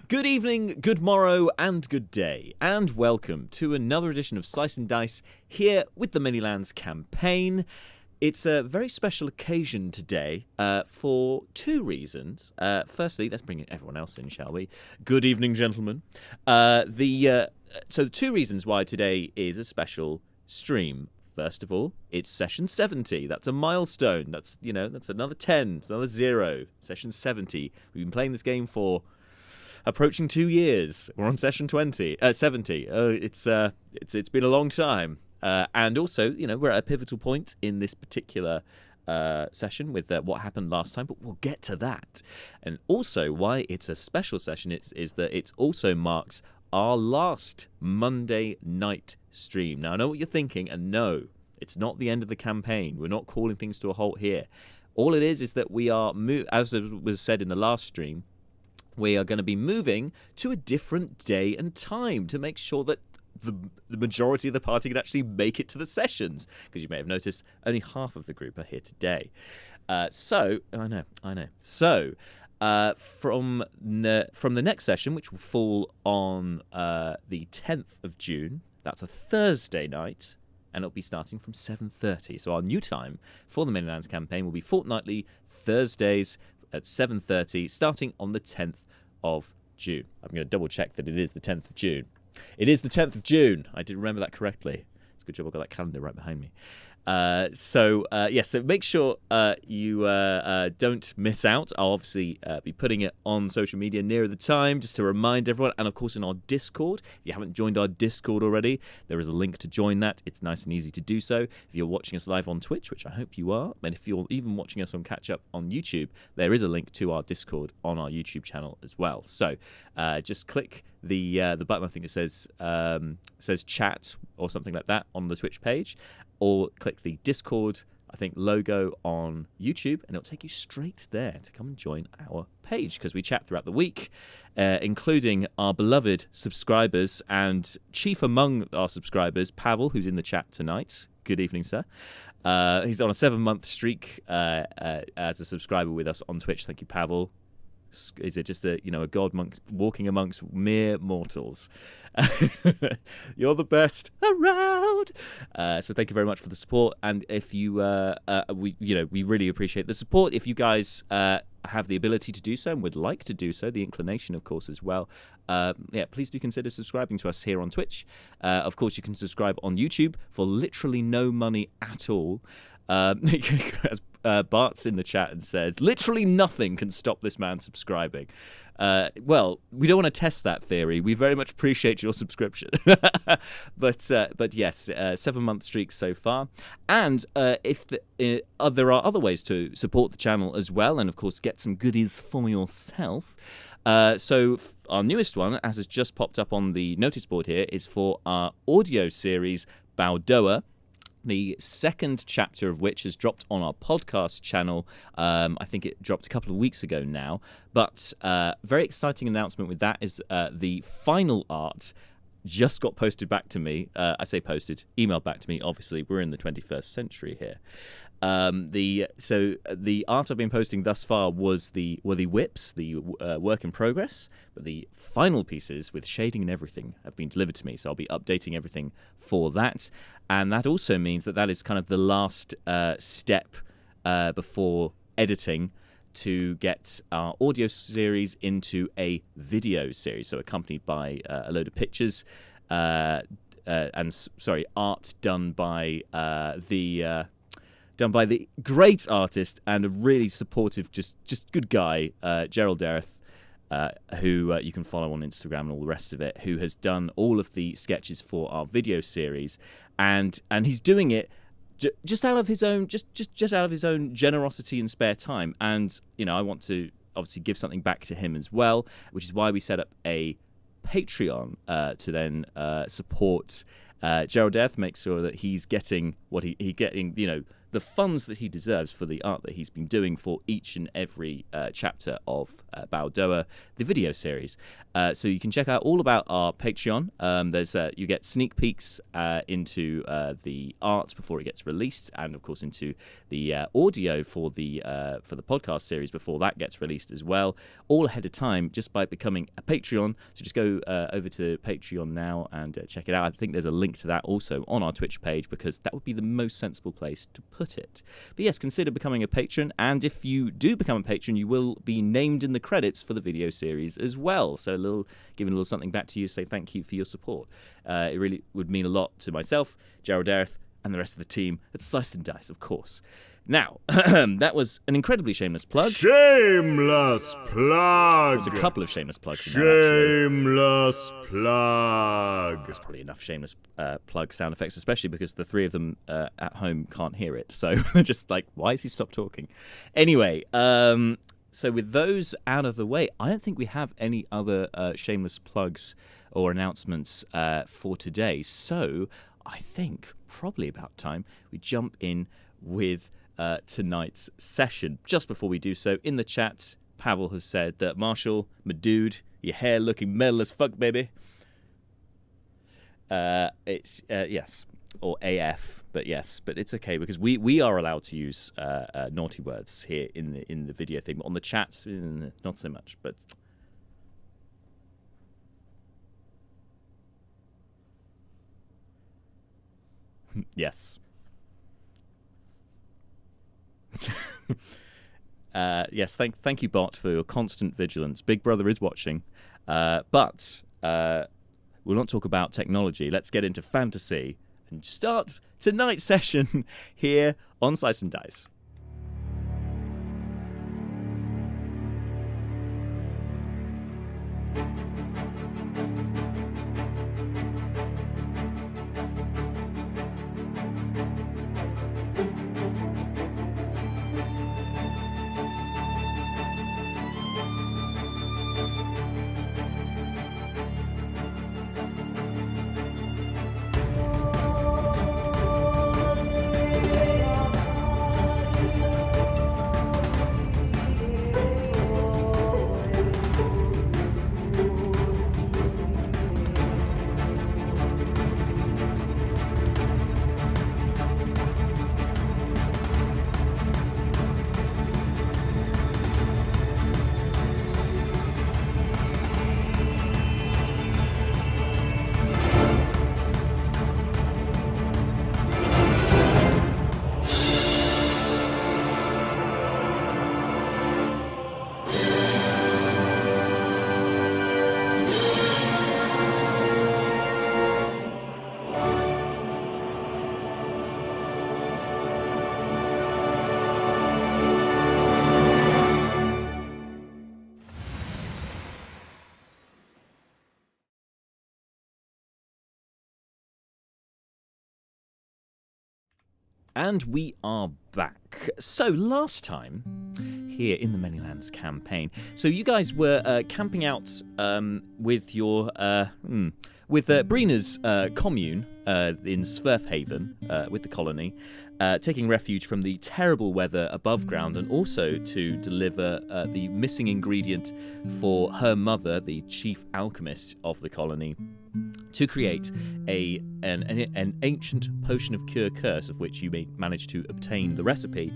Good evening, good morrow, and good day, and welcome to another edition of Slice and Dice here with the Manylands campaign. It's a very special occasion today for two reasons. Firstly, let's bring everyone else in, shall we? Good evening, gentlemen. So the two reasons why today is a special stream. First of all, it's session 70. That's a milestone. That's another 10. It's another 0. Session 70. We've been playing this game for approaching 2 years. We're on session 70. It's been a long time. And also, we're at a pivotal point in this particular session with what happened last time, but we'll get to that. And also, why it's a special session is that it also marks our last Monday night stream. Now, I know what you're thinking, and no, it's not the end of the campaign. We're not calling things to a halt here. All it is that we are, as was said in the last stream, we are going to be moving to a different day and time to make sure that the majority of the party can actually make it to the sessions, because you may have noticed only half of the group are here today. I know. So, from the next session, which will fall on the 10th of June, that's a Thursday night, and it'll be starting from 7:30. So our new time for the Manylands campaign will be fortnightly Thursdays at 7:30, starting on the 10th of June. I'm going to double check that it is the 10th of June. It is the 10th of June. I did remember that correctly. It's a good job I've got that calendar right behind me. So make sure you don't miss out. I'll obviously be putting it on social media nearer the time, just to remind everyone. And, of course, in our Discord. If you haven't joined our Discord already, there is a link to join that. It's nice and easy to do so. If you're watching us live on Twitch, which I hope you are, and if you're even watching us on catch-up on YouTube, there is a link to our Discord on our YouTube channel as well. So just click the button, I think it says chat or something like that on the Twitch page, or click the Discord, I think, logo on YouTube, and it'll take you straight there to come and join our page, because we chat throughout the week, including our beloved subscribers, and chief among our subscribers, Pavel, who's in the chat tonight. Good evening, sir. He's on a 7-month streak as a subscriber with us on Twitch. Thank you, Pavel. Is it just a god monk walking amongst mere mortals? You're the best around. So thank you very much for the support. And if you, we really appreciate the support. If you guys have the ability to do so and would like to do so, the inclination, of course, as well. Please do consider subscribing to us here on Twitch. Of course, you can subscribe on YouTube for literally no money at all. Bart's in the chat and says, literally nothing can stop this man subscribing. Well, we don't want to test that theory. We very much appreciate your subscription. But yes, 7-month streaks so far. And if there are other ways to support the channel as well, and of course get some goodies for yourself. So our newest one, as has just popped up on the notice board here, is for our audio series Baldoa. The second chapter of which has dropped on our podcast channel. I think it dropped a couple of weeks ago now. But very exciting announcement with that is the final art just got posted back to me. I say posted, emailed back to me. Obviously, we're in the 21st century here. The art I've been posting thus far were the whips, the work in progress, but the final pieces with shading and everything have been delivered to me, so I'll be updating everything for that. And that also means that is kind of the last step before editing to get our audio series into a video series, so accompanied by a load of pictures art done by the great artist and a really supportive, just good guy, Gerald Dareth, who you can follow on Instagram and all the rest of it, who has done all of the sketches for our video series, and he's doing it just out of his own just out of his own generosity and spare time. And I want to obviously give something back to him as well, which is why we set up a Patreon to then support Gerald Death, make sure that he's getting what he getting, the funds that he deserves for the art that he's been doing for each and every chapter of Baldoa, the video series. So you can check out all about our Patreon. There's you get sneak peeks into the art before it gets released, and of course into the audio for the podcast series before that gets released as well, all ahead of time just by becoming a Patreon. So just go over to Patreon now and check it out. I think there's a link to that also on our Twitch page, because that would be the most sensible place to put it. But yes, consider becoming a patron, and if you do become a patron, you will be named in the credits for the video series as well. So giving a little something back to you, say thank you for your support. It really would mean a lot to myself, Gerald Dareth, and the rest of the team at Slice and Dice, of course. Now, that was an incredibly shameless plug. Shameless plug! There's a couple of shameless plugs. Shameless plug! There's probably enough shameless plug sound effects, especially because the three of them at home can't hear it. So they're just like, why has he stopped talking? Anyway, so with those out of the way, I don't think we have any other shameless plugs or announcements for today. So I think probably about time we jump in with tonight's session. Just before we do so, in the chat, Pavel has said that, Marshall, my dude, your hair looking metal as fuck, baby. It's yes, or AF, but yes, but it's okay because we are allowed to use naughty words here in the video thing, but on the chat, not so much. But yes. Yes, thank you, Bot, for your constant vigilance. Big Brother is watching, but we'll not talk about technology. Let's get into fantasy and start tonight's session here on Slice and Dice. And we are back. So last time, here in the Manylands campaign, so you guys were camping out with your with Breena's commune in Svirf Haven with the colony, taking refuge from the terrible weather above ground, and also to deliver the missing ingredient for her mother, the chief alchemist of the colony, to create an ancient potion of cure curse, of which you may manage to obtain the recipe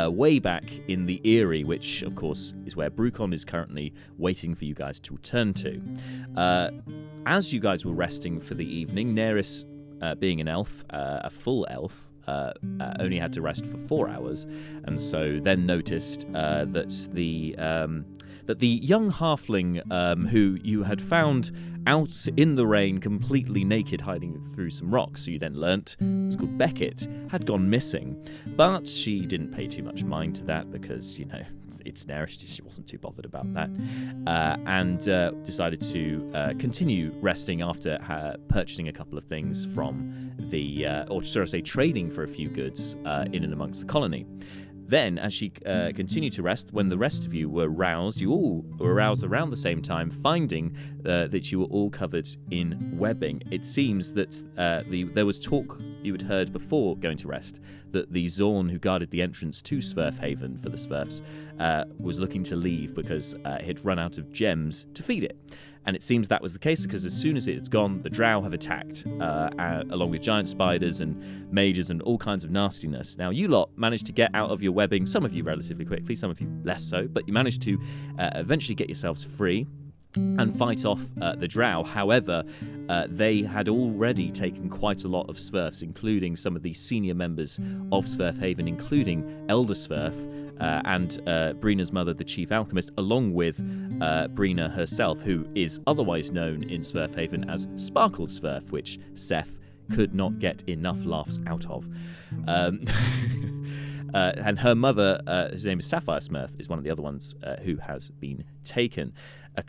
way back in the Eyrie, which of course is where Brucon is currently waiting for you guys to return to. As you guys were resting for the evening, Neris, being an elf, a full elf, only had to rest for 4 hours, and so then noticed that the young halfling who you had found out in the rain, completely naked, hiding through some rocks, who you then learnt was called Beckett, had gone missing. But she didn't pay too much mind to that because, you know, it's Neris. She wasn't too bothered about that, and decided to continue resting after purchasing a couple of things from the, or should I say, trading for a few goods in and amongst the colony. Then, as she continued to rest, when the rest of you were roused, you all were roused around the same time, finding that you were all covered in webbing. It seems that there was talk you had heard before going to rest that the Zorn who guarded the entrance to Svirf Haven for the Svirfs was looking to leave because it had run out of gems to feed it. And it seems that was the case because as soon as it's gone, the Drow have attacked, along with giant spiders and mages and all kinds of nastiness. Now, you lot managed to get out of your webbing, some of you relatively quickly, some of you less so, but you managed to eventually get yourselves free and fight off the Drow. However, they had already taken quite a lot of Svirfs, including some of the senior members of Svirf Haven, including Elder Svirf, and Breena's mother, the chief alchemist, along with Breena herself, who is otherwise known in Svirf Haven as Sparkled Svirf, which Seth could not get enough laughs out of. And her mother, whose name is Sapphire Smurf, is one of the other ones who has been taken.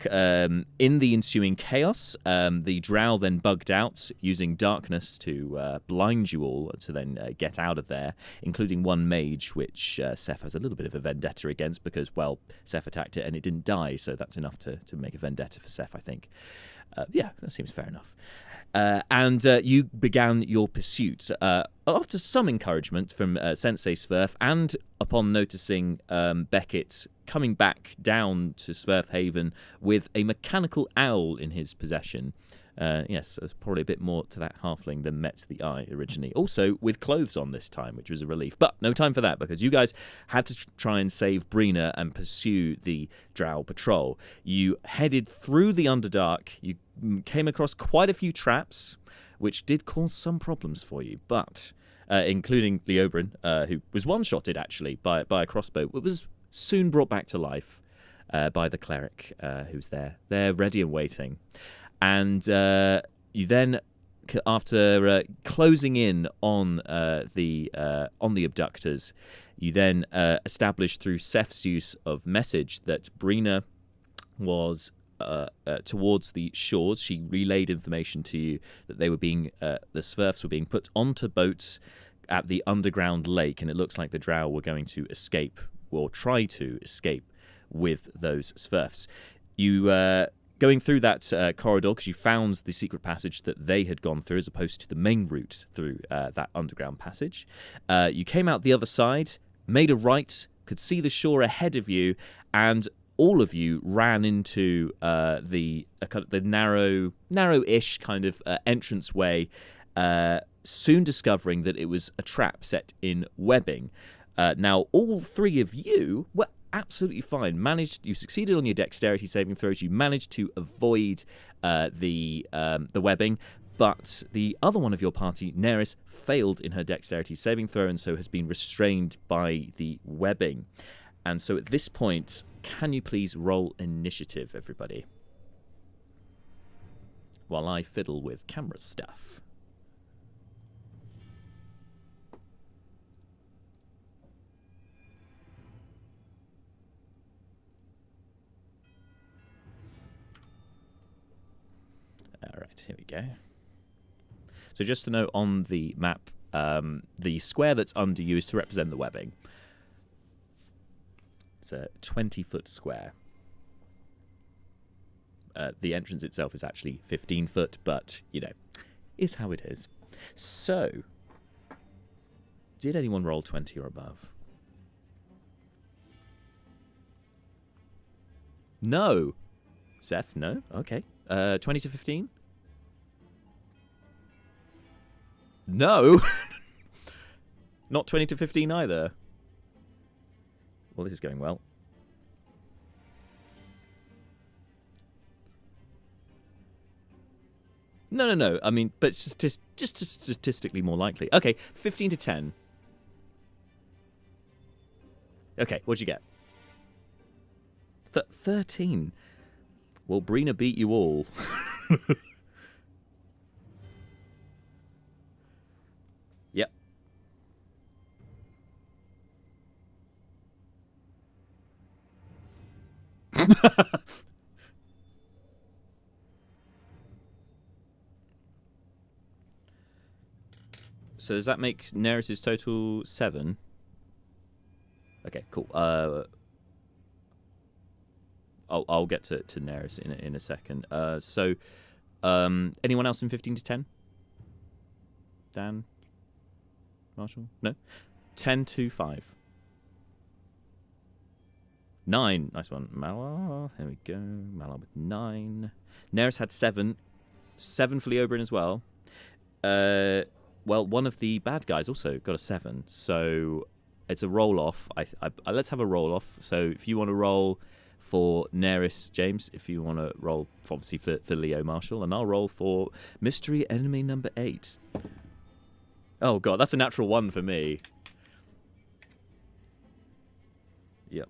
In the ensuing chaos, the Drow then bugged out, using darkness to blind you all to then get out of there, including one mage, which Seth has a little bit of a vendetta against because, well, Seth attacked it and it didn't die, so that's enough to make a vendetta for Seth, I think. Yeah, that seems fair enough. And you began your pursuit. After some encouragement from Sensei Svirf, and upon noticing Beckett coming back down to Svirf Haven with a mechanical owl in his possession. Yes, there's probably a bit more to that halfling than met the eye originally. Also, with clothes on this time, which was a relief. But no time for that, because you guys had to try and save Breena and pursue the Drow patrol. You headed through the Underdark. You came across quite a few traps, which did cause some problems for you, but including Leobrin, who was one-shotted, actually, by a crossbow. It was soon brought back to life by the cleric who's there. They're ready and waiting. And you then, after closing in on the abductors, you then established through Seth's use of message that Breena was towards the shores. She relayed information to you that they were being the Svirfs were being put onto boats at the underground lake, and it looks like the Drow were going to escape or try to escape with those Svirfs. You going through that corridor, because you found the secret passage that they had gone through as opposed to the main route through that underground passage. You came out the other side, made a right, could see the shore ahead of you, and all of you ran into the narrow-ish kind of entranceway, soon discovering that it was a trap set in webbing. Now, all three of you were absolutely fine. You succeeded on your dexterity saving throws. You managed to avoid the webbing, but the other one of your party, Neris, failed in her dexterity saving throw, and so has been restrained by the webbing. And so at this point, can you please roll initiative, everybody? While I fiddle with camera stuff. All right, here we go. So just to note on the map, the square that's under you is to represent the webbing. It's a 20-foot square. The entrance itself is actually 15 foot, but, you know, is how it is. So, did anyone roll 20 or above? No. Seth, no? Okay. 20 to 15? No. Not 20 to 15 either. Well, this is going well. No. I mean, but it's just statistically more likely. Okay, 15 to 10. Okay, what'd you get? 13. Well, Breena beat you all. Yep. So does that make Neris's total 7? Okay, cool. I'll get to Neris in a second. So, anyone else in 15 to 10? Dan? Marshall? No? 10 to 5. 9. Nice one. Malar. There we go. Malar with 9. Neris had 7. 7 for Leobrin as well. Well, one of the bad guys also got a 7. So it's a roll-off. Let's have a roll-off. So if you want to roll for Neris, James, if you want to roll, obviously, for Leo, Marshall, and I'll roll for Mystery Enemy number 8. Oh, God, that's a natural 1 for me. Yep.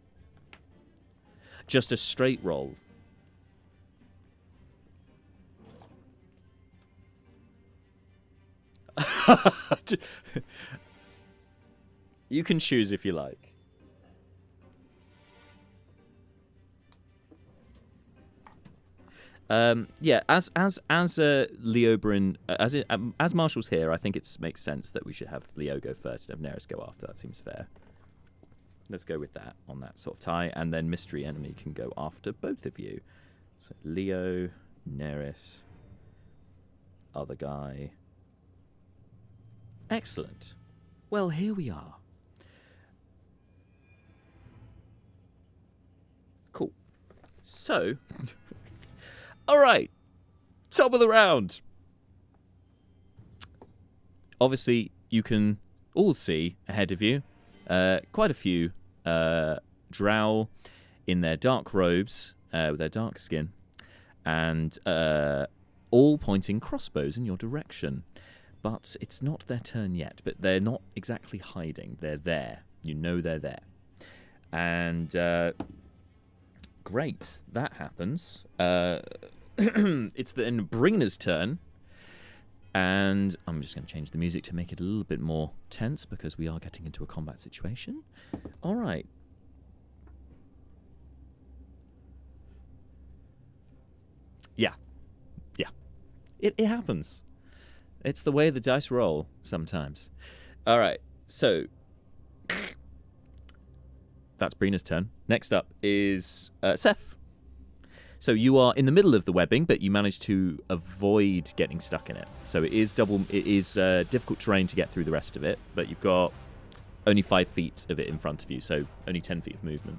Just a straight roll. You can choose if you like. Yeah, as Leobrin, as Marshall's here, I think it makes sense that we should have Leo go first and have Neris go after. That seems fair. Let's go with that on that sort of tie, and then Mystery Enemy can go after both of you. So Leo, Neris, other guy. Excellent. Well, here we are. Cool. So, all right. Top of the round. Obviously, you can all see ahead of you quite a few Drow in their dark robes with their dark skin, and all pointing crossbows in your direction. But it's not their turn yet. But they're not exactly hiding. They're there. You know they're there. And great. That happens. It's then Breena's turn. And I'm just going to change the music to make it a little bit more tense because we are getting into a combat situation. All right. Yeah. Yeah. It happens. It's the way the dice roll sometimes. All right, so that's Breena's turn. Next up is Seth. So you are in the middle of the webbing, but you manage to avoid getting stuck in it. So it is difficult terrain to get through the rest of it, but you've got only 5 feet of it in front of you, so only 10 feet of movement.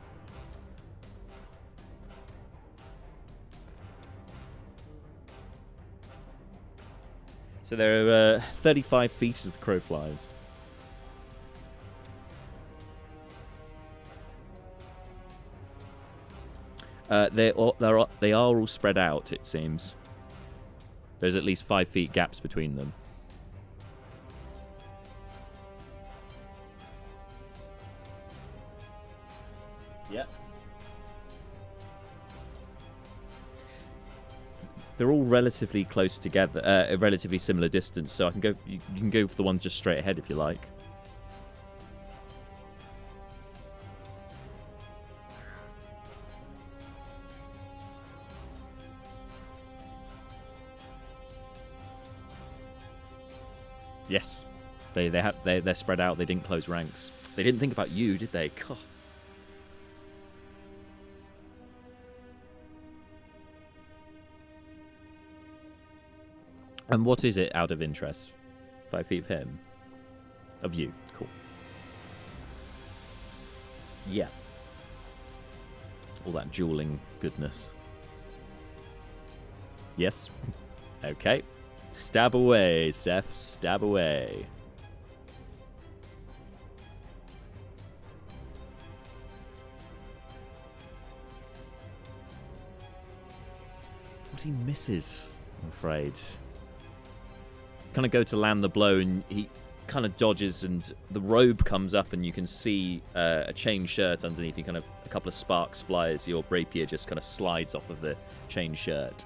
So there are 35 feet as the crow flies. They are all spread out, it seems. There's at least 5 feet gaps between them. Yep. They're all relatively close together, a relatively similar distance. So I can go. You can go for the one just straight ahead if you like. Yes, they're spread out. They didn't close ranks. They didn't think about you, did they? God. And what is it out of interest? 5 feet of him? Of you. Cool. Yeah. All that dueling goodness. Yes. Okay. Stab away, Seth. Stab away. He misses, I'm afraid. Kind of go to land the blow, and he kind of dodges, and the robe comes up, and you can see a chain shirt underneath. You kind of a couple of sparks fly as your rapier just kind of slides off of the chain shirt.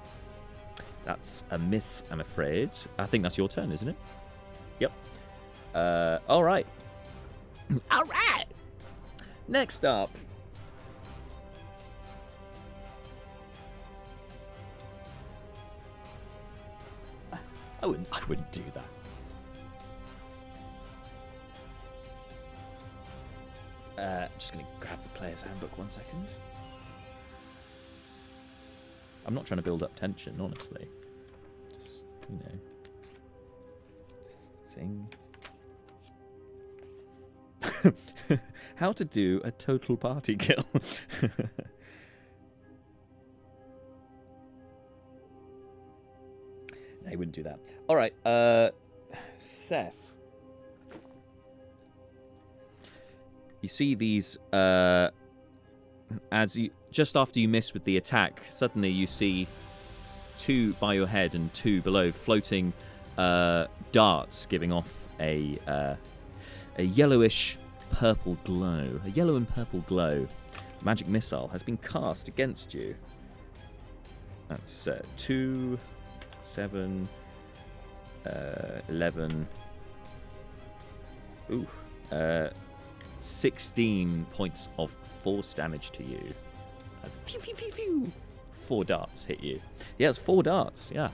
That's a miss, I'm afraid. I think that's your turn, isn't it? Yep. All right. All right. Next up. I wouldn't do that. just going to grab the player's handbook 1 second. I'm not trying to build up tension, honestly. Just, you know, just sing. How to do a total party kill. They wouldn't do that. All right, Seth. You see these as you just after you miss with the attack, suddenly you see 2 by your head and 2 below floating darts giving off a yellowish purple glow. A yellow and purple glow. Magic missile has been cast against you. That's 2, 7, 11. Ooh. 16 points of force damage to you. As phew, phew, phew, phew. 4 darts hit you. Yeah, it's 4 darts. Yeah.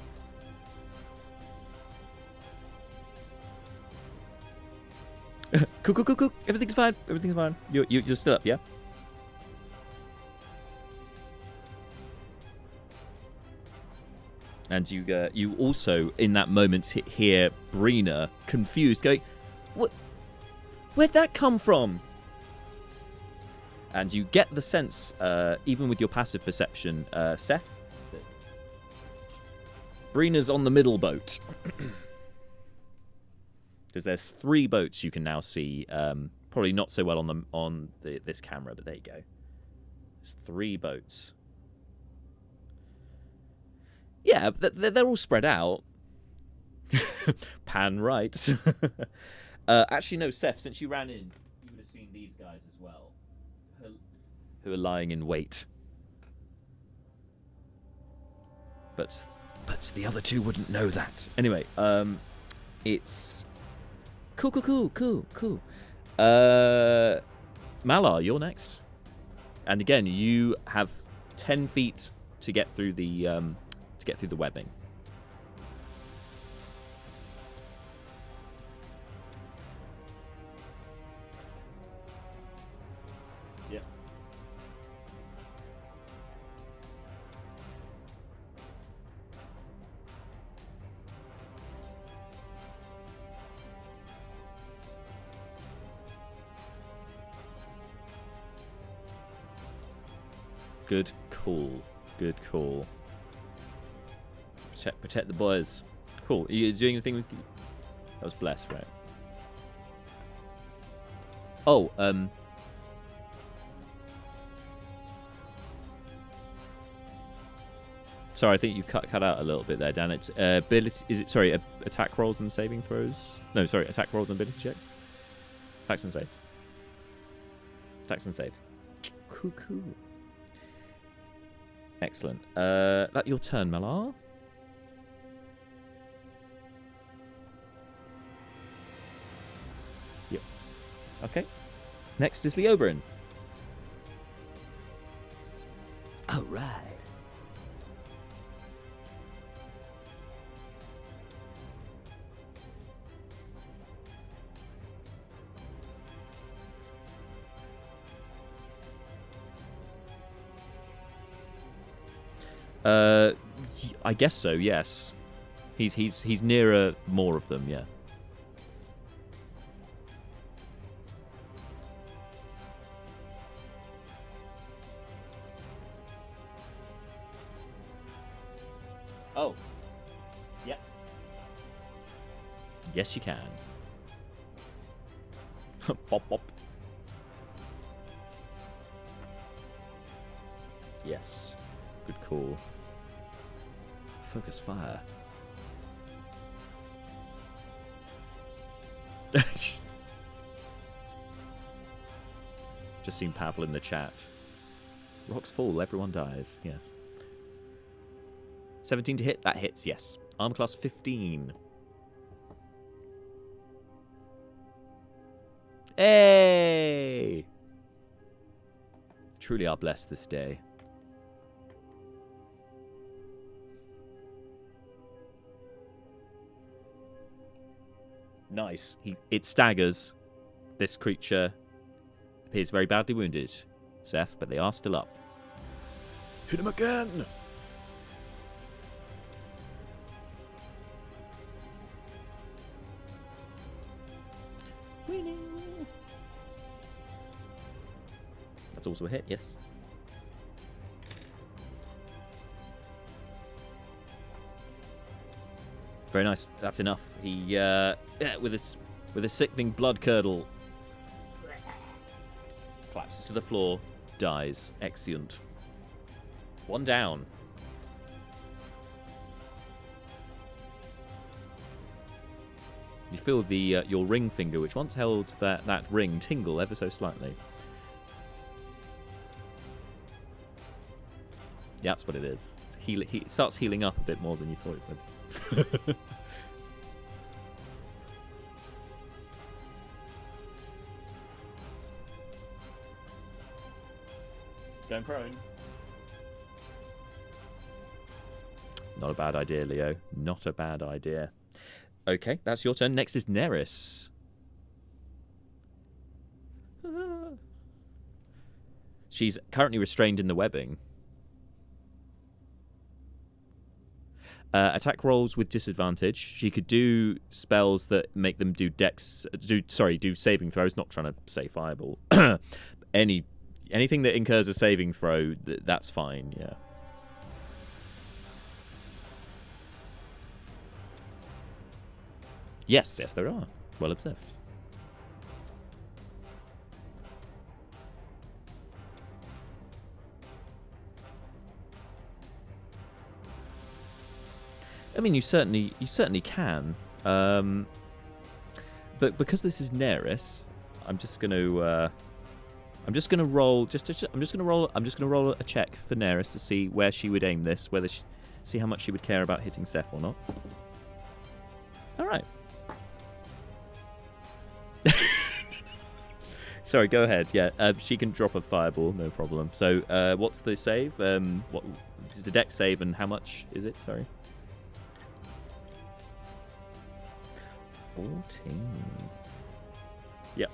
Cool. Everything's fine. Everything's fine. You're still up, yeah? And you also, in that moment, hear Breena, confused, going, "What? Where'd that come from?" And you get the sense, even with your passive perception, Seth, that Breena's on the middle boat. Because there's 3 boats you can now see. Probably not so well on this camera, but there you go. There's 3 boats. Yeah, they're all spread out. Pan right. Actually, no, Seth, since you ran in, you would have seen these guys as well. Who are lying in wait. But the other 2 wouldn't know that. Anyway, it's... Cool. Malar, you're next. And again, you have 10 feet to get through the webbing. Yeah. Good call. Protect the boys. Cool. Are you doing anything with you? That was blessed, right? Oh, sorry, I think you cut out a little bit there, Dan. It's ability. Is it sorry? Attack rolls and saving throws? No, sorry. Attack rolls and ability checks. Attacks and saves. Attacks and saves. Cool. Excellent. That your turn, Malar. Yep. Okay. Next is Leobrin. All right. I guess so. Yes, he's nearer more of them. Yeah. Oh. Yeah. Yes, you can. Pop. Yes. Good call. Focus fire. Just seen Pavel in the chat. Rocks fall, everyone dies. Yes. 17 to hit. That hits, yes. Armor class 15. Hey! Truly are blessed this day. Nice. It staggers. This creature appears very badly wounded, Seth, but they are still up. Hit him again! Winning! That's also a hit, yes. Very nice. That's enough. He, with a sickening blood curdle, collapses to the floor, dies. Excellent. One down. You feel the your ring finger, which once held that ring, tingle ever so slightly. Yeah, that's what it is. He starts healing up a bit more than you thought it would. Going prone. Not a bad idea, Leo. Not a bad idea. Okay, that's your turn. Next is Neris. She's currently restrained in the webbing. Attack rolls with disadvantage. She could do spells that make them do do saving throws. Not trying to say fireball. Anything that incurs a saving throw, that's fine. Yeah. Yes, there are. Well observed. I mean, you certainly can, but because this is Neris, I'm just gonna roll. I'm just gonna roll a check for Neris to see where she would aim this, see how much she would care about hitting Seth or not. All right. Sorry, go ahead. Yeah, she can drop a fireball, no problem. So, what's the save? What is a dex save, and how much is it? Sorry. 14. Yep.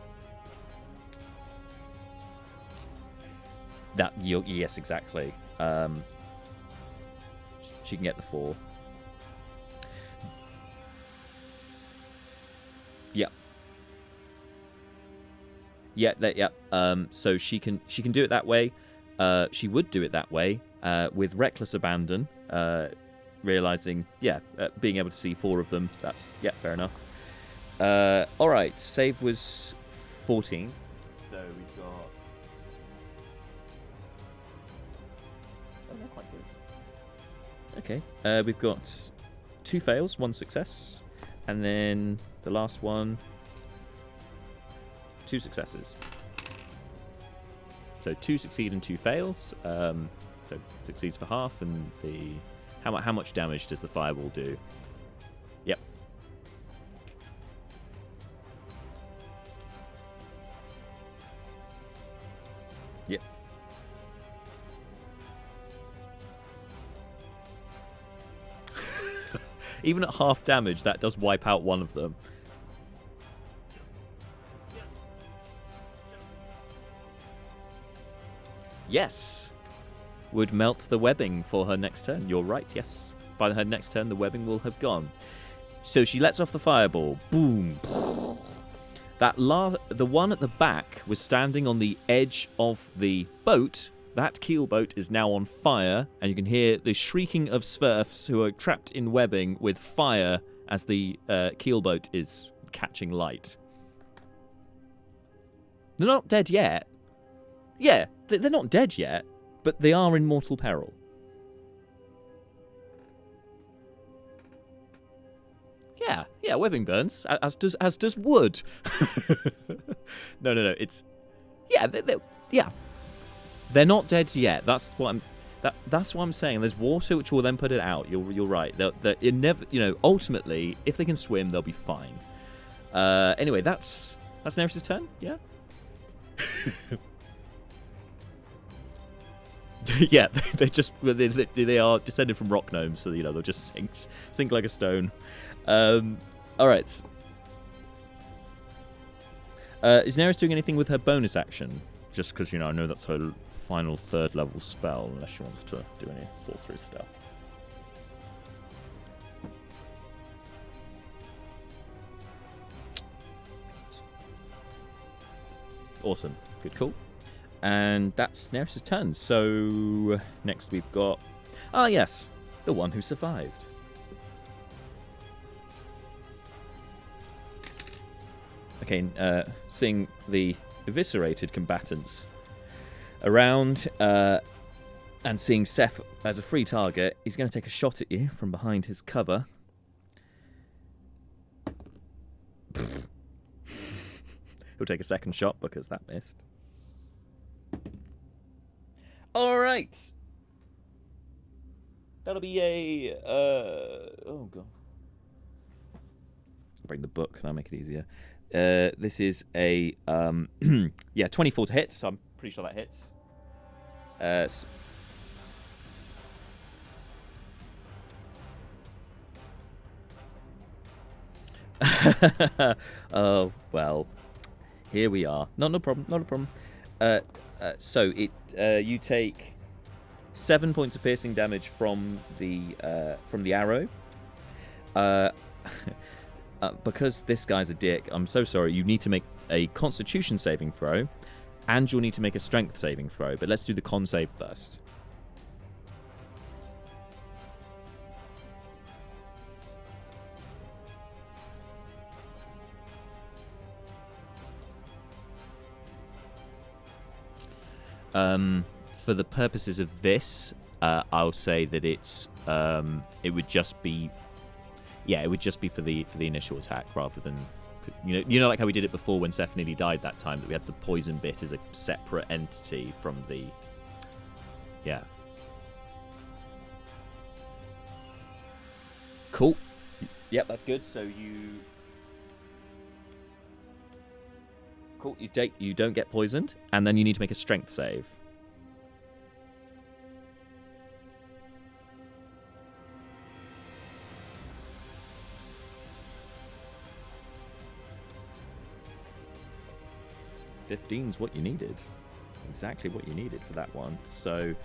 Yes, exactly. She can get the 4. Yep. Yep. So she can do it that way. She would do it that way with reckless abandon, realizing, being able to see 4 of them. That's fair enough. All right, save was 14. So we've got. Oh, they're quite good. Okay, we've got 2 fails, 1 success, and then the last one, 2 successes. So 2 succeed and 2 fail. So succeeds for half, and how much damage does the fireball do? Yep. Yep. Even at half damage, that does wipe out one of them. Yes. Would melt the webbing for her next turn. You're right, yes. By her next turn, the webbing will have gone. So she lets off the fireball. Boom. The one at the back was standing on the edge of the boat. That keel boat is now on fire, and you can hear the shrieking of Svirfs who are trapped in webbing with fire as the keel boat is catching light. They're not dead yet. Yeah, they're not dead yet, but they are in mortal peril. Yeah, webbing burns, as does wood. No. It's they're not dead yet. That's what I'm saying. There's water which will then put it out. You're right. It never, ultimately, if they can swim, they'll be fine. Anyway, that's Neris' turn. Yeah. Yeah, they are descended from rock gnomes, so they'll just sink like a stone. All right. Is Neris doing anything with her bonus action? just because, I know that's her final 3rd level spell, unless she wants to do any sorcery stuff. Awesome. Good call. And that's Neris's turn. So next we've got... Ah, yes. The one who survived. Okay, seeing the eviscerated combatants around and seeing Seth as a free target, he's going to take a shot at you from behind his cover. He'll take a second shot because that missed. All right. That'll be a... oh, God. Bring the book. That'll make it easier. This is a... yeah, 24 to hit, so I'm pretty sure that hits. Oh, well... Here we are. No problem. Not a problem. So you take 7 points of piercing damage from the arrow. Because this guy's a dick, I'm so sorry. You need to make a Constitution saving throw, and you'll need to make a Strength saving throw. But let's do the con save first. For the purposes of this, I'll say that it's it would just be for the initial attack rather than like how we did it before when Seth nearly died that time, that we had the poison bit as a separate entity from the Cool. Yep, that's good. So Cool. You don't get poisoned, and then you need to make a strength save. .15's what you needed. Exactly what you needed for that one. So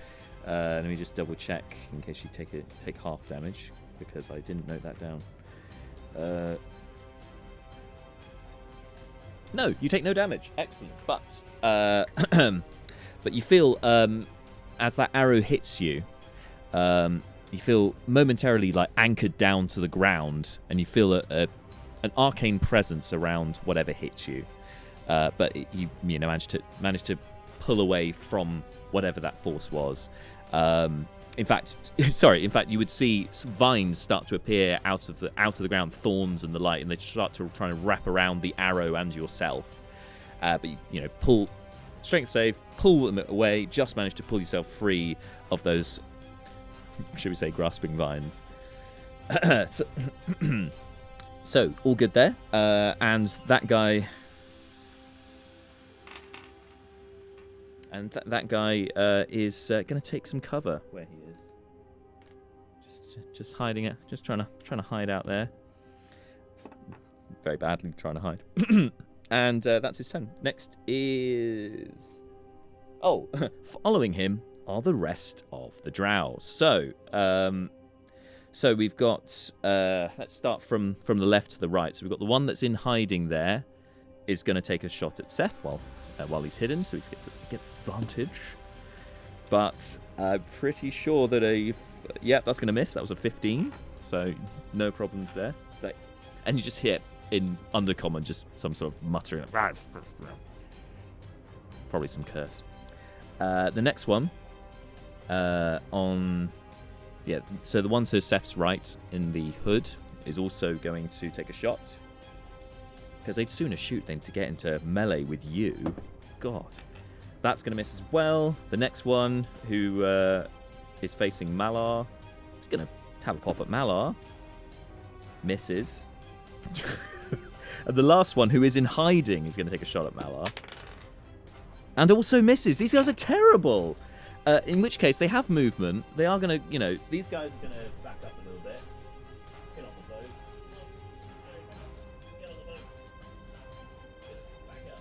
let me just double check in case you take half damage, because I didn't note that down. No, you take no damage. Excellent. But but you feel as that arrow hits you, you feel momentarily like anchored down to the ground, and you feel an arcane presence around whatever hits you. But you managed to pull away from whatever that force was. In fact, you would see some vines start to appear out of the ground, thorns and the like, and they start to try to wrap around the arrow and yourself. But pull, strength save, pull them away. Just manage to pull yourself free of those, should we say, grasping vines. So all good there. And that guy. And that guy is going to take some cover where he is. Just hiding it. Just trying to hide out there. Very badly trying to hide. And that's his turn. Next is... Oh, following him are the rest of the Drow. So we've got... let's start from the left to the right. So we've got the one that's in hiding there is going to take a shot at Seth while he's hidden, so he gets advantage. But I'm pretty sure that that's going to miss. That was a 15, so no problems there. And you just hear in Undercommon just some sort of muttering, probably some curse. The next one so the one to Seth's right in the hood is also going to take a shot. Because they'd sooner shoot than to get into melee with you. God. That's going to miss as well. The next one, who is facing Malar, is going to have a pop at Malar. Misses. And the last one, who is in hiding, is going to take a shot at Malar. And also misses. These guys are terrible. In which case, they have movement. They are going to, these guys are going to back up a little bit. Get on the boat. Get on the boat. Back up.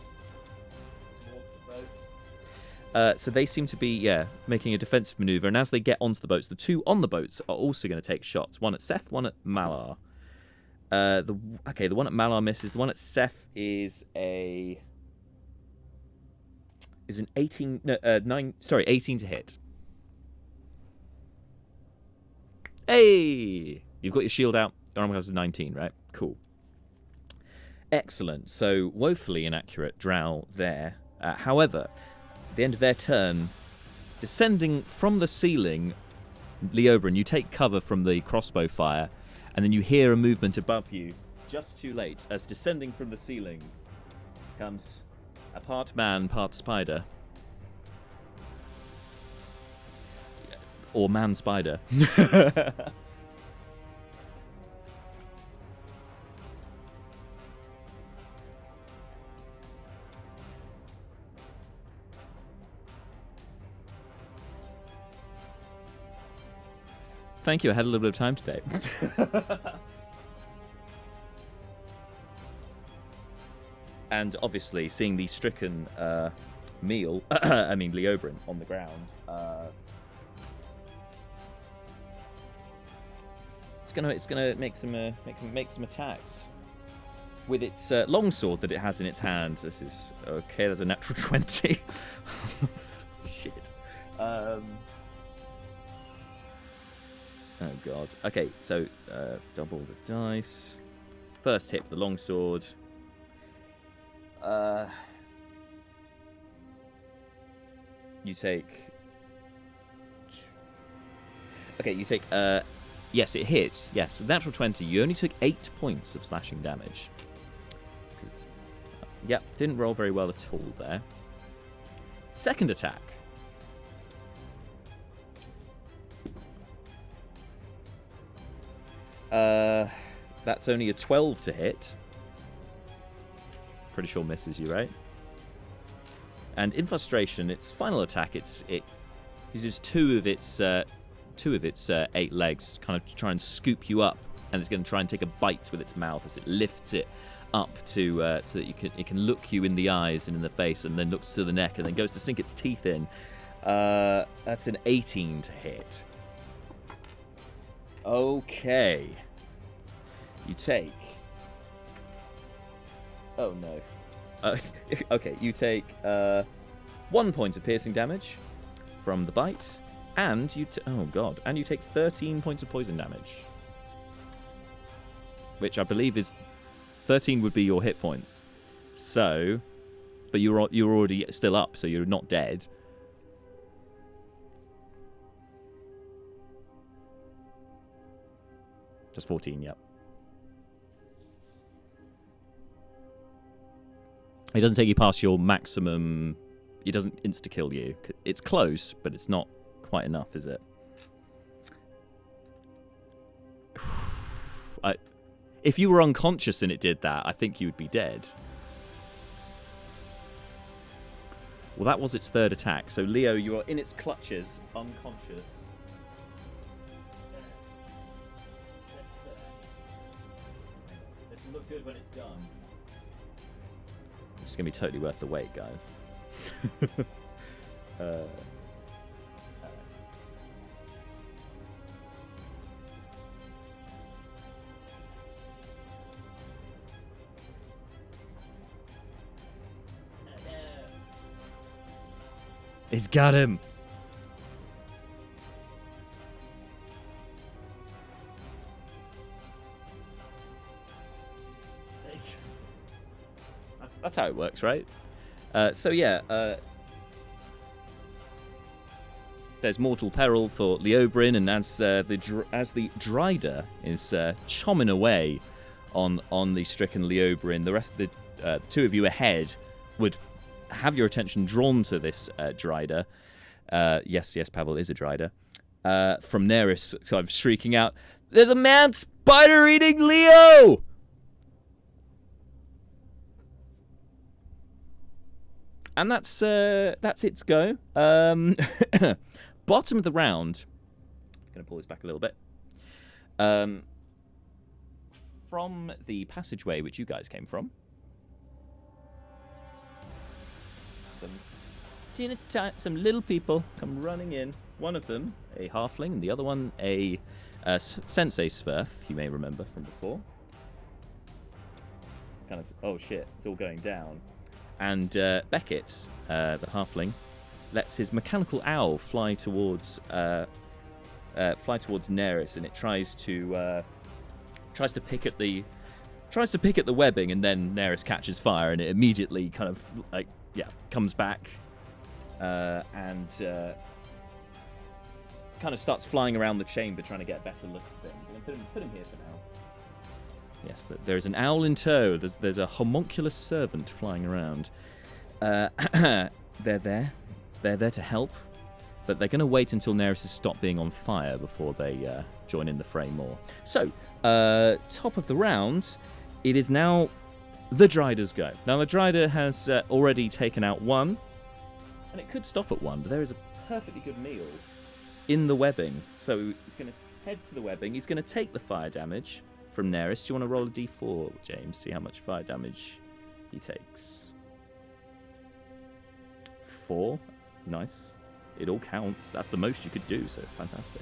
Towards the boat. So they seem to be, making a defensive maneuver. And as they get onto the boats, the two on the boats are also going to take shots. One at Seth, one at Malar. The one at Malar misses. The one at Seth is an 18 to hit. Hey! You've got your shield out. Your armor class is 19, right? Cool. Excellent. So, woefully inaccurate Drow there. However, at the end of their turn, descending from the ceiling, Leobrin, you take cover from the crossbow fire, and then you hear a movement above you, just too late, as descending from the ceiling comes a part man, part spider. Or man-spider. Thank you, I had a little bit of time today. And obviously, seeing the stricken Leobrin on the ground, it's gonna make some attacks with its longsword that it has in its hand. This is okay. There's a natural 20. Shit. Oh god. Okay, so let's double the dice. First hit with the longsword. You take. Okay, you take. Yes, it hits. Yes, with natural 20, you only took 8 points of slashing damage. Yep, didn't roll very well at all there. Second attack. That's only a 12 to hit. Pretty sure misses you, right? And in frustration, its final attack, it uses two of its 8 legs, kind of to try and scoop you up, and it's going to try and take a bite with its mouth as it lifts it up to so that it can look you in the eyes and in the face, and then looks to the neck, and then goes to sink its teeth in. That's an 18 to hit. Okay. You take. Oh no. Okay, you take 1 point of piercing damage from the bite, and you and you take 13 points of poison damage, which I believe is 13 would be your hit points. So, but you're already still up, so you're not dead. Just 14, yep. It doesn't take you past your maximum. It doesn't insta-kill you. It's close, but it's not quite enough, is it? If you were unconscious and it did that, I think you would be dead. Well, that was its third attack. So, Leo, you are in its clutches, unconscious. This will look good when it's done. This is going to be totally worth the wait, guys. He's got him. That's how it works, right? So yeah, there's mortal peril for Leobrin, and as the Drider is chomming away on the stricken Leobrin, the rest of the two of you ahead would have your attention drawn to this Drider. Yes, Pavel is a Drider. From Neris, kind of shrieking out, "There's a man spider eating Leo!" And that's its go. Bottom of the round. I'm going to pull this back a little bit. From the passageway which you guys came from. some little people come running in. One of them, a halfling, and the other one, a sensei Svirf, you may remember from before. Kind of, oh shit, it's all going down. And Beckett, the halfling, lets his mechanical owl fly towards Neris, and it tries to pick at the webbing, and then Neris catches fire, and it immediately kind of comes back and kind of starts flying around the chamber trying to get a better look at things. And put him here for now. Yes, there's an owl in tow. There's a homunculus servant flying around. They're there to help, but they're going to wait until Neris has stopped being on fire before they join in the fray more. So, top of the round, it is now the Dryder's go. Now, the Dryder has already taken out one, and it could stop at one, but there is a perfectly good meal in the webbing. So he's going to head to the webbing. He's going to take the fire damage from Neris. Do you want to roll a d4, James? See how much fire damage he takes. 4. Nice. It all counts. That's the most you could do, so fantastic.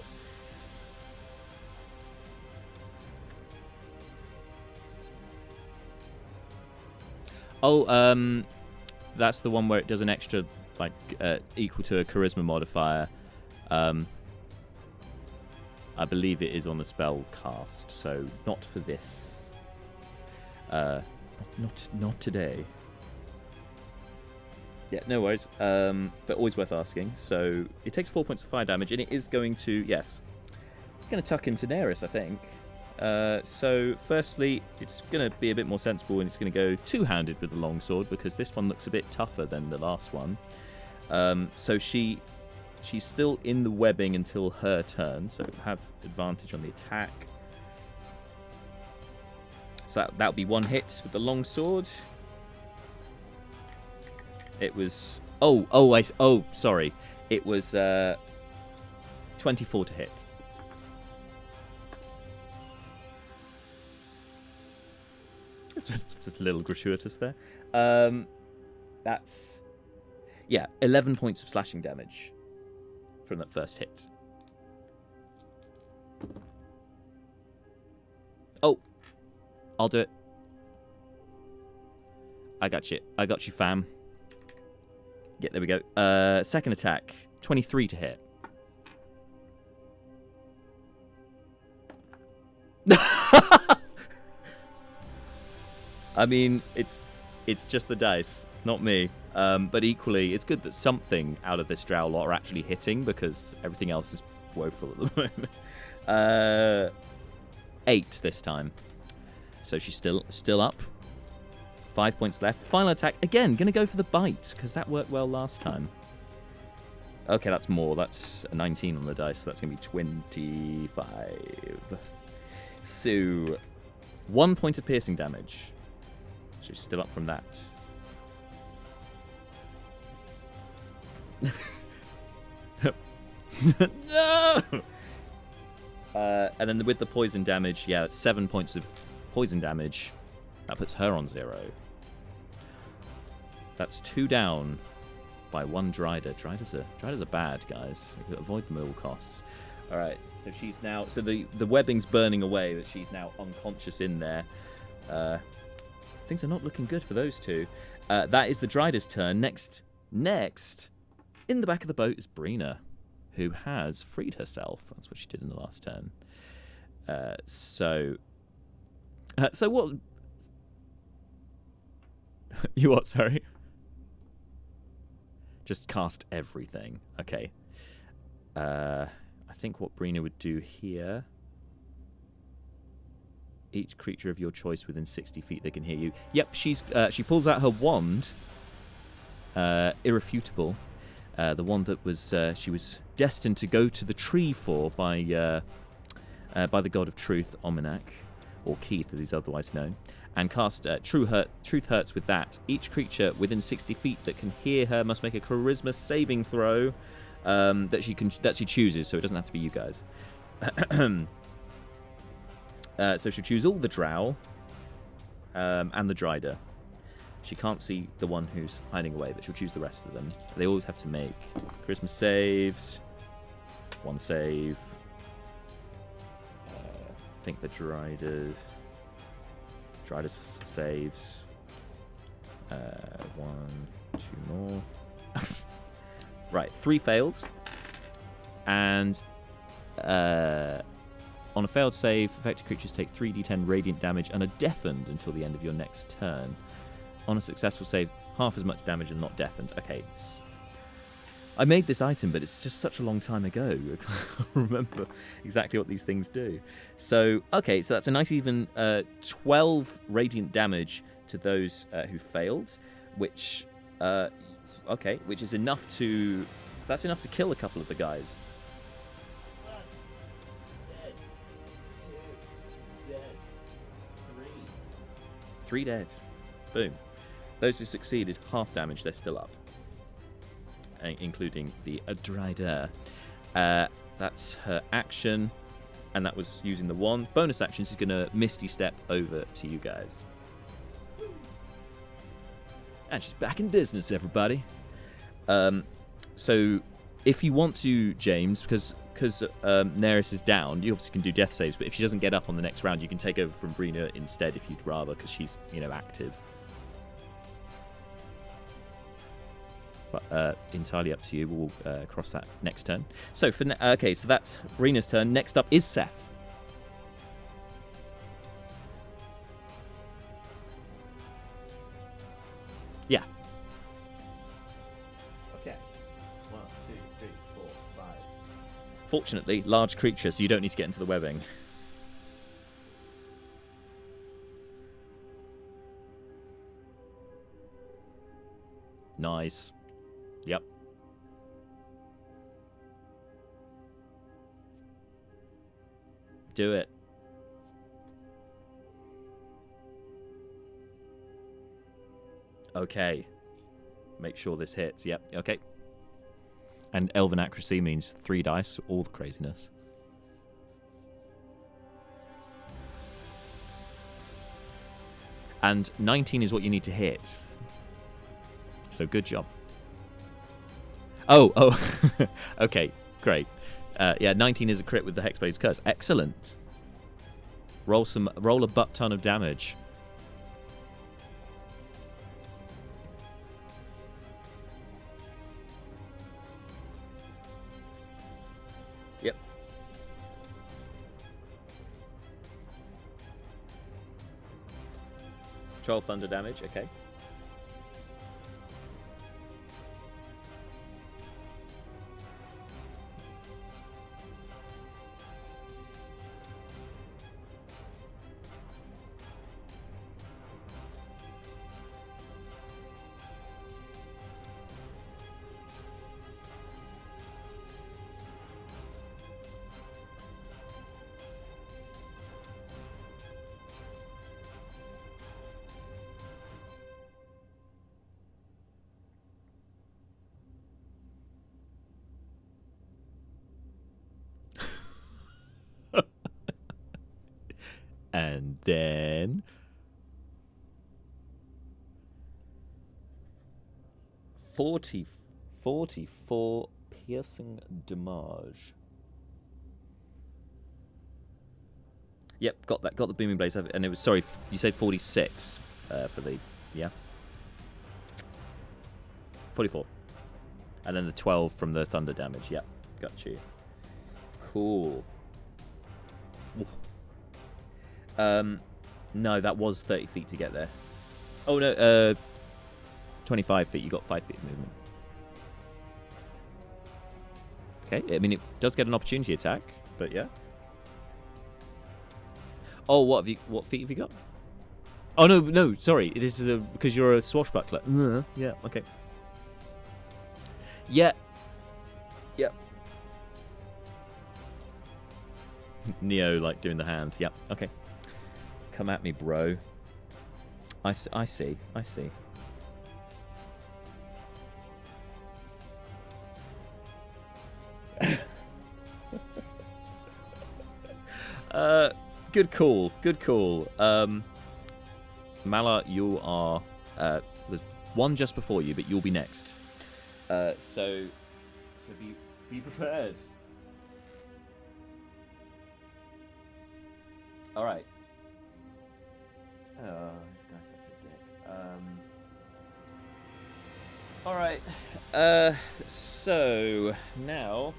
Oh, that's the one where it does an extra, equal to a charisma modifier. I believe it is on the spell cast, so not for this. Not today. Yeah, no worries. But always worth asking. So it takes 4 points of fire damage, and it is going to, tuck into Neris, I think. So firstly, it's going to be a bit more sensible, and it's going to go two-handed with the longsword, because this one looks a bit tougher than the last one. So she's still in the webbing until her turn, so have advantage on the attack. So that'll be one hit with the longsword. It was sorry. It was 24 to hit. It's just a little gratuitous there. That's 11 points of slashing damage from that first hit. Oh, I'll do it. I got you, fam. Yeah, there we go. Second attack, 23 to hit. I mean, it's just the dice, not me. But equally, it's good that something out of this drow lot are actually hitting, because everything else is woeful at the moment. 8 this time. So she's still up. 5 points left. Final attack. Again, going to go for the bite, because that worked well last time. Okay, that's more. That's a 19 on the dice, so that's going to be 25. So, 1 point of piercing damage. She's still up from that. No! And then with the poison damage, it's 7 points of poison damage. That puts her on 0. That's 2 down by 1 Dryder. Dryders are bad, guys. Avoid them at all costs. All right, so she's now... So the webbing's burning away, but she's now unconscious in there. Things are not looking good for those two. That is the Dryder's turn. Next, in the back of the boat is Breena, who has freed herself. That's what she did in the last turn. So what... You what, sorry? Just cast everything. Okay. I think what Breena would do here... Each creature of your choice within 60 feet, they can hear you. Yep, she pulls out her wand. Irrefutable. The wand that was she was destined to go to the tree for by the god of truth, Ominak, or Keith as he's otherwise known, and cast Truth Hurts with that. Each creature within 60 feet that can hear her must make a charisma saving throw that she chooses, so it doesn't have to be you guys. So she'll choose all the drow and the Dryder. She can't see the one who's hiding away, but she'll choose the rest of them. They always have to make charisma saves. 1 save. I think the Dryder saves. 1, 2 more. Right, 3 fails. And on a failed save, affected creatures take 3d10 radiant damage and are deafened until the end of your next turn. On a successful save, half as much damage and not deafened. Okay. I made this item, but it's just such a long time ago. I can't remember exactly what these things do. So, okay, so that's a nice even 12 radiant damage to those who failed, which, which is enough to... That's enough to kill a couple of the guys. 1, dead. 2, dead. 3 dead. Boom. Those who succeeded, half damage, they're still up. Including the Dryder. That's her action, and that was using the wand. Bonus action, she's going to Misty Step over to you guys. And she's back in business, everybody. So, if you want to, James, because Neris is down, you obviously can do death saves, but if she doesn't get up on the next round, you can take over from Breena instead if you'd rather, because she's, active. But entirely up to you. We'll cross that next turn. So so that's Breena's turn. Next up is Seth. Yeah. Okay. 1, 2, 3, 4, 5. Fortunately, large creature, so you don't need to get into the webbing. Nice. Yep. Do it. Okay. Make sure this hits. Yep. Okay. And Elven Accuracy means 3 dice. All the craziness. And 19 is what you need to hit. So good job. Oh, okay, great. 19 is a crit with the Hexblade's Curse. Excellent. Roll a butt ton of damage. Yep. $12 thunder damage. Okay. And then 44 piercing damage. Yep, got that. Got the booming blades. And it was, sorry, you said 46 for the, yeah? 44. And then the 12 from the thunder damage. Yep, got you. Cool. Oof. No, that was 30 feet to get there. Oh, no, 25 feet. You got 5 feet of movement. Okay, I mean, it does get an opportunity attack, but yeah. Oh, what feet have you got? Oh, no, sorry. This is because you're a swashbuckler. Yeah, okay. Yeah. Yep. Neo, like, doing the hand. Yep, okay. Come at me, bro. I see. Good call. Mala, you are one just before you, but you'll be next. So be prepared. All right. Oh, this guy's such a dick. All right. So now,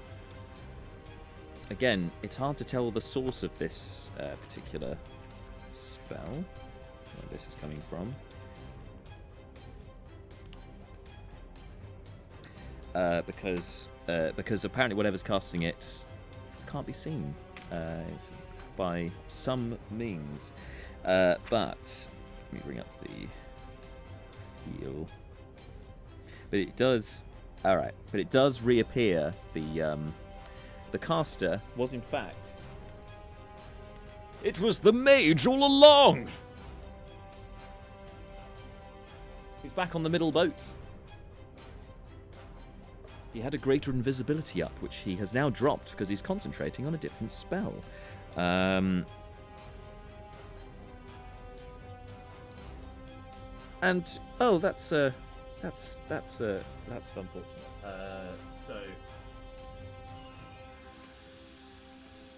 again, it's hard to tell the source of this particular spell, where this is coming from. Because apparently whatever's casting it can't be seen by some means. But let me bring up the seal. But it does. All right. But it does reappear. The caster was in fact. It was the mage all along. He's back on the middle boat. He had a greater invisibility up, which he has now dropped because he's concentrating on a different spell. And oh, that's unfortunate. So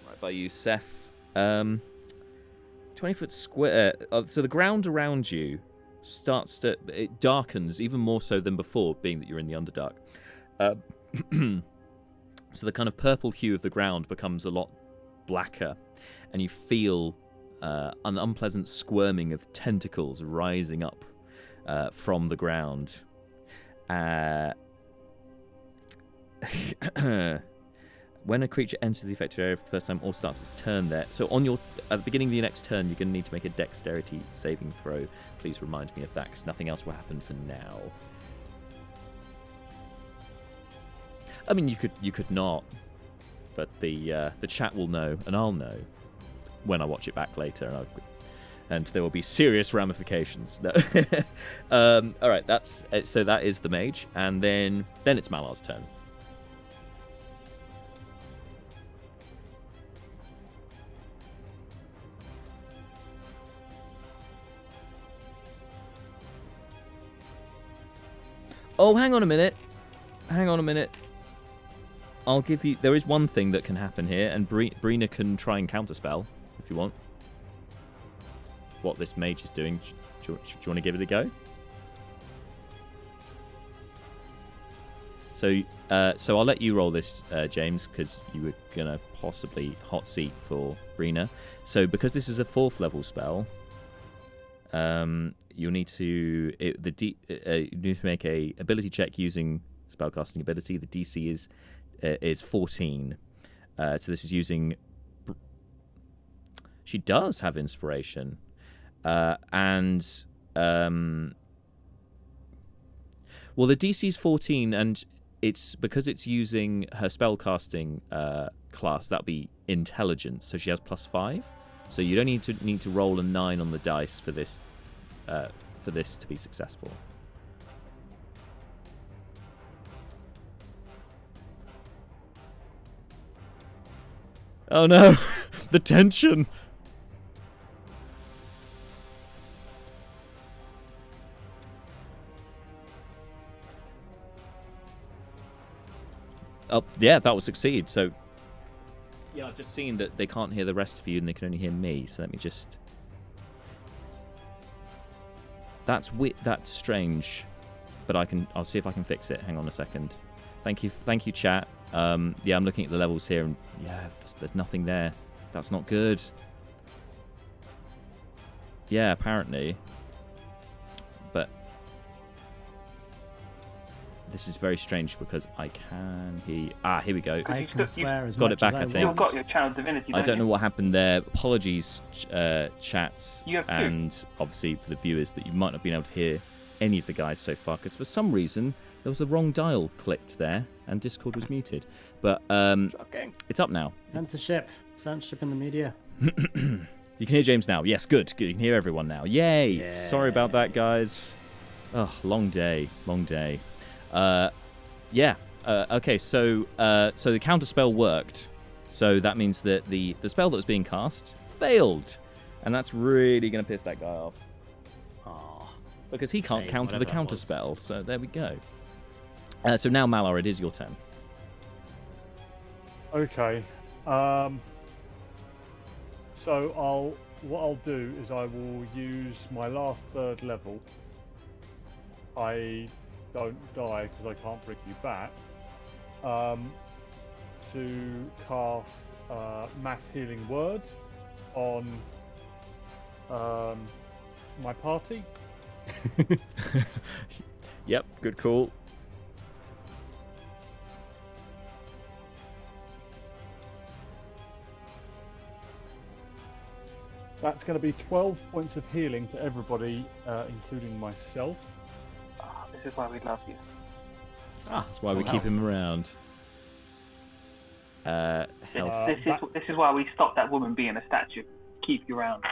right by you, Seth. 20-foot square. So the ground around you it darkens even more so than before, being that you're in the Underdark. So the kind of purple hue of the ground becomes a lot blacker, and you feel an unpleasant squirming of tentacles rising up from the ground. When a creature enters the affected area for the first time or starts its turn there. So at the beginning of your next turn, you're going to need to make a dexterity saving throw. Please remind me of that, because nothing else will happen for now. I mean, you could not, but the chat will know, and I'll know when I watch it back later, and there will be serious ramifications. No. All right, so that is the mage, and then it's Malar's turn. Oh, hang on a minute. I'll give you... There is one thing that can happen here, and Breena can try and counterspell, if you want. What this mage is doing. Do you want to give it a go? So I'll let you roll this, James, because you were going to possibly hot seat for Breena. So because this is a 4th level spell, you'll need to... you need to make a ability check using spellcasting ability. The DC is 14. So this is using... She does have inspiration. Well, the DC is 14, and it's because it's using her spellcasting class. That'll be intelligence, so she has +5. So you don't need to roll a 9 on the dice for this to be successful. Oh no, the tension. Oh, yeah, that will succeed. So, yeah, I've just seen that they can't hear the rest of you and they can only hear me. So let me just... That's strange, but I'll see if I can fix it. Hang on a second. Thank you, chat. Yeah, I'm looking at the levels here, and yeah, there's nothing there. That's not good. Yeah, apparently. But this is very strange because I can hear... here we go. I can swear as got much it back, as I think. You've got your channel divinity. I don't know what happened there. Apologies, chats, You have two. and obviously for the viewers that you might not have been able to hear any of the guys so far, because for some reason there was a wrong dial clicked there and Discord was muted. But it's up now. Censorship in the media. You can hear James now. Yes, good. You can hear everyone now. Yay! Yeah. Sorry about that, guys. Oh, long day. Yeah. Okay, so the counterspell worked. So that means that the spell that was being cast failed. And that's really going to piss that guy off. because he can't Hey, counter the whatever that counter was. spell. So there we go. So now, Malar, it is your turn. Okay. So what I'll do is I will use my last third level. I don't die because I can't bring you back. To cast mass healing word on my party. Yep, good call. That's going to be 12 points of healing to everybody, including myself. This is why we love you. That's why we full keep health. him around. Health. This is why we stopped that woman being a statue. Keep you around.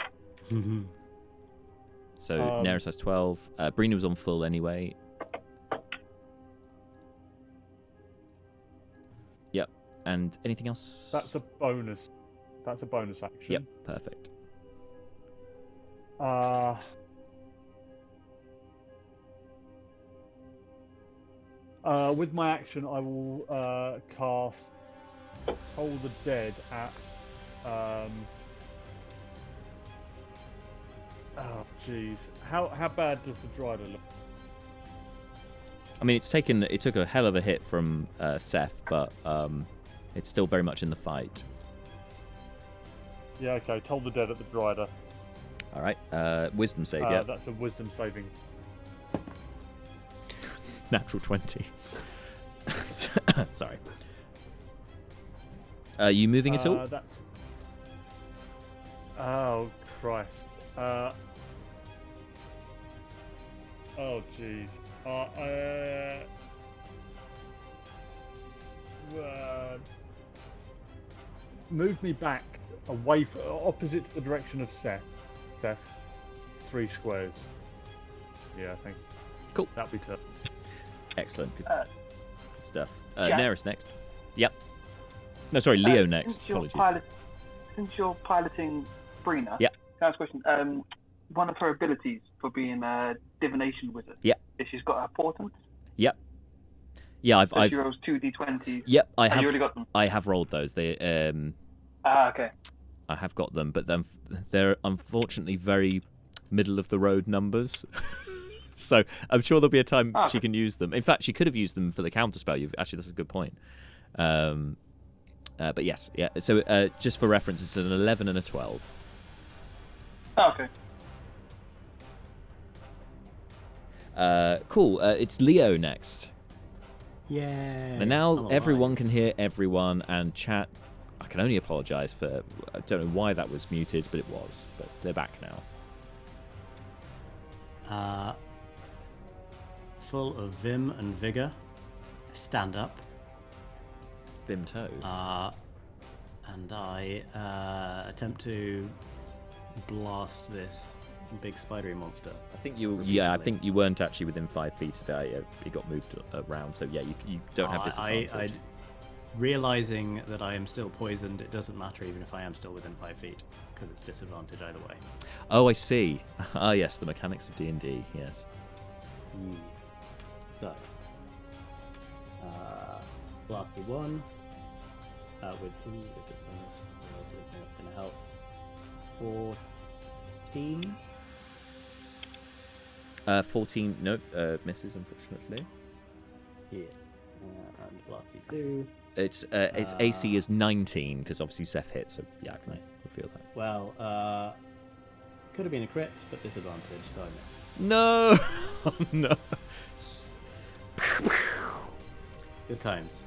So Neris has 12. Breena was on full anyway. Yep. And anything else? That's a bonus. That's a bonus action. Yep, perfect. With my action, I will cast Toll the Dead at. Oh, jeez. How bad does the Drider look? I mean, it took a hell of a hit from Seth, but it's still very much in the fight. Yeah, okay. Toll the Dead at the Drider. All right. Wisdom save, yeah. That's a Wisdom saving. Natural 20. Sorry. Are you moving at all? That's. Oh Christ. Oh jeez. Move me back away, opposite to the direction of Seth. 3 squares. Yeah, I think. Cool. That'll be tough. Excellent. Good stuff. yeah. Neris next. Yep. No, sorry, Leo next. Apologies. Since you're piloting Breena, Yeah. can I ask a question? One of her abilities for being a divination wizard. Yeah. Is she's got a portent. Yep. Yeah, I've She rolls 2d20s. Yep, I You have. already got them. I have rolled those. They Okay. I have got them, but then they're unfortunately very middle of the road numbers. So I'm sure there'll be a time she can use them. In fact, she could have used them for the counterspell. Actually, that's a good point. But yes, yeah. So just for reference, it's an 11 and a 12. Okay. Cool. It's Leo next. Yeah. And now everyone can hear everyone, and chat. I can only apologise for. I don't know why that was muted, but it was. But they're back now. Full of vim and vigor. Stand up. Vimto. And I attempt to blast this big spidery monster. I think you. Yeah, I think you weren't actually within 5 feet of it. It got moved around, so yeah, you don't have disadvantage. Realizing that I am still poisoned, it doesn't matter even if I am still within 5 feet, because it's disadvantage either way. Oh, I see. Ah, yes, the mechanics of D&D. Yes. So, blasted 1 with the bonus. That's going to help. 14. 14. Nope. Misses, unfortunately. Yes. And blasted 2. Its AC is 19 because obviously Seth hit, so yeah, I can feel that. Well, could have been a crit, but disadvantage, so I missed. No. Oh, no. Good times.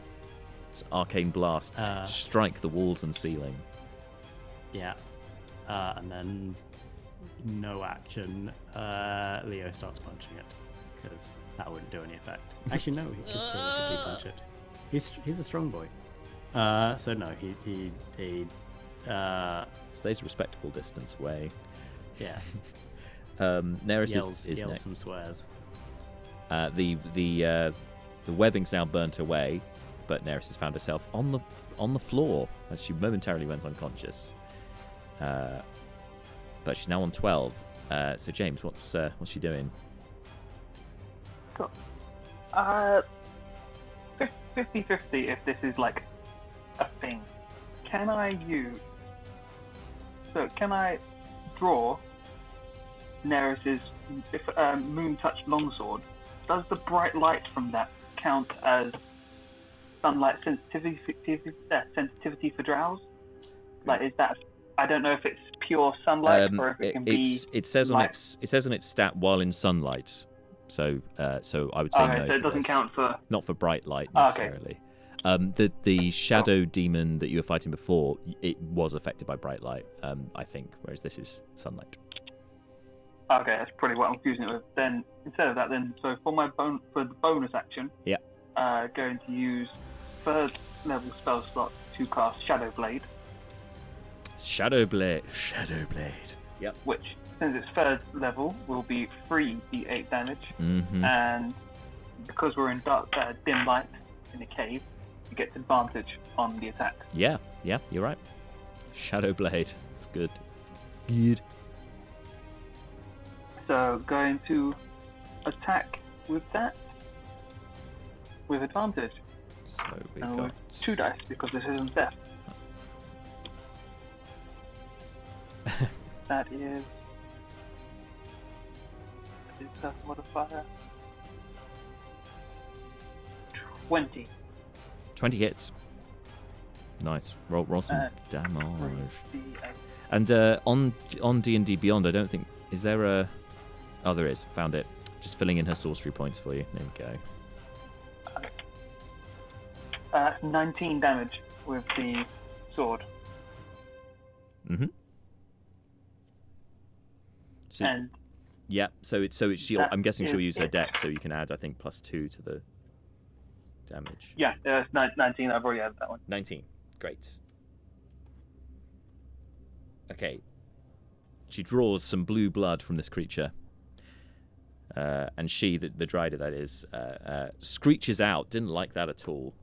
It's arcane blasts strike the walls and ceiling. Yeah. And then no action. Leo starts punching it because that wouldn't do any effect. Actually, no, he could theoretically punch it. He's a strong boy. So no, he Stays a respectable distance away. yes. Neris Yells is next. some swears. The webbing's now burnt away, but Neris has found herself on the floor as she momentarily went unconscious. But she's now on 12. So James, what's she doing? So, 50-50 if this is like a thing. Can I draw Neris's moon touch longsword? Does the bright light from that count as sunlight sensitivity for drows? Like, is that? I don't know if it's pure sunlight or if it can be. It says on its stat while in sunlight. So I would say no. So it doesn't count for. Not for bright light Okay. necessarily. The shadow demon that you were fighting before, it was affected by bright light, I think, whereas this is sunlight. Okay, that's probably what I'm confusing it with. Then instead of that, so for the bonus action, going to use third level spell slot to cast Shadow Blade. Shadow Blade. Yep. Which, since it's third level, will be 3d8 damage, and because we're in dim light in the cave, you get advantage on the attack. Yeah, you're right. Shadow Blade. It's good. It's good. So going to attack with that with advantage. So we've And got with 2 dice because this isn't death. That is tough modifier. 20. 20 hits. Nice. Roll some damage. 3d8. And on D&D Beyond, I don't think... Is there a... Oh, there is. Found it. Just filling in her sorcery points for you. There we go. 19 damage with the sword. Mm-hmm. So, And yeah, so it's I'm guessing she'll use her deck, so you can add, I think, +2 to the damage. yeah, it's 19. I've already added that one. 19. Great. Okay. She draws some blue blood from this creature. And she, the Dryder that is, screeches out. Didn't like that at all.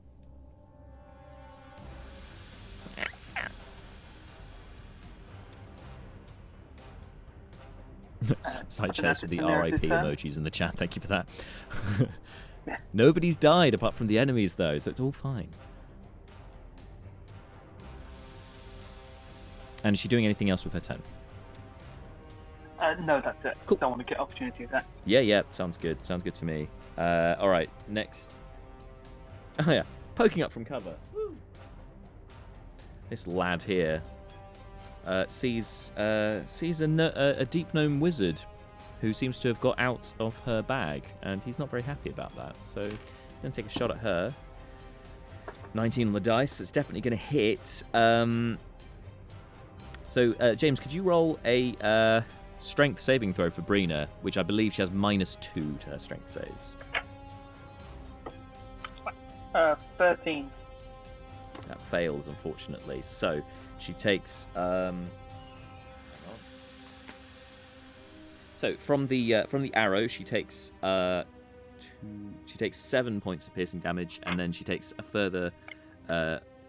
Side chairs with the RIP emojis in the chat. Thank you for that. Nobody's died apart from the enemies, though, so it's all fine. And is she doing anything else with her turn? No, that's it. Cool. Don't want to get opportunity of that. Yeah, sounds good. Sounds good to me. All right, next. Oh yeah, poking up from cover. Woo. This lad here sees a deep gnome wizard who seems to have got out of her bag, and he's not very happy about that. So, he's gonna take a shot at her. 19 on the dice. It's definitely gonna hit. So, James, could you roll a strength saving throw for Breena, which I believe she has -2 to her strength saves. 13. That fails, unfortunately. So she takes. So from the arrow, she takes 7 points of piercing damage, and then she takes a further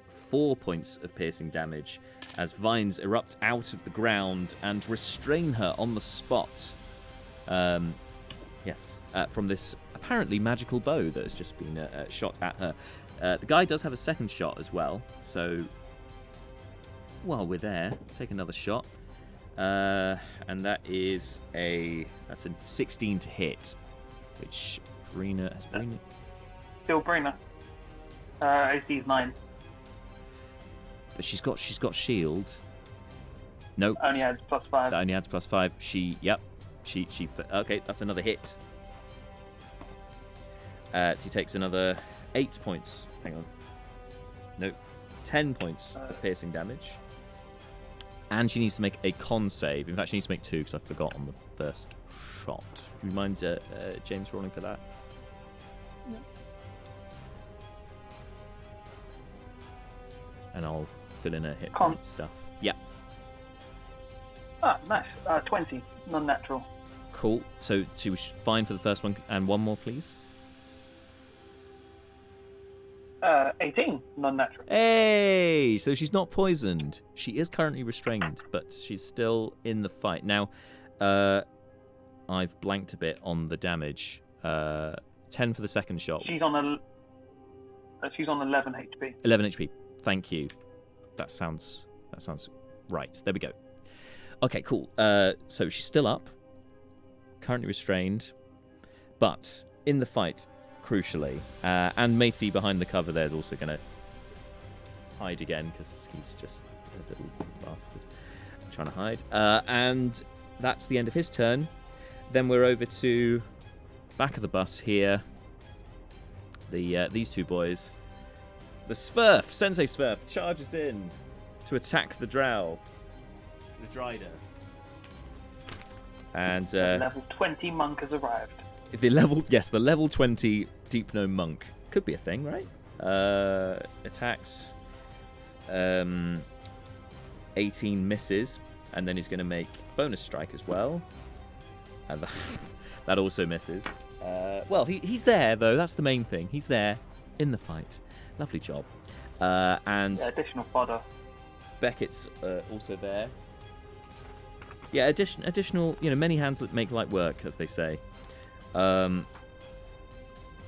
4 points of piercing damage as vines erupt out of the ground and restrain her on the spot. From this apparently magical bow that has just been shot at her. The guy does have a second shot as well, so while we're there, take another shot. And that's a 16 to hit, which Breena has. Still Breena. AC is 9. But she's got shield. Nope. Only adds +5. That only adds +5. She okay, that's another hit. She takes another 8 points. Hang on. Nope. 10 points of piercing damage. And she needs to make a con save. In fact, she needs to make 2 because I forgot on the first shot. Do you mind, James, rolling for that? Yeah. And I'll fill in her hit Con. point stuff. Yeah. Ah, nice. 20. Non-natural. Cool. So she was fine for the first one. And one more, please. 18. Non-natural. Hey! So she's not poisoned. She is currently restrained, but she's still in the fight. Now, I've blanked a bit on the damage. 10 for the second shot. She's on 11 HP. 11 HP. Thank you. That sounds right. There we go. Okay, cool. So she's still up, currently restrained, but in the fight, crucially, and Matey behind the cover there is also going to hide again because he's just a little bastard trying to hide. And that's the end of his turn. Then we're over to back of the bus here. These two boys. The Svirf, Sensei Svirf, charges in to attack the Drow. The Drider. And The level 20 monk has arrived. the level 20 Deep Gnome Monk. Could be a thing, right? Attacks 18 misses, and then he's going to make bonus strike as well. And that also misses. Well, he's there, though. That's the main thing. He's there in the fight. Lovely job. And additional fodder. Beckett's also there. Yeah, additional, many hands that make light work, as they say.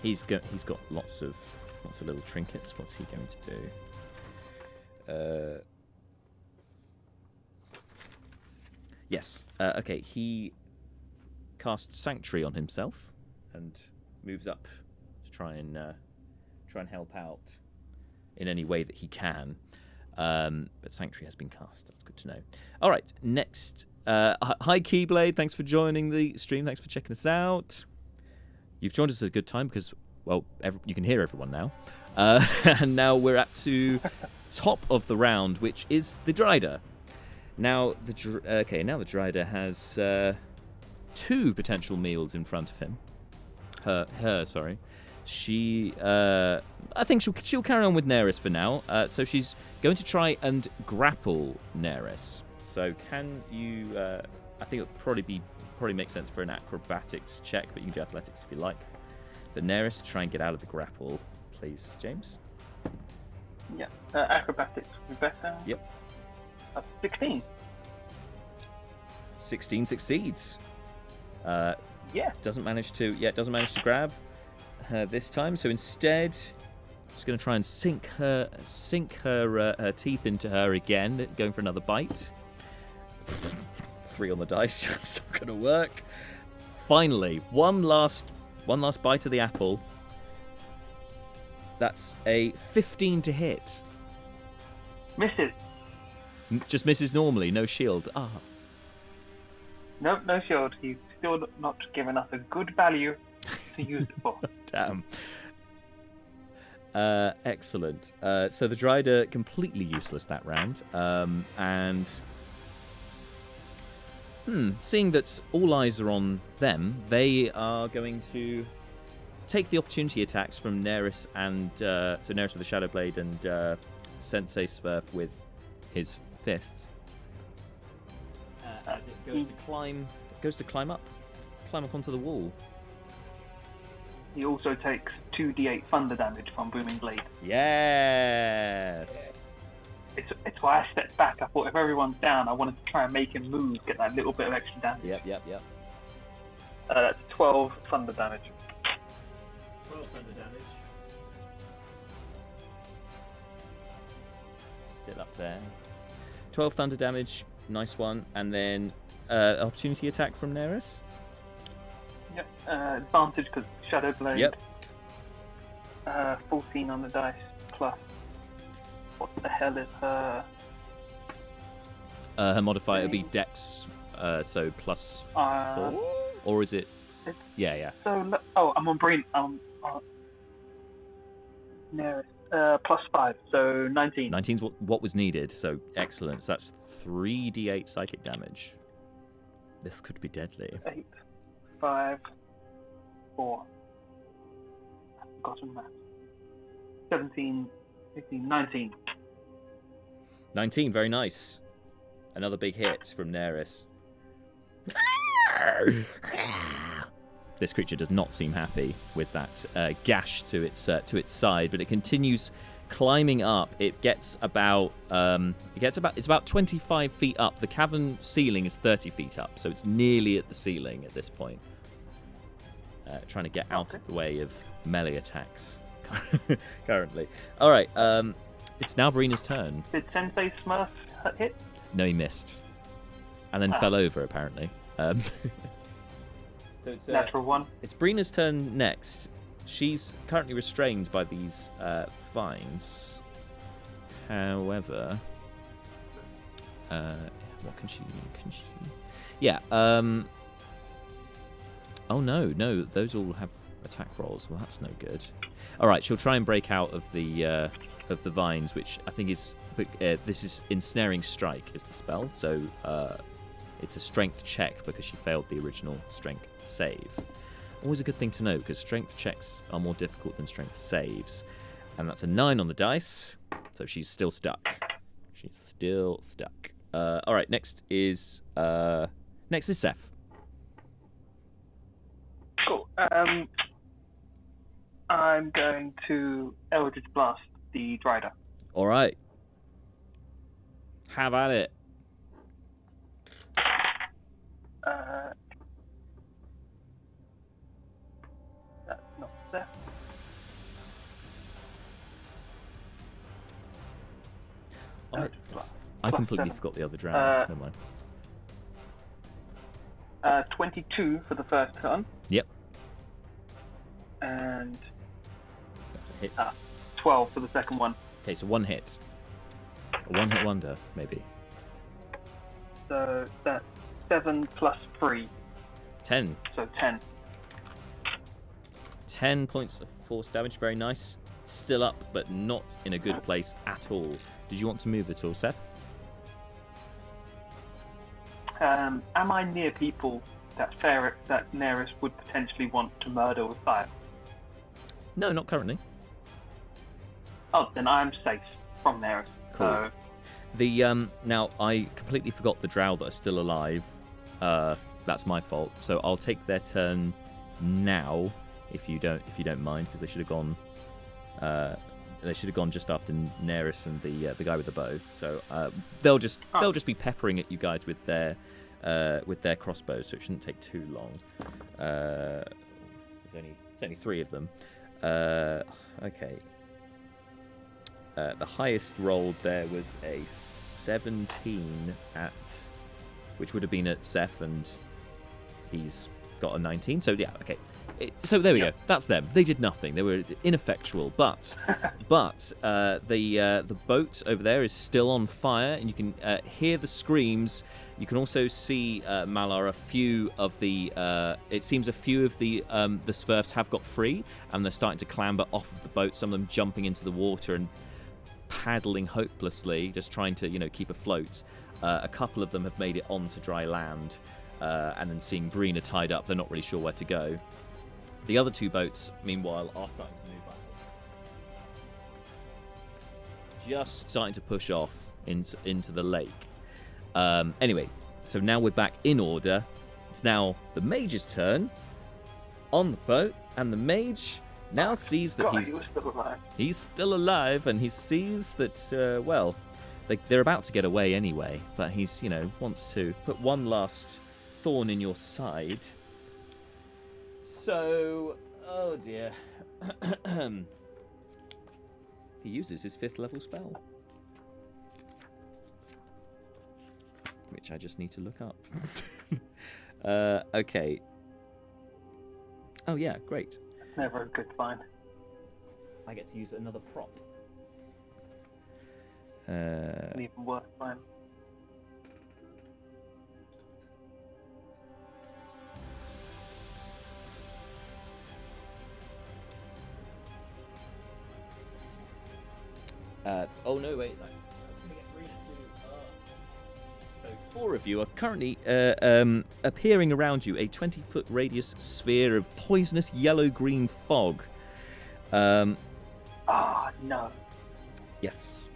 He's got lots of little trinkets. What's he going to do? Yes. Okay. He casts Sanctuary on himself and moves up to try and help out in any way that he can. But Sanctuary has been cast. That's good to know. All right. Next. Hi, Keyblade. Thanks for joining the stream. Thanks for checking us out. You've joined us at a good time because, well, you can hear everyone now. And now we're up to top of the round, which is the Drider. Now the Drider has 2 potential meals in front of him. Sorry. She, I think she'll carry on with Neris for now. So she's going to try and grapple Neris. So can you? I think it would probably make sense for an acrobatics check, but you can do athletics if you like. For Neris to try and get out of the grapple, please, James. Yeah, acrobatics would be better. Yep. 16. 16 succeeds. Yeah. Doesn't manage to grab her this time. So instead, she's going to try and sink her teeth into her again, going for another bite. 3 on the dice. That's not going to work. Finally, one last bite of the apple. That's a 15 to hit. Misses. Just misses normally, no shield. Nope, no shield. He's still not given us a good value to use it for. Damn. Excellent. So the Drider completely useless that round. And seeing that all eyes are on them, they are going to take the opportunity attacks from Neris and so Neris with the Shadow Blade and Sensei Svirf with his fists. As it goes to climb up onto the wall. He also takes 2d8 thunder damage from Booming Blade. Yes. It's why I stepped back. I thought if everyone's down, I wanted to try and make him move, get that little bit of extra damage. Yep. That's 12 thunder damage. 12 thunder damage. Still up there. 12 thunder damage, nice one. And then opportunity attack from Neris. Yep. Advantage because Shadow Blade. Yep. 14 on the dice plus. What the hell is her? Her modifier would be Dex, so plus 4, or is it? Yeah. So I'm on Breena. Neris. Plus 5, so 19. 19's what was needed, so excellent. So that's 3d8 psychic damage. This could be deadly. 8, 5, 4. I've forgotten that. 17, 18, 19. 19, very nice. Another big hit from Neris. This creature does not seem happy with that gash to its side, but it continues climbing up. It gets about it's about 25 feet up. The cavern ceiling is 30 feet up, so it's nearly at the ceiling at this point. trying to get out of the way of melee attacks currently. All right, it's now Breena's turn. Did Sensei Smurf hit? No, he missed, and then fell over apparently. So it's Natural 1. It's Breena's turn next. She's currently restrained by these vines. However, what can she? Yeah. Oh no, those all have attack rolls. Well, that's no good. All right, she'll try and break out of the vines, which I think is this is ensnaring strike is the spell. So it's a strength check because she failed the original strength save. Always a good thing to know because strength checks are more difficult than strength saves, and that's a 9 on the dice. So she's still stuck. All right, next is Seth. Cool. I'm going to Eldritch Blast the Drider. All right. Have at it. That's not Seth. I completely forgot the other drow. Never mind. 22 for the first turn. Yep. And That's a hit. 12 for the second one. Okay, so one hit. A one-hit wonder, maybe. So that's 7 plus 3. 10. So 10. 10 points of force damage. Very nice. Still up, but not in a good place at all. Did you want to move at all, Seth? Am I near people that Neris would potentially want to murder with fire? No, not currently. Oh, then I'm safe from Neris. Cool. So, The now I completely forgot the drow that are still alive. That's my fault. So I'll take their turn now, if you don't mind, because they should have gone. They should have gone just after Neris and the guy with the bow. So they'll just be peppering at you guys with their crossbows. So it shouldn't take too long. There's only 3 of them. Okay. The highest rolled there was a 17 which would have been at Seth, and he's got a 19. So yeah, okay. So there we go. That's them. They did nothing. They were ineffectual. But the boat over there is still on fire, and you can hear the screams. You can also see Malar. A few of the Svirfs have got free, and they're starting to clamber off of the boat. Some of them jumping into the water and paddling hopelessly, just trying to keep afloat. A couple of them have made it onto dry land, and then seeing Breena tied up, they're not really sure where to go. The other 2 boats, meanwhile, are starting to move up. Just starting to push off into the lake. Anyway, so now we're back in order. It's now the mage's turn on the boat, and the mage now sees that he's still alive, and he sees that, they're about to get away anyway, but he's, wants to put one last thorn in your side. So, oh dear. He uses his 5th level spell, which I just need to look up. Okay. Oh yeah, great. never a good find. I get to use another prop. An even worse find. Oh no, wait. Let's get Breena too. So 4 of you are currently appearing around you, a 20-foot radius sphere of poisonous yellow-green fog. No. Yes.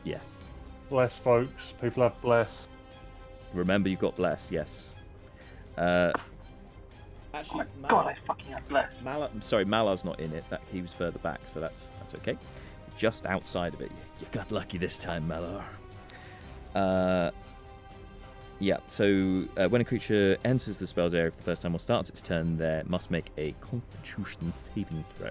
Yes. Bless, folks. People have bless. Remember, you've got bless. Yes. Oh Actually, my god, I fucking have bless. Malar's not in it. He was further back, so that's okay. Just outside of it. You got lucky this time, Malar. Yeah, so when a creature enters the spell's area for the first time or starts its turn, there must make a Constitution saving throw.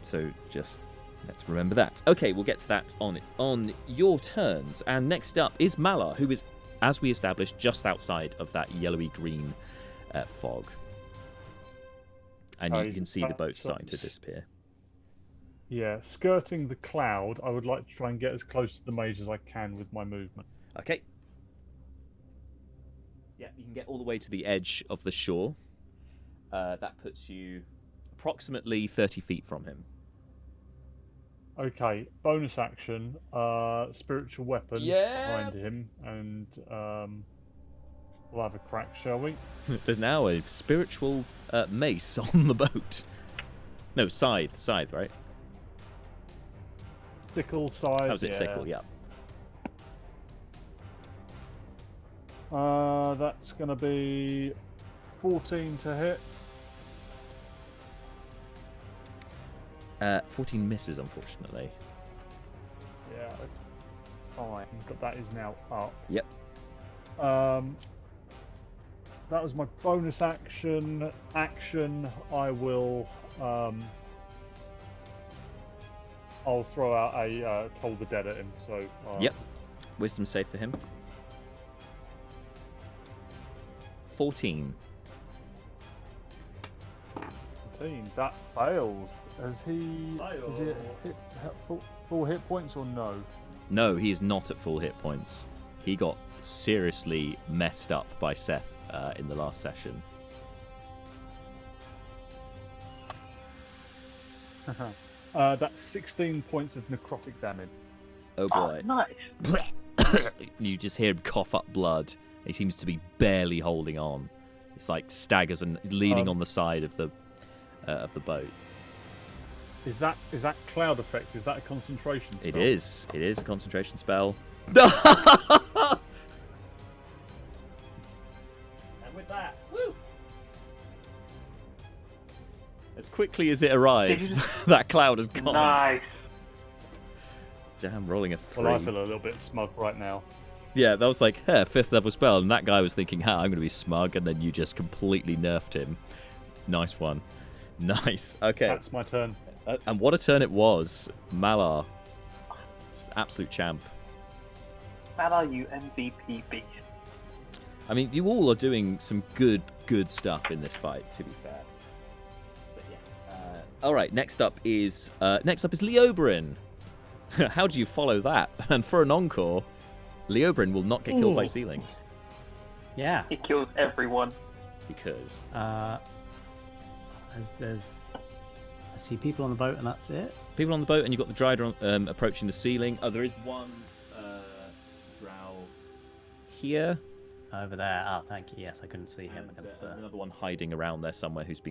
So just let's remember that. Okay, we'll get to that on your turns. And next up is Malar, who is, as we established, just outside of that yellowy-green fog. And you can see the boat starting to disappear. Yeah, skirting the cloud, I would like to try and get as close to the mage as I can with my movement. Okay. Yeah, you can get all the way to the edge of the shore. That puts you approximately 30 feet from him. Okay, bonus action, spiritual weapon behind him, and we'll have a crack, shall we? There's now a spiritual mace on the boat. No, scythe, right? Sickle side. That was it, sickle, yeah. That's going to be 14 to hit. 14 misses, unfortunately. Yeah, fine. But that is now up. Yep. That was my bonus action. I will. I'll throw out a Toll the Dead at him. So. Yep. Wisdom save for him. 14. 14. That fails. Has he? Is it full hit points or no? No, he is not at full hit points. He got seriously messed up by Seth in the last session. That's 16 points of necrotic damage. Oh boy. Nice. You just hear him cough up blood. He seems to be barely holding on. It's like staggers and leaning on the side of the boat. Is that cloud effect? Is that a concentration spell? It is. It is a concentration spell. And with that, woo! As quickly as it arrived, that cloud has gone. Nice. Damn, rolling a 3. Well, I feel a little bit smug right now. Yeah, that was like, 5th level spell, and that guy was thinking, I'm going to be smug, and then you just completely nerfed him. Nice one. Nice. Okay. That's my turn. And what a turn it was. Malar. Just absolute champ. Malar, you MVP beast. I mean, you all are doing some good stuff in this fight, to be fair. But yes. All right, next up is Leobrin. How do you follow that? And for an encore, Leobrin will not get killed by ceilings. Yeah. He kills everyone. Because. I see people on the boat and that's it. People on the boat, and you've got the Drider approaching the ceiling. Oh, there is one Drow here. Over there. Oh, thank you. Yes, I couldn't see him against There's another one hiding around there somewhere who's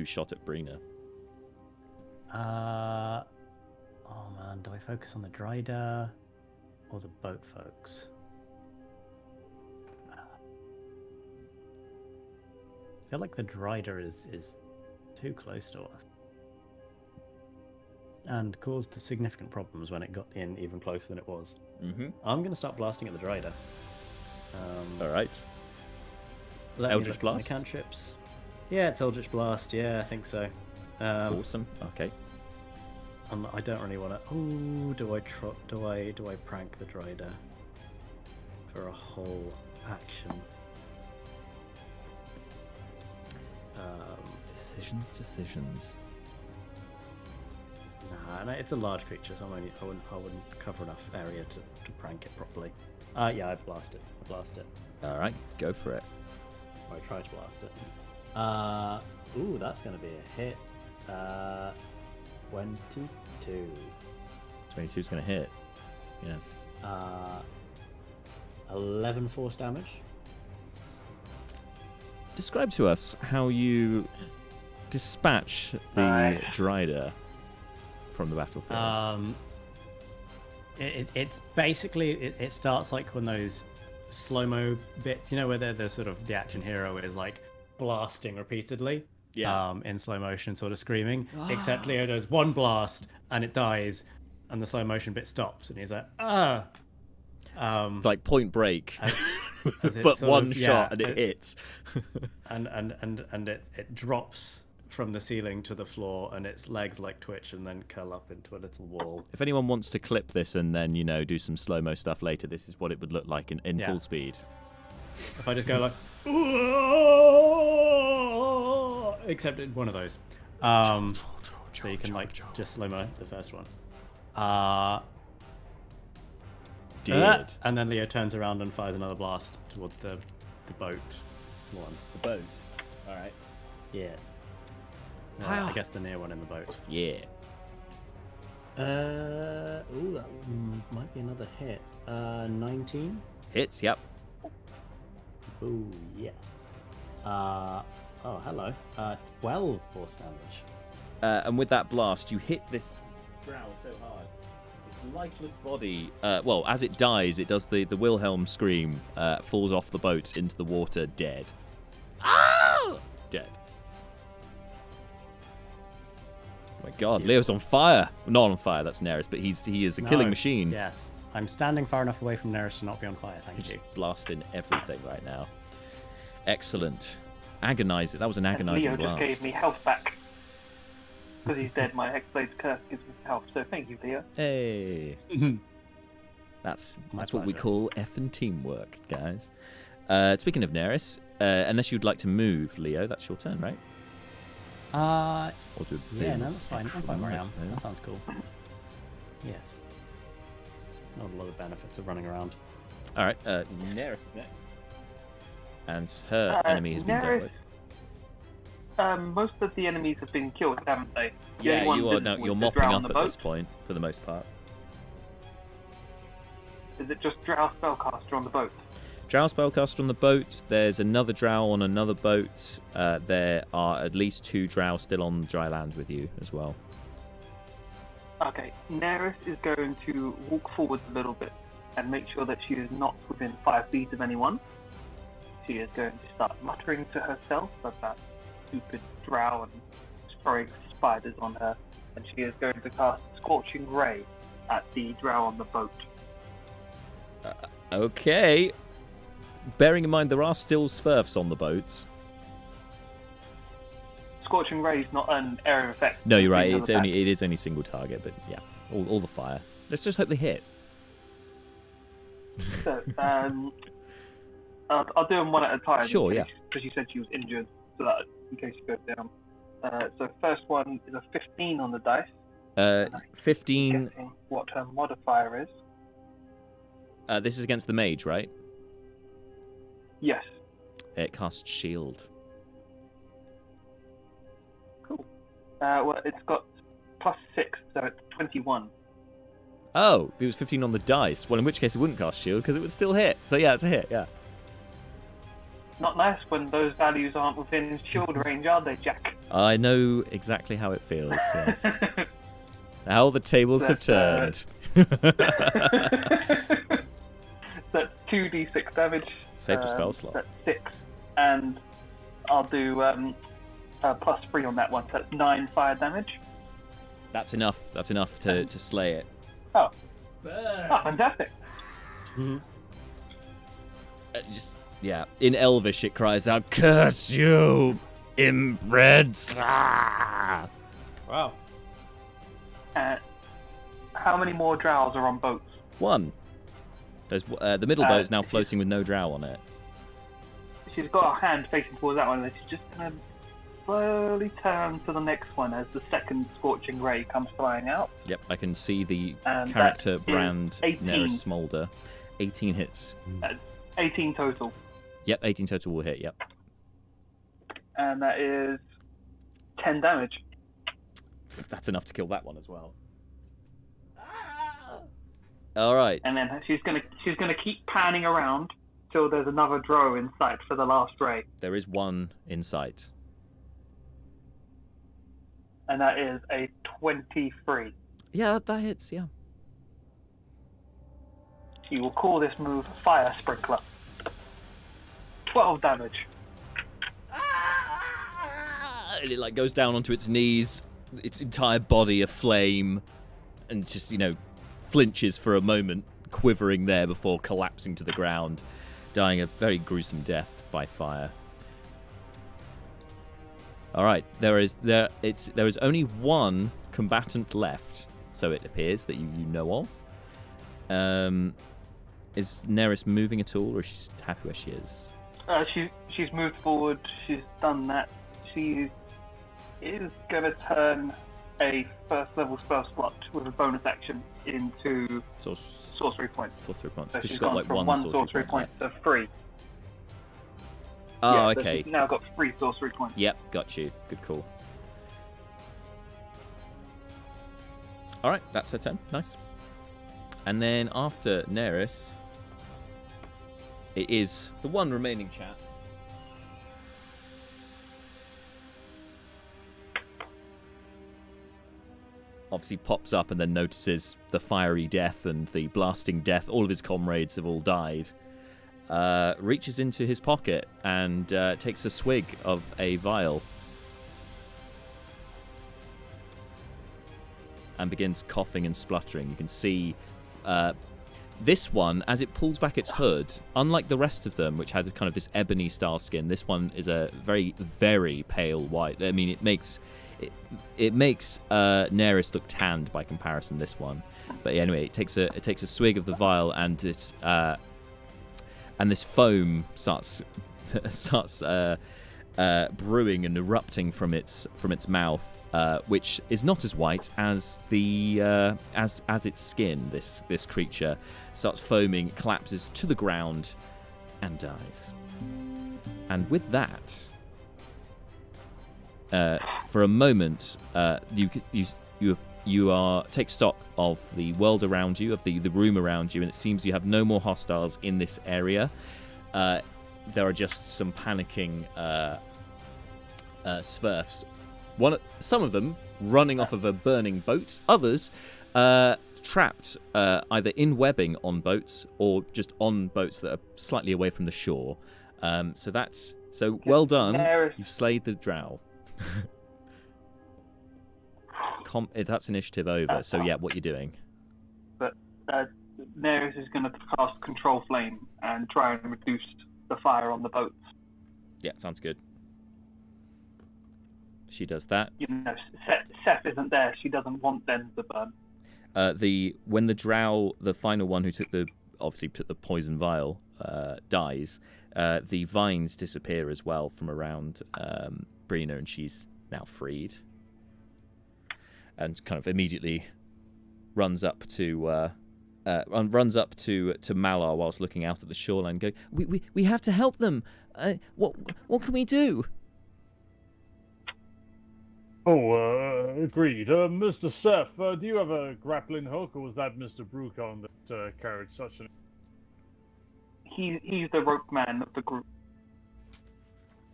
shot at Breena. Oh man, do I focus on the Drider or the boat folks? I feel like the Drider is too close to us and caused significant problems when it got in even closer than it was. Mm-hmm. I'm going to start blasting at the Drider. All right. Eldritch Blast? My cantrips. Yeah, it's Eldritch Blast. Yeah, I think so. Awesome. Okay. I don't really want to. Oh, do I prank the Drider for a whole action? Decisions. Nah, it's a large creature, so I wouldn't cover enough area to prank it properly. Yeah, I blast it. All right, go for it. Or I try to blast it. Ooh, that's going to be a hit. 22. 22 is going to hit. Yes. 11 force damage. Describe to us how you dispatch the Drider from the battlefield. It's basically it starts like when those slow-mo bits, you know, where they're the sort of the action hero is like blasting repeatedly. Yeah. In slow motion, sort of screaming. Except Leo does one blast and it dies, and the slow motion bit stops, and he's like, It's like Point Break, as it but sort one of- shot yeah, and it it's- hits. and it drops from the ceiling to the floor, and its legs like twitch and then curl up into a little wall. If anyone wants to clip this and then, do some slow-mo stuff later, this is what it would look like in Yeah. full speed. If I just go like, except in one of those, so you can like just slow mo the first one. And then Leo turns around and fires another blast towards the boat one. The boat. All right. Yes. Fire. I guess the near one in the boat. Yeah. Ooh, that might be another hit. 19. Hits, yep. Ooh, yes. Oh, hello. 12 force damage. And with that blast, you hit this drow so hard. Its lifeless body, as it dies, it does the Wilhelm scream, falls off the boat into the water, dead. Ah! Dead. Oh my god, Leo's on fire. Not on fire, that's Neris, but he is a killing machine. Yes. I'm standing far enough away from Neris to not be on fire, thank you. Just blasting everything right now. Excellent. Agonizing. That was an agonizing Leo blast. just gave me health back. Because he's dead, my Hexblade's curse gives me health, so thank you, Leo. Hey. That's My what we pleasure. call effing teamwork, guys. Speaking of Neris, unless you'd like to move, Leo, that's your turn, right? Or do a Yeah, bit no, of that's fine. I'm spectrum, fine where I I am. suppose. That sounds cool. Yes. Not a lot of benefits of running around. All right, Neris is next. And her enemy has been dealt with. Most of the enemies have been killed, haven't they? The Yeah, only one you are didn't now, was you're the mopping drow on up the at this boat. point, for the most part. Is it just Drow Spellcaster on the boat? Drow spellcaster on the boat. There's another drow on another boat. There are at least 2 drow still on dry land with you as well. Okay, Neris is going to walk forward a little bit and make sure that she is not within 5 feet of anyone. She is going to start muttering to herself about stupid drow and throwing spiders on her, and she is going to cast Scorching Ray at the drow on the boat. Okay. Bearing in mind there are still Svirfs on the boats. Scorching Ray is not an area effect. No, you're right. It's It is only single target, but yeah, all the fire. Let's just hope they hit. So, I'll do them one at a time. Sure, yeah. Because you said she was injured, so that in case she goes down. So first one is a 15 on the dice. 15. Guessing what her modifier is. This is against the mage, right? Yes. It casts shield. Cool. Well, it's got +6, so it's 21. Oh, it was 15 on the dice. Well, in which case it wouldn't cast shield because it would still hit. So yeah, it's a hit. Yeah. Not nice when those values aren't within shield range, are they, Jack? I know exactly how it feels. Yes. How the tables have turned. That's 2d6 damage. Save the spell slot. That's 6. And I'll do +3 on that one, so that's 9 fire damage. That's enough. That's enough to slay it. Oh, fantastic. In Elvish it cries out, "Curse you, inbreds!" Ah! Wow. How many more drows are on boats? 1. There's the middle boat's now floating with no drow on it. She's got her hand facing towards that one, and she's just going to slowly turn to the next one as the second Scorching Ray comes flying out. Yep, I can see the And character that is brand 18. Neris Smolder. 18 hits. 18 total. Yep, 18 total will hit, yep. And that is 10 damage. That's enough to kill that one as well. Alright. And then she's gonna keep panning around till there's another drow in sight for the last ray. There is one in sight. And that is a 23. Yeah, that hits, yeah. She will call this move Fire Sprinkler. 12 damage. And it like goes down onto its knees, its entire body aflame, and just, flinches for a moment, quivering there before collapsing to the ground, dying a very gruesome death by fire. All right, there is only one combatant left, so it appears that you know of. Is Neris moving at all, or is she happy where she is? She's moved forward. She's done that. She is going to turn a first level spell slot with a bonus action into sorcery points. Sorcery points. So Because she's she's got gone like from one sorcery point to 3. Oh, yeah, so okay. she's now got 3 sorcery points. Yep, got you. Good call. All right, that's her turn. Nice. And then after Neris, it is the one remaining chap. Obviously pops up and then notices the fiery death and the blasting death. All of his comrades have all died. Reaches into his pocket and takes a swig of a vial. And begins coughing and spluttering. You can see this one, as it pulls back its hood, unlike the rest of them, which had kind of this ebony style skin, this one is a very, very pale white. I mean, it makes Neris look tanned by comparison. This one, but anyway, it takes a swig of the vial, and this foam starts brewing and erupting from its mouth, which is not as white as as its skin. This creature starts foaming, collapses to the ground, and dies. And with that, for a moment, you take stock of the world around you, of the room around you, and it seems you have no more hostiles in this area. There are just some panicking Svirfs. Some of them running off of a burning boat, others trapped either in webbing on boats or just on boats that are slightly away from the shore. So well done. You've slayed the Drow. That's initiative over. So yeah, what you're doing? But Neris is going to cast Control Flame and try and reduce the fire on the boats. Yeah, sounds good. She does that. You know, Seth isn't there. She doesn't want them to burn. When the Drow, the final one who took the poison vial, dies, the vines disappear as well from around Breena, and she's now freed. And kind of immediately runs up to Malar whilst looking out at the shoreline, going, "We have to help them. What can we do?" Oh, agreed. Mr. Seth, do you have a grappling hook, or was that Mr. Brucon that carried such an... He's the rope man of the group.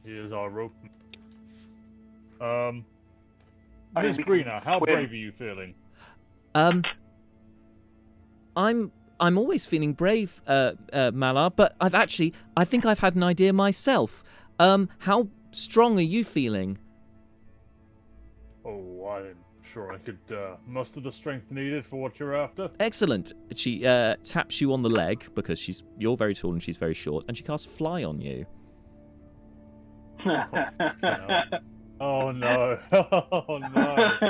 He is our rope man. Miss Breena, how brave are you feeling? I'm always feeling brave, Malar, but I think I've had an idea myself. How strong are you feeling? Oh, I'm sure I could muster the strength needed for what you're after. Excellent. She taps you on the leg because you're very tall and she's very short, and she casts Fly on you. Oh no! Oh no!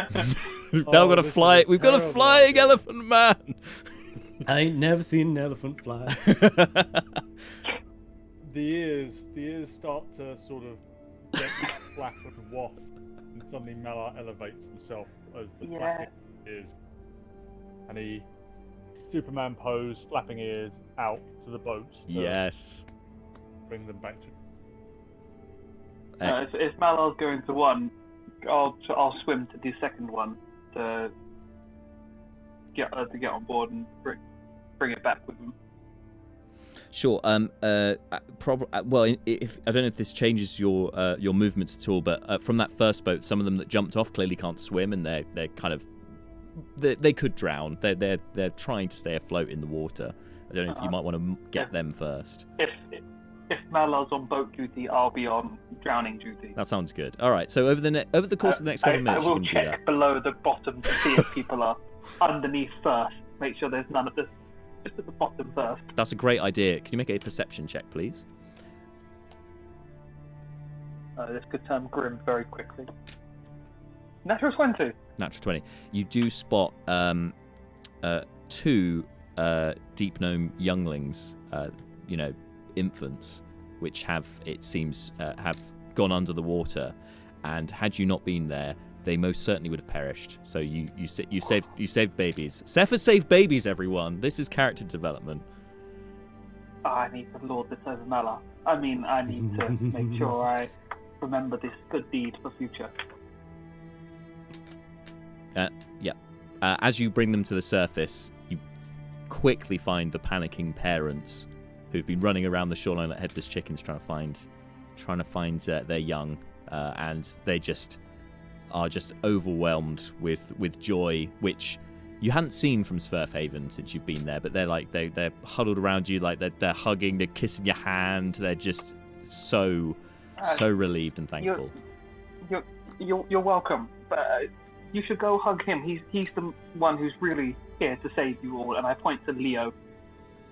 We've got a flying elephant man. I ain't never seen an elephant fly. The ears start to sort of get flap and waft, and suddenly Malar elevates himself as the flapping ears, and he Superman pose, flapping ears out to the boats. Yes. Bring them back to. If Malar's going to one, I'll swim to the second one to get on board and bring it back with them. Sure. Well, if I don't know if this changes your movements at all, but from that first boat, some of them that jumped off clearly can't swim, and they're kind of they could drown. They're trying to stay afloat in the water. I don't know if you might want to get them first. If Malar's on boat duty, I'll be on drowning duty. That sounds good. All right. So over the course of the next couple of minutes, I will you can check below the bottom to see if people are underneath first. Make sure there's none of this. just at the bottom first. That's a great idea. Can you make a perception check, please? This could turn grim very quickly. Natural 20. Natural 20. You do spot two deep gnome younglings, infants, which have, it seems, have gone under the water, and had you not been there, they most certainly would have perished. So you saved babies. Seth has saved babies, everyone. This is character development. I need to lord this over Mala. I mean, I need to make sure I remember this good deed for future. As you bring them to the surface, you quickly find the panicking parents who've been running around the shoreline like headless chickens trying to find their young, and they are just overwhelmed with joy, which you hadn't seen from Svirf Haven since you've been there. But they're huddled around you, like they're hugging, they're kissing your hand. They're just so relieved and thankful. You're welcome. But you should go hug him. He's the one who's really here to save you all. And I point to Leo.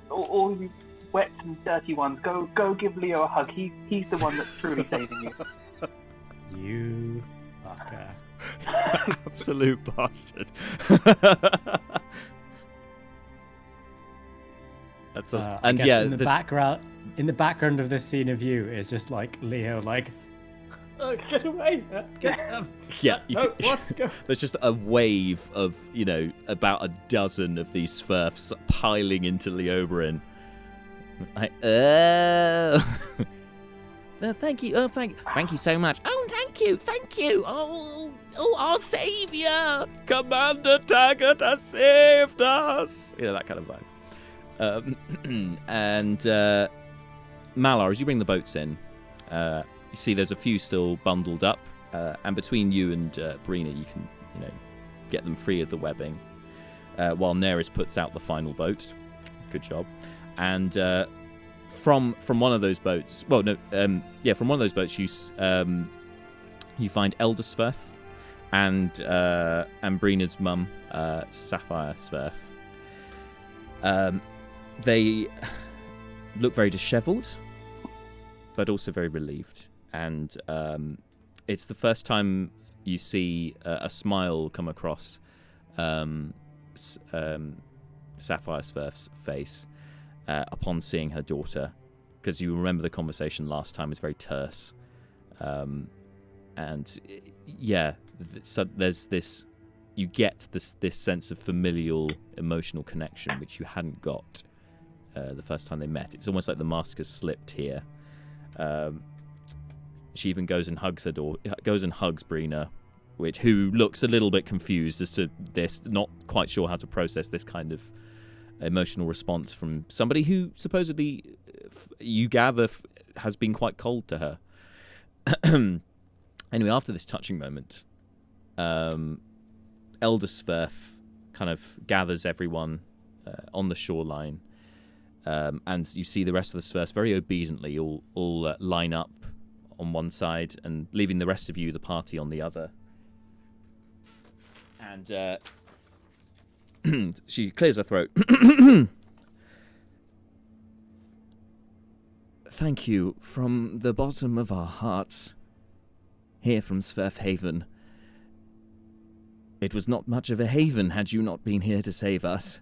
All you wet and dirty ones, go give Leo a hug. He's the one that's truly saving you. You fucker. Absolute bastard. That's and yeah, in the background of this scene of you is just like Leo, like, get away! Yeah, what? There's just a wave of about a dozen of these Svirfs piling into Leoberin. Like, no, thank you. Oh, thank you so much. Oh, thank you. Oh, our savior, Commander Taggart has saved us. That kind of vibe. And Malar, as you bring the boats in, you see there's a few still bundled up, and between you and Breena, you can get them free of the webbing, while Neris puts out the final boat. Good job. And from one of those boats, from one of those boats, you find Elder Svirf and Breena's mum, Sapphire Svirf. They look very dishevelled, but also very relieved. And it's the first time you see a smile come across Sapphire Svirf's face upon seeing her daughter, because you remember the conversation last time was very terse. And yeah, so there's this, you get this sense of familial emotional connection which you hadn't got the first time they met. It's almost like the mask has slipped here. She even goes and hugs Breena, who looks a little bit confused as to this, not quite sure how to process this kind of emotional response from somebody who supposedly, you gather, has been quite cold to her. Anyway, after this touching moment, Elder Svirf kind of gathers everyone on the shoreline, and you see the rest of the Svirfs very obediently all line up on one side and leaving the rest of you, the party, on the other. And she clears her throat. Thank you from the bottom of our hearts, here from Svirf Haven. It was not much of a haven had you not been here to save us.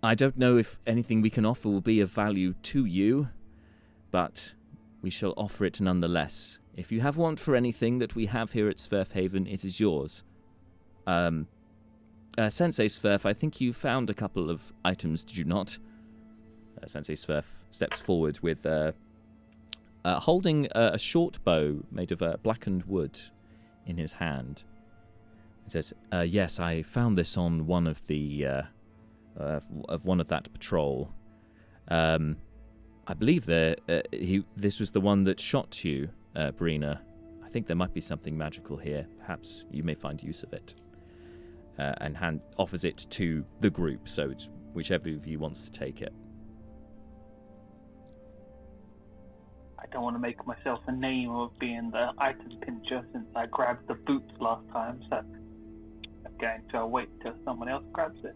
I don't know if anything we can offer will be of value to you, but we shall offer it nonetheless. If you have want for anything that we have here at Svirf Haven, it is yours. Sensei Svirf, I think you found a couple of items, did you not? Sensei Svirf steps forward with holding a short bow made of blackened wood in his hand. He says, "Yes, I found this on one of the one of that patrol. I believe this was the one that shot you, Breena. I think there might be something magical here. Perhaps you may find use of it." And offers it to the group, so it's whichever of you wants to take it. I don't want to make myself a name of being the item pincher since I grabbed the boots last time, so I going to wait till someone else grabs it.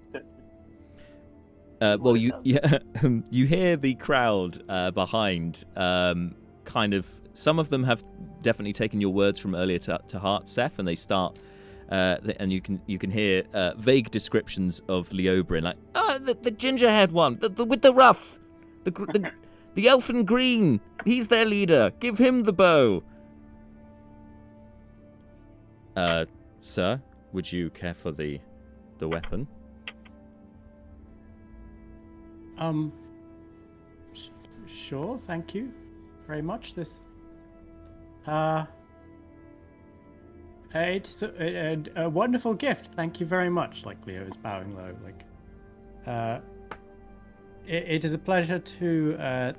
Well, you hear the crowd behind. Kind of, some of them have definitely taken your words from earlier to heart, Svirf, and they start. And you can hear vague descriptions of Leobrin, like the ginger-haired one, the with the ruff, the elfin green. He's their leader. Give him the bow. Sir, would you care for the weapon? Sure, thank you very much. It's a wonderful gift. Thank you very much. Like, Leo is bowing low. Like, it is a pleasure to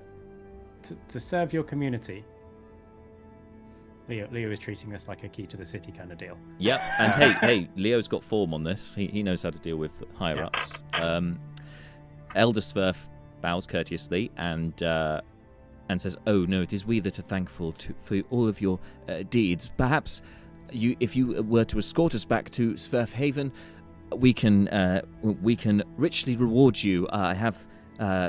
serve your community. Leo is treating this like a key to the city kind of deal. Yep. And hey, Leo's got form on this. He knows how to deal with higher ups. Elder Svirf bows courteously and says, "Oh no, it is we that are thankful for all of your deeds. Perhaps if you were to escort us back to Svirf Haven, we can richly reward you. I have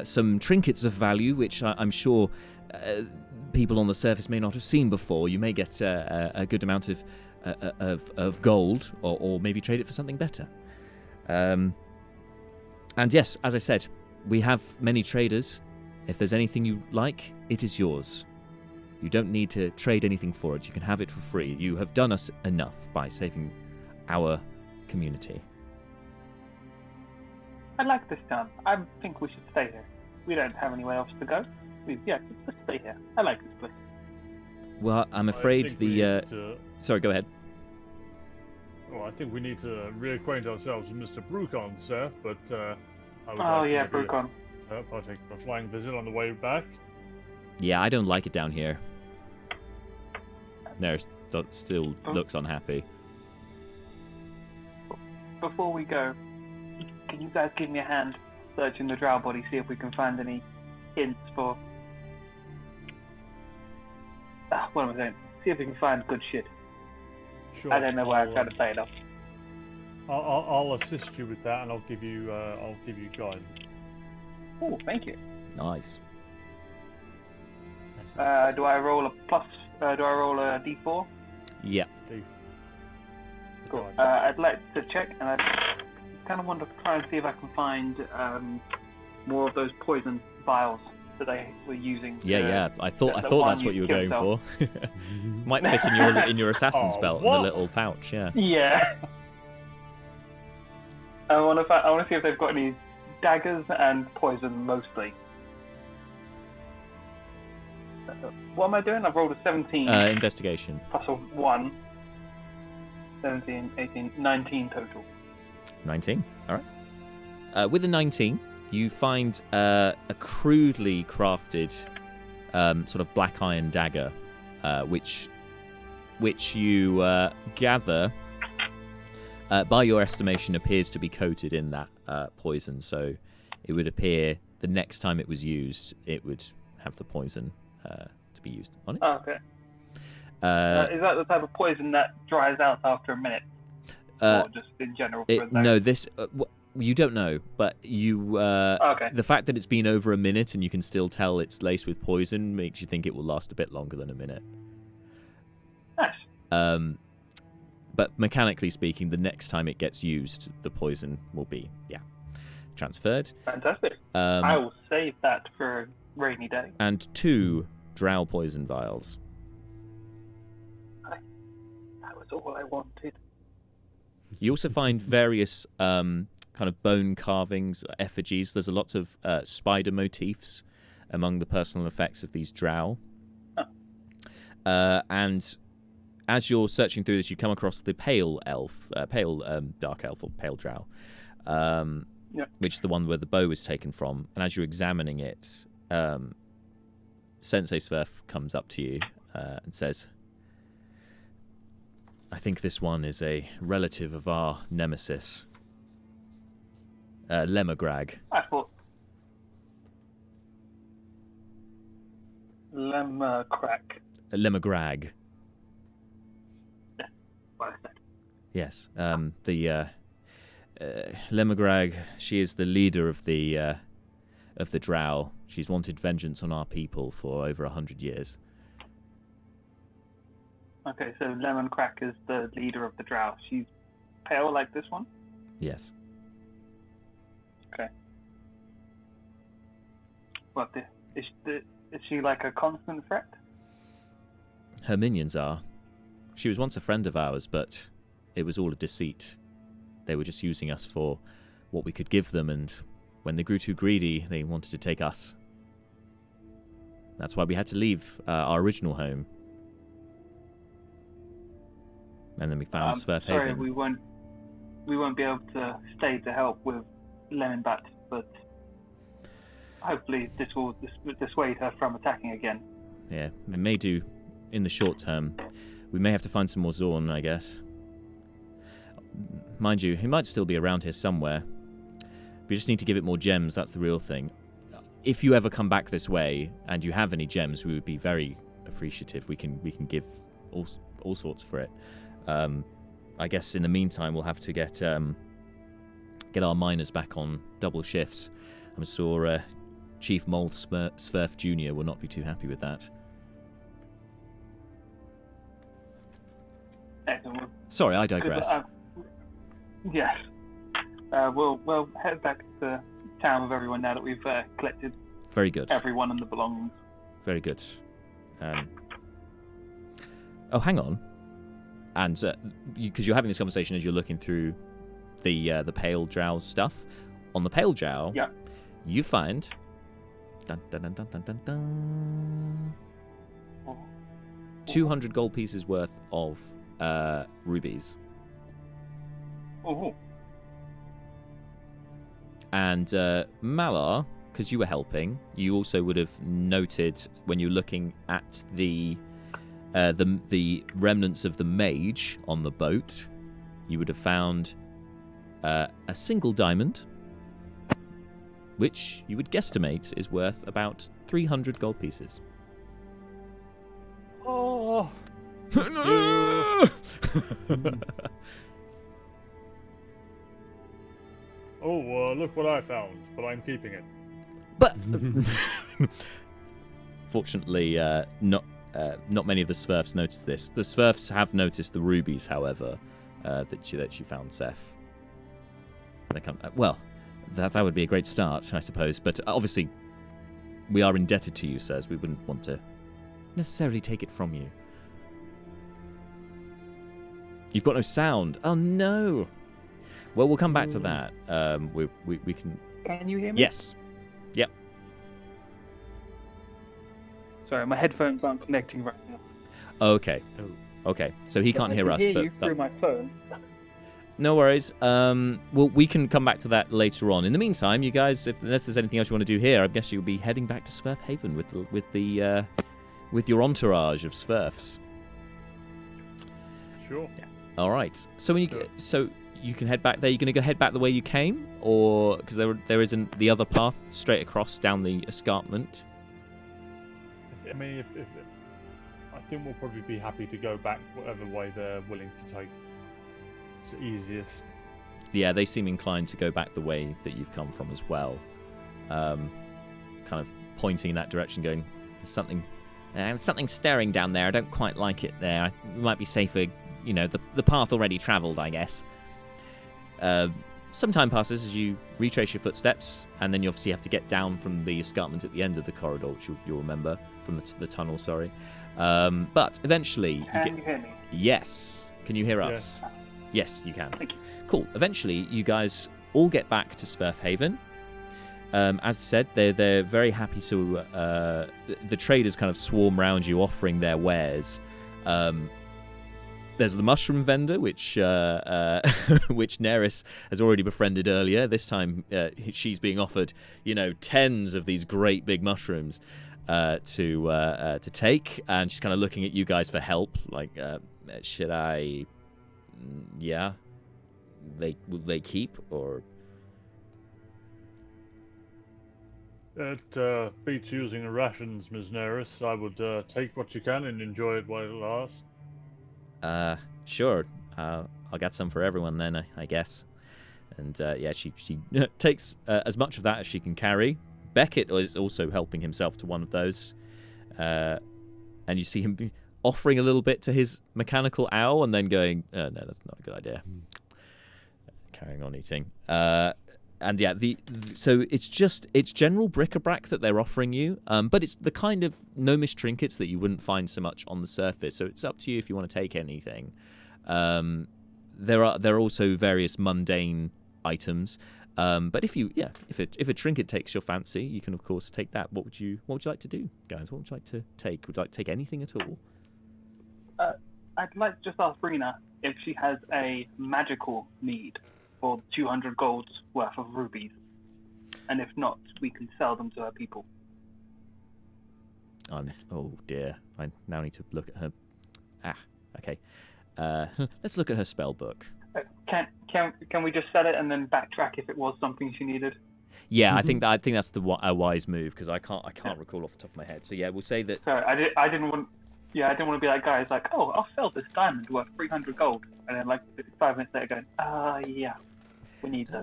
some trinkets of value, which I'm sure people on the surface may not have seen before. You may get a good amount of gold, or maybe trade it for something better. And yes, as I said, we have many traders. If there's anything you like, it is yours. You don't need to trade anything for it. You can have it for free. You have done us enough by saving our community." I like this town. I think we should stay here. We don't have anywhere else to go. Let's stay here. I like this place. Well, I'm afraid Sorry, go ahead. Well, I think we need to reacquaint ourselves with Mr. Brucon, sir, but I would like to Brucon. Partake a flying visit on the way back. Yeah, I don't like it down here. No, still looks unhappy. Before we go, can you guys give me a hand searching the Drow body, see if we can find any hints for... what am I saying? See if we can find good shit. Sure. I don't know why I tried to play it off. I'll assist you with that, and I'll give you guidance. Oh, thank you. Nice. Do I roll a d4? Yeah. Cool. I'd like to check, and I kind of want to try and see if I can find more of those poison vials that they were using. Yeah. I thought that's what you were going for. Might fit in your assassin's belt in the little pouch. Yeah. Yeah. I want to see if they've got any daggers and poison mostly. What am I doing? I've rolled a 17. Investigation. Plus a 1. 17, 18, 19 total. 19. All right. With a 19, you find a crudely crafted sort of black iron dagger, which you gather, by your estimation, appears to be coated in that poison. So it would appear the next time it was used, it would have the poison to be used on it. Oh, okay. Is that the type of poison that dries out after a minute? Or just in general? No, this... you don't know, but okay. The fact that it's been over a minute and you can still tell it's laced with poison makes you think it will last a bit longer than a minute. Nice. But mechanically speaking, the next time it gets used, the poison will be, transferred. Fantastic. I will save that for a rainy day. And 2 drow poison vials. That was all I wanted. You also find various kind of bone carvings, effigies. There's a lot of spider motifs among the personal effects of these drow. And as you're searching through this, you come across the pale dark elf, or pale drow, which is the one where the bow was taken from. And as you're examining it, Sensei Svirf comes up to you and says, "I think this one is a relative of our nemesis, Lemmergrag." I thought... Lemmergrag. What I said. Yes. The Lemagrag, she is the leader of the Drow. She's wanted vengeance on our people for over 100 years. Okay, so Lemon Crack is the leader of the Drow. She's pale like this one? Yes. Okay. What, is she like a constant threat? Her minions are. She was once a friend of ours, but it was all a deceit. They were just using us for what we could give them, and when they grew too greedy, they wanted to take us. That's why we had to leave our original home. And then we found Svirf Sorry, Haven. we won't be able to stay to help with Lemonbat, but hopefully this will dissuade her from attacking again. Yeah, it may do in the short term. We may have to find some more Zorn, I guess. Mind you, he might still be around here somewhere. We just need to give it more gems, that's the real thing. If you ever come back this way, and you have any gems, we would be very appreciative. We can give all sorts for it. I guess in the meantime, we'll have to get our miners back on double shifts. I'm sure Chief Mold Svirf Jr. will not be too happy with that. Excellent. Sorry, I digress. Yes. We'll head back to town with everyone now that we've collected Very good. everyone and the belongings. Very good. Oh, hang on. And because you're having this conversation as you're looking through the Pale Drow stuff, on the Pale Drow, yeah, you find dun, dun, dun, dun, dun, dun, dun, 200 gold pieces worth of rubies. Oh. And Malar, because you were helping, you also would have noted when you're looking at the remnants of the mage on the boat, you would have found a single diamond, which you would guesstimate is worth about 300 gold pieces. Oh. Oh, look what I found, but I'm keeping it. But fortunately, not many of the Svirfs noticed this. The Svirfs have noticed the rubies, however, that you found, Seth. They come, well, that would be a great start, I suppose. But obviously, we are indebted to you, sirs. We wouldn't want to necessarily take it from you. You've got no sound. Oh no. Well, we'll come back to that. We can. Can you hear me? Yes. Yep. Sorry, my headphones aren't connecting right now. Okay. Okay. So he can't hear us, I can but hear you through my phone. No worries. Well, we can come back to that later on. In the meantime, you guys, unless there's anything else you want to do here, I guess you'll be heading back to Svirf Haven with your entourage of Svirfs. Sure. Yeah. All right. So when you can head back there. You're going to head back the way you came, or because there isn't the other path straight across down the escarpment. I mean, if I think we'll probably be happy to go back whatever way they're willing to take. It's the easiest. Yeah, they seem inclined to go back the way that you've come from as well. Kind of pointing in that direction, going, "There's something stirring down there. I don't quite like it there. It might be safer, the path already travelled, I guess." Some time passes as you retrace your footsteps, and then you obviously have to get down from the escarpment at the end of the corridor, which you'll remember from the tunnel. Sorry, but eventually Can you hear me? Yes. Can you hear us? Yes, you can. Thank you. Cool. Eventually, you guys all get back to Svirf Haven. As I said, they're very happy to. The traders kind of swarm around you, offering their wares. There's the mushroom vendor, which Neris has already befriended earlier. This time, she's being offered, tens of these great big mushrooms to take, and she's kind of looking at you guys for help. Like, should I? Yeah, will they keep or? It beats using rations, Ms. Neris. I would take what you can and enjoy it while it lasts. Sure. I'll get some for everyone then, I guess. And she takes as much of that as she can carry. Beckett is also helping himself to one of those. And you see him offering a little bit to his mechanical owl and then going, no, that's not a good idea. Carrying on eating. And yeah, so it's general bric-a-brac that they're offering you, but it's the kind of gnomish trinkets that you wouldn't find so much on the surface. So it's up to you if you want to take anything. There are also various mundane items, but if a trinket takes your fancy, you can of course take that. What would you like to do, guys? What would you like to take? Would you like to take anything at all? I'd like to just ask Breena if she has a magical need for 200 gold's worth of rubies, and if not, we can sell them to her people. Oh dear, I now need to look at her. Okay. Let's look at her spell book. Can we just sell it and then backtrack if it was something she needed? Yeah, I think that's a wise move, because I can't recall off the top of my head. So yeah, we'll say that. Sorry, I didn't want to be like guys like, oh, I'll sell this diamond worth 300 gold, and then like 5 minutes later going, yeah, we need that. I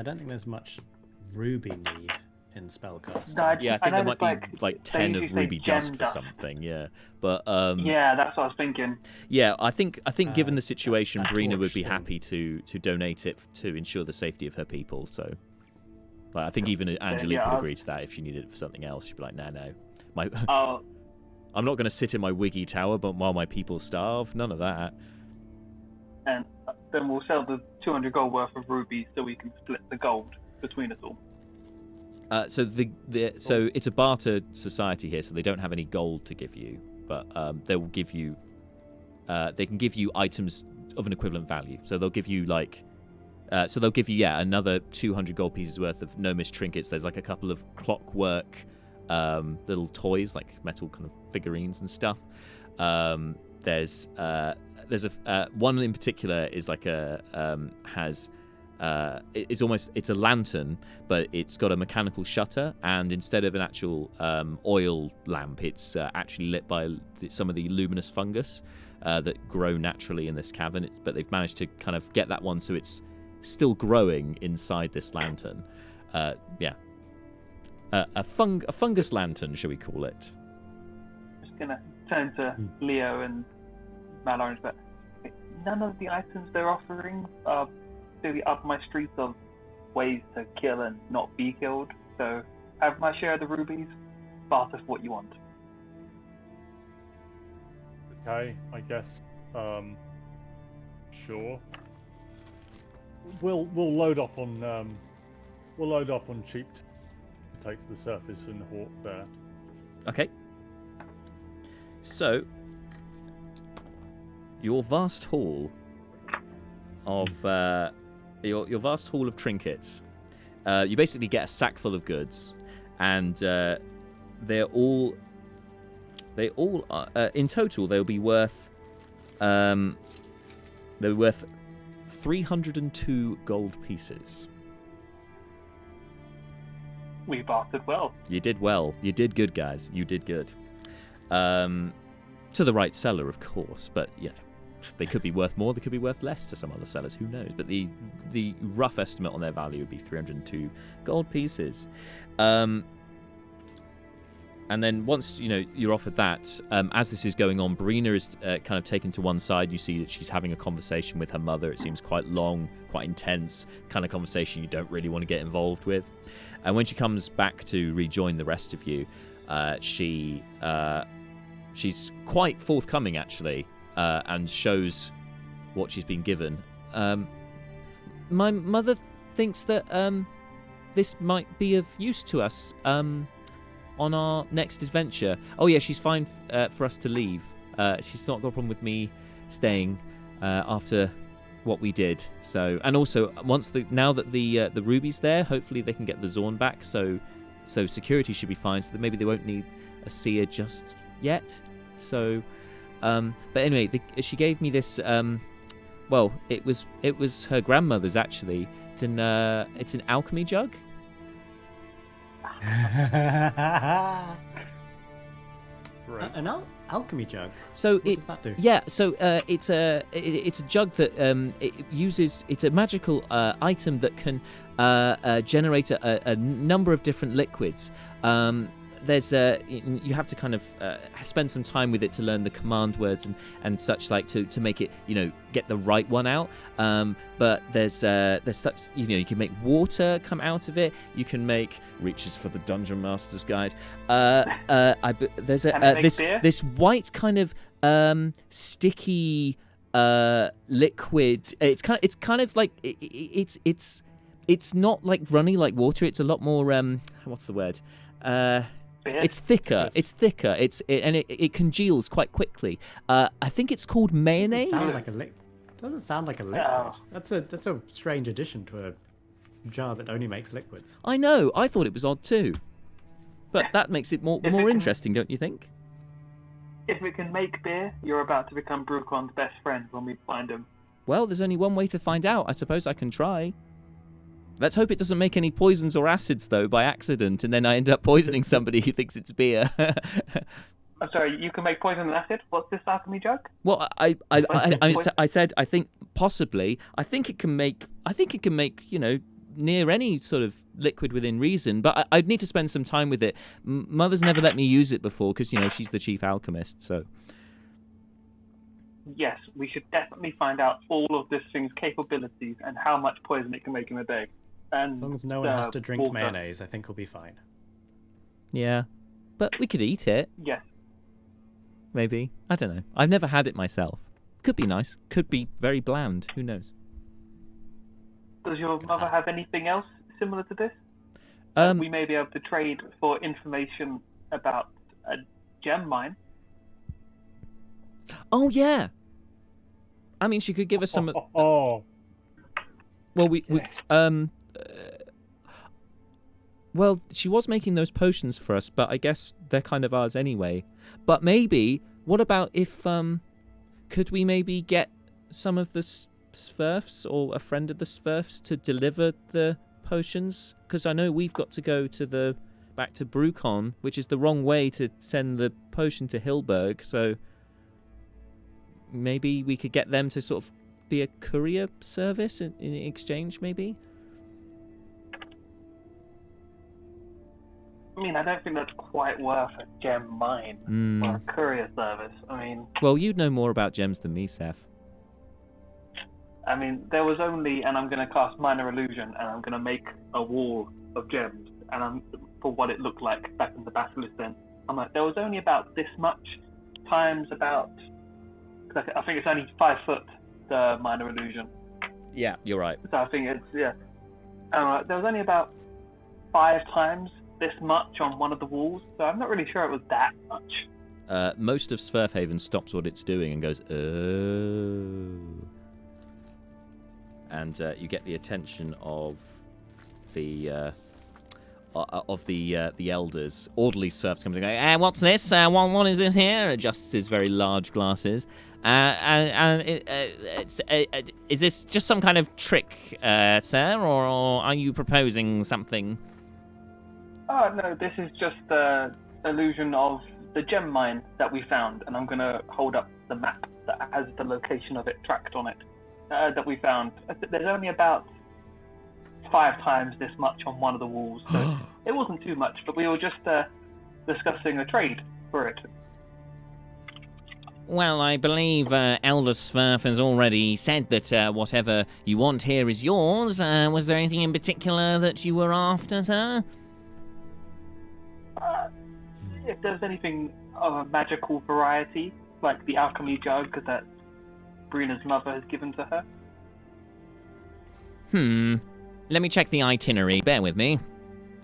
don't think there's much ruby need in spellcasting. No, I think there might be like 10 of ruby dust or something. Yeah, but yeah, that's what I was thinking. Yeah, I think given the situation, Breena would be happy to donate it to ensure the safety of her people. So, I think even Angelique would agree to that if she needed it for something else. She'd be like, no, I'm not going to sit in my wiggy tower, but while my people starve, none of that. And then we'll sell the 200 gold worth of rubies so we can split the gold between us all. So so it's a barter society here, so they don't have any gold to give you, but they will give you. They can give you items of an equivalent value. So they'll give you another 200 gold pieces worth of gnomish trinkets. There's like a couple of clockwork little toys, like metal kind of figurines and stuff. There's one in particular is like it's a lantern, but it's got a mechanical shutter, and instead of an actual oil lamp, it's actually lit by some of the luminous fungus that grow naturally in this cavern. But they've managed to kind of get that one so it's still growing inside this lantern. A fungus lantern, shall we call it? Just gonna turn to Leo and Malorange, but none of the items they're offering are really up my street of ways to kill and not be killed. So have my share of the rubies, barter for what you want. Okay, I guess. Sure. We'll load up on cheap to take to the surface and hawk there. Okay. So your vast hall of your vast hall of trinkets. You basically get a sack full of goods, and they're all in total they'll be worth 302 gold pieces. We bartered well. You did well. You did good, guys. You did good. To the right seller, of course, but yeah. They could be worth more, they could be worth less to some other sellers, who knows? But the rough estimate on their value would be 302 gold pieces. And then once you're offered that, as this is going on, Breena is kind of taken to one side. You see that she's having a conversation with her mother. It seems quite long, quite intense, kind of conversation you don't really want to get involved with. And when she comes back to rejoin the rest of you, she's quite forthcoming, actually. And shows what she's been given. My mother thinks that this might be of use to us on our next adventure. Oh yeah, she's fine for us to leave. She's not got a problem with me staying after what we did. So, and also now that the ruby's there, hopefully they can get the Zorn back. So security should be fine. So that maybe they won't need a seer just yet. So. But anyway, she gave me this. Well, it was her grandmother's actually. It's an alchemy jug. Great. An alchemy jug. So What does that do? Yeah, so it's a jug that it uses. It's a magical item that can generate a number of different liquids. There's you have to kind of spend some time with it to learn the command words and such like to make it get the right one out. But there's such you can make water come out of it. You can make reaches for the Dungeon Master's Guide. There's this white kind of sticky liquid. It's kind of like it's not like runny like water. It's a lot more what's the word? It's thicker. It's thicker. And it congeals quite quickly. I think it's called mayonnaise. Doesn't sound like a liquid. No. That's a strange addition to a jar that only makes liquids. I know. I thought it was odd too. But that makes it more interesting, don't you think? If we can make beer, you're about to become Brucon's best friend when we find him. Well, there's only one way to find out. I suppose I can try. Let's hope it doesn't make any poisons or acids, though, by accident, and then I end up poisoning somebody who thinks it's beer. I'm sorry, you can make poison and acid? What's this alchemy jug? Well, I said I think possibly. I think it can make near any sort of liquid within reason, but I'd need to spend some time with it. Mother's never let me use it before because she's the chief alchemist. So yes, we should definitely find out all of this thing's capabilities and how much poison it can make in a day. And As long as no one has to drink mayonnaise, I think we'll be fine. Yeah, but we could eat it. Yes. Maybe. I don't know. I've never had it myself. Could be nice. Could be very bland. Who knows? Does your mother have anything else similar to this? We may be able to trade for information about a gem mine. Oh yeah. I mean, she could give us some. Oh. Well, well, she was making those potions for us, but I guess they're kind of ours anyway. But maybe, what about if could we maybe get some of the Svirfs or a friend of the Svirfs to deliver the potions? Because I know we've got to go back to Brucon, which is the wrong way to send the potion to Hilberg. So maybe we could get them to sort of be a courier service in exchange, maybe? I mean, I don't think that's quite worth a gem mine or a courier service. I mean... Well, you'd know more about gems than me, Seth. I mean, there was only, and I'm going to cast Minor Illusion, and I'm going to make a wall of gems, and for what it looked like back in the Basilisk then. I'm like, there was only about this much times about... I think it's only 5 foot, the Minor Illusion. Yeah, you're right. So I think it's, yeah. There was only about 5 times this much on one of the walls, so I'm not really sure it was that much. Most of Svirfhaven stops what it's doing and goes, oh. And you get the attention of the elders. Orderly Svirfs comes and goes, what's this? What is this here? Adjusts his very large glasses. Is this just some kind of trick, sir, or are you proposing something? Oh, no, this is just the illusion of the gem mine that we found, and I'm going to hold up the map that has the location of it tracked on it that we found. There's only about 5 times this much on one of the walls, so it wasn't too much, but we were just discussing a trade for it. Well, I believe Elder Svirf has already said that whatever you want here is yours. Was there anything in particular that you were after, sir? If there's anything of a magical variety, like the alchemy jug that Breena's mother has given to her. Let me check the itinerary. Bear with me.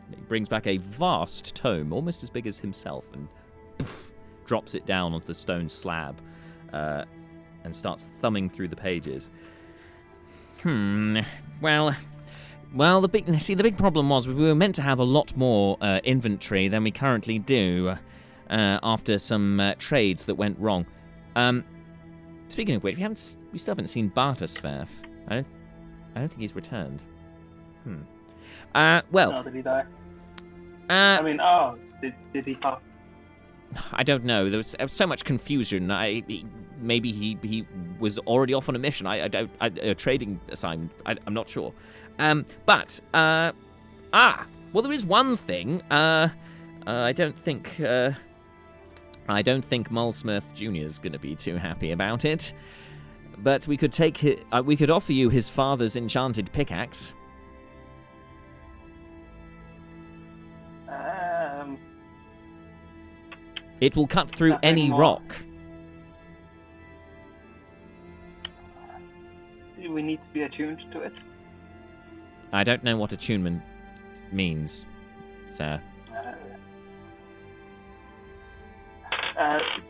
He brings back a vast tome, almost as big as himself, and poof, drops it down onto the stone slab and starts thumbing through the pages. Well, the big problem was we were meant to have a lot more inventory than we currently do after some trades that went wrong. Speaking of which, we still haven't seen Barter Svirf. I don't think he's returned. No, did he die? Did he pass? I don't know. There was so much confusion. Maybe he was already off on a mission. A trading assignment. I'm not sure. Well, there is one thing. I don't think Mulsmurf Jr. is going to be too happy about it. But we could we could offer you his father's enchanted pickaxe. It will cut through any rock. Do we need to be attuned to it? I don't know what attunement means, sir.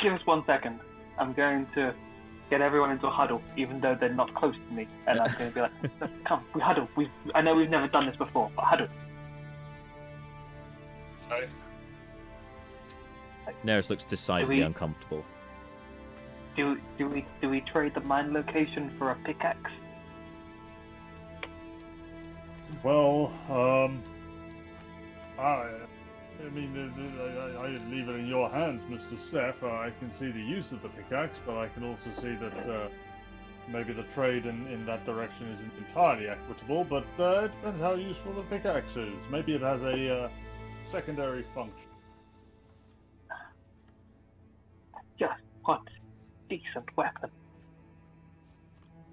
Give us 1 second. I'm going to get everyone into a huddle, even though they're not close to me. And I'm going to be like, come, we huddle. I know we've never done this before, but huddle. Okay. Neris looks decidedly uncomfortable. Do we trade the mine location for a pickaxe? Well, I leave it in your hands, Mr. Svirf. I can see the use of the pickaxe, but I can also see that maybe the trade in that direction isn't entirely equitable, but it depends how useful the pickaxe is. Maybe it has a secondary function. Just what decent weapon.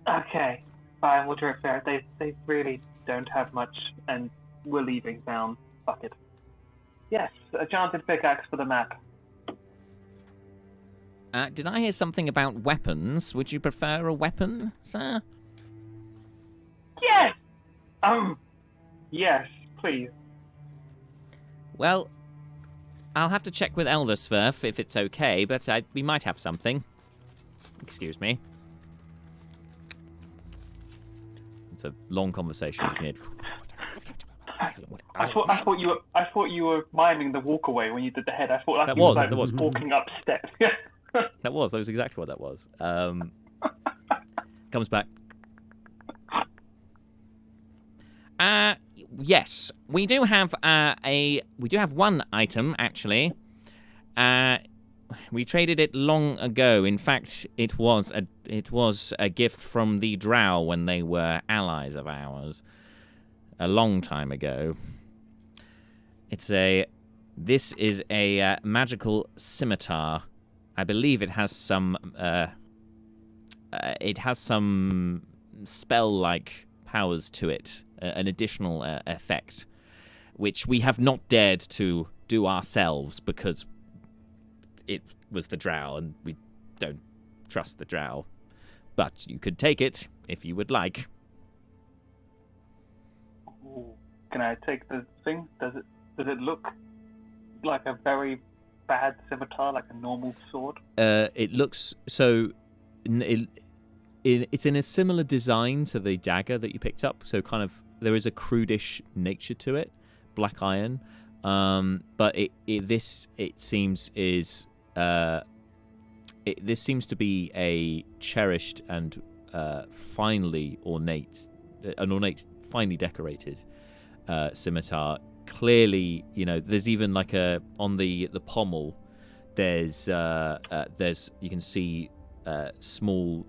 Okay, fine, we'll do it fair. They really don't have much, and we're leaving town. Fuck it. Yes, a enchanted pickaxe for the map. Did I hear something about weapons? Would you prefer a weapon, sir? Yes! Yes, please. Well, I'll have to check with Elder Svirf if it's okay, but we might have something. Excuse me. It's a long conversation. I thought you were miming the walk away when you did the head. I thought that was walking up steps. That was exactly what that was. Comes back. Yes, we do have one item actually. We traded it long ago. In fact, it was a gift from the Drow when they were allies of ours a long time ago. This is a magical scimitar. I believe it has some spell-like powers to it, an additional effect, which we have not dared to do ourselves because it was the Drow and we don't trust the Drow. But you could take it if you would like. Can I take the thing? Does it look like a very bad scimitar, like a normal sword? It looks so. It's in a similar design to the dagger that you picked up. So kind of there is a crudish nature to it, black iron. But this seems to be a cherished and finely ornate, finely decorated scimitar. Clearly, there's even like on the pommel. There's you can see small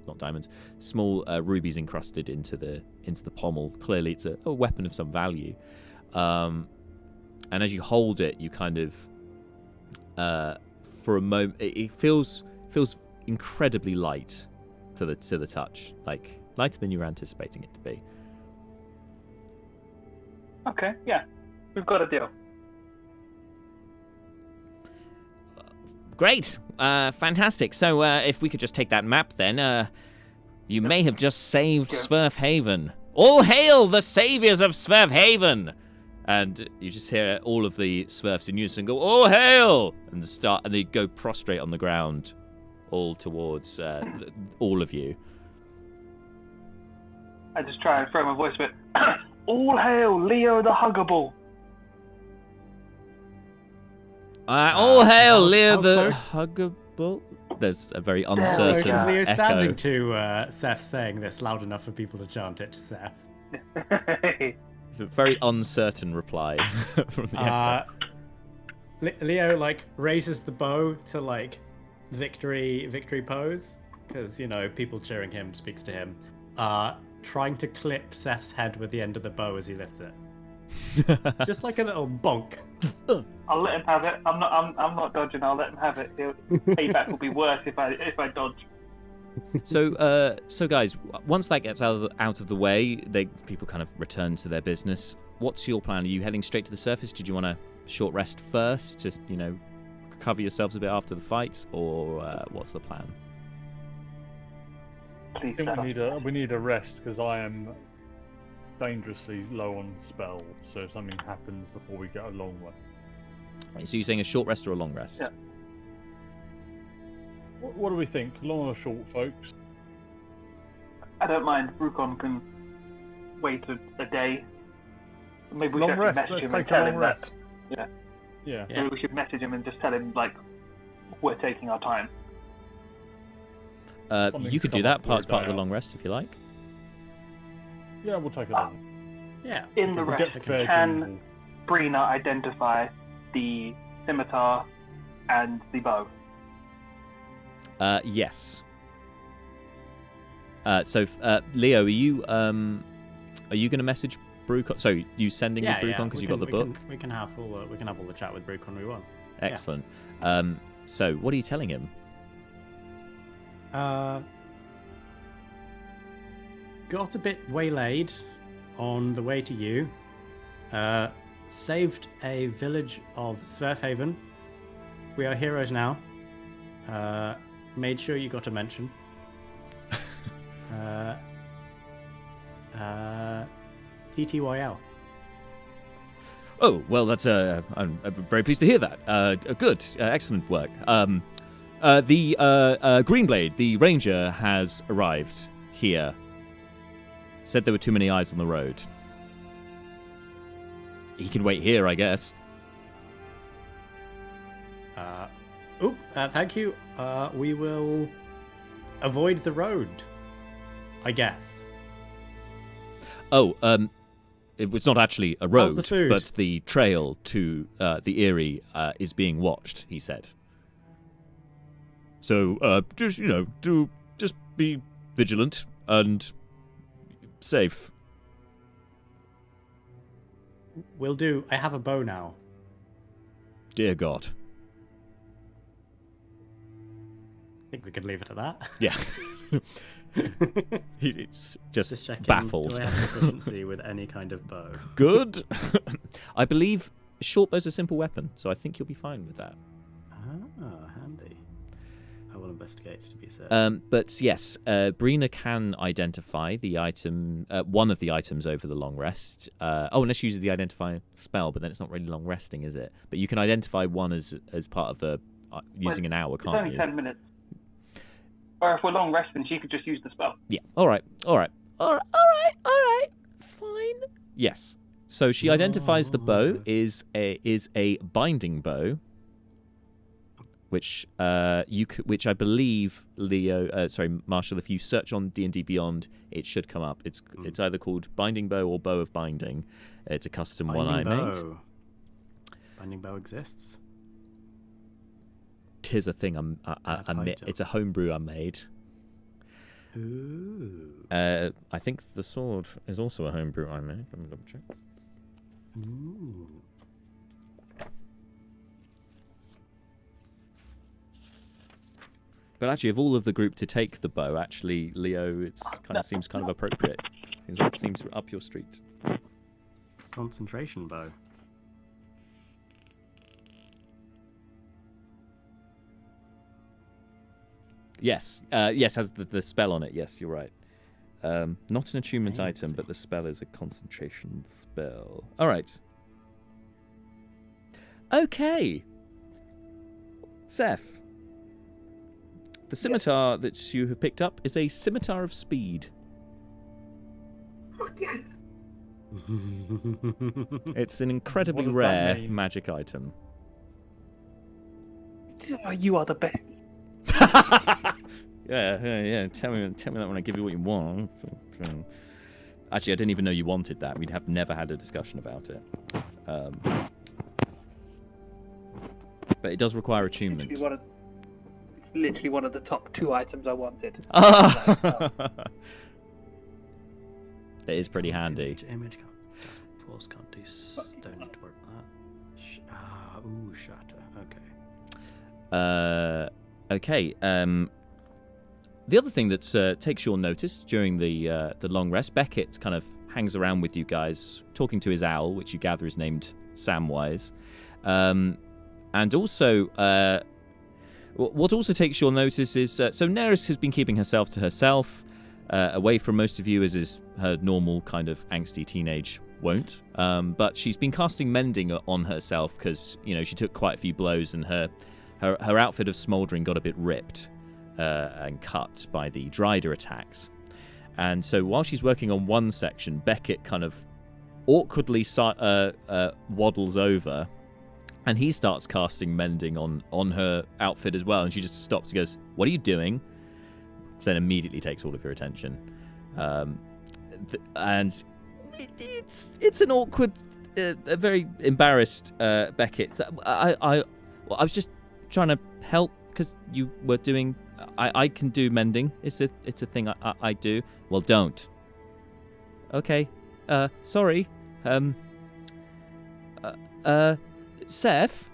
not diamonds, small rubies encrusted into the pommel. Clearly, it's a weapon of some value. And as you hold it, you kind of for a moment it feels incredibly light to the touch, like lighter than you were anticipating it to be. Okay, yeah, we've got a deal. Great, fantastic. So if we could just take that map, then you may have just saved Svirf Haven. All hail the saviors of Svirf Haven! And you just hear all of the Svirfs in unison go, "All hail!" and they go prostrate on the ground, all towards all of you. I just try and throw my voice a bit. All hail Leo the Huggable! All hail Leo the Huggable! There's a very uncertain Is Leo echo. standing to Seth saying this loud enough for people to chant it to Seth? It's a very uncertain reply from the echo. Leo like raises the bow to like victory pose because people cheering him speaks to him. Trying to clip Seth's head with the end of the bow as he lifts it. Just like a little bonk. I'll let him have it. I'm not dodging. I'll let him have it. Payback will be worse if I dodge. So guys, once that gets out of the way, people kind of return to their business. What's your plan? Are you heading straight to the surface? Did you want a short rest first? Just cover yourselves a bit after the fight, or what's the plan? Please, I think we need a rest because I am dangerously low on spells. So if something happens before we get a long one. Right, so you're saying a short rest or a long rest? Yeah. What do we think? Long or short, folks? I don't mind. Brucon can wait a day. Maybe we Long should rest. message Let's him and take a tell long him rest. that. Yeah. Maybe we should message him and just tell him like we're taking our time. You could do that as part of the long rest if you like. Yeah, we'll take it on. Yeah. In the rest, can Breena identify the scimitar and the bow? Yes. So Leo, are you going to message Brucon? So you sending with Brucon because you got the book? We can have all the chat with Brucon we want. Excellent. So what are you telling him? Got a bit waylaid on the way to you. Saved a village of Svirfhaven. We are heroes now. Made sure you got a mention. TTYL. Oh, well, that's I'm very pleased to hear that. Good, excellent work. The Greenblade, the ranger, has arrived here. Said there were too many eyes on the road. He can wait here, I guess. Thank you. We will avoid the road, I guess. Oh, it's not actually a road, the food? but the trail to the Eyrie is being watched, he said. So, just be vigilant and safe. Will do. I have a bow now. Dear God. I think we could leave it at that. Yeah. He's just checking, baffled. Do I have proficiency with any kind of bow? Good. I believe short bow's a simple weapon, so I think you'll be fine with that. Ah, handy. I will investigate to be certain. But yes, Breena can identify the item, one of the items over the long rest. Unless she uses the identify spell, but then it's not really long resting, is it? But you can identify one as part of the using an hour, can't you? It's only 10 minutes. Or if we're long resting, she could just use the spell. Yeah. All right. Fine. Yes. So she identifies the bow is a binding bow, which which I believe Marshall, if you search on D&D Beyond, it should come up. It's either called binding bow or bow of binding. It's a custom one I made. Binding bow exists. Tis a thing it's a homebrew I made. Ooh. I think the sword is also a homebrew I made. Let me double check. Ooh. But actually, of all of the group to take the bow, actually, Leo, seems kind of appropriate. Seems up your street. Concentration bow. Yes, has the spell on it. Yes, you're right. Not an attunement item, but the spell is a concentration spell. All right. Okay. Seth. The scimitar that you have picked up is a scimitar of speed. Oh, yes. It's an incredibly What does rare that mean? magic item. You are the best. Yeah. Tell me that when I give you what you want. Actually, I didn't even know you wanted that. We'd have never had a discussion about it. But it does require attunement. It's literally one of the top 2 items I wanted. It is pretty handy. Image can't. Pause can't do. Don't need to worry about that. Shatter. Okay. Okay. The other thing that takes your notice during the long rest, Beckett kind of hangs around with you guys, talking to his owl, which you gather is named Samwise. And also, what also takes your notice is, so Neris has been keeping herself to herself, away from most of you, as is her normal kind of angsty teenage wont. But she's been casting mending on herself because, she took quite a few blows and her outfit of smouldering got a bit ripped and cut by the Dryder attacks. And so while she's working on one section, Beckett kind of awkwardly waddles over, and he starts casting mending on her outfit as well. And she just stops and goes, "What are you doing?" So then immediately takes all of your attention. And it's an awkward, a very embarrassed Beckett. I was just trying to help because you were doing. I can do mending. It's a thing I do. Well, don't. Okay. Sorry. Seth,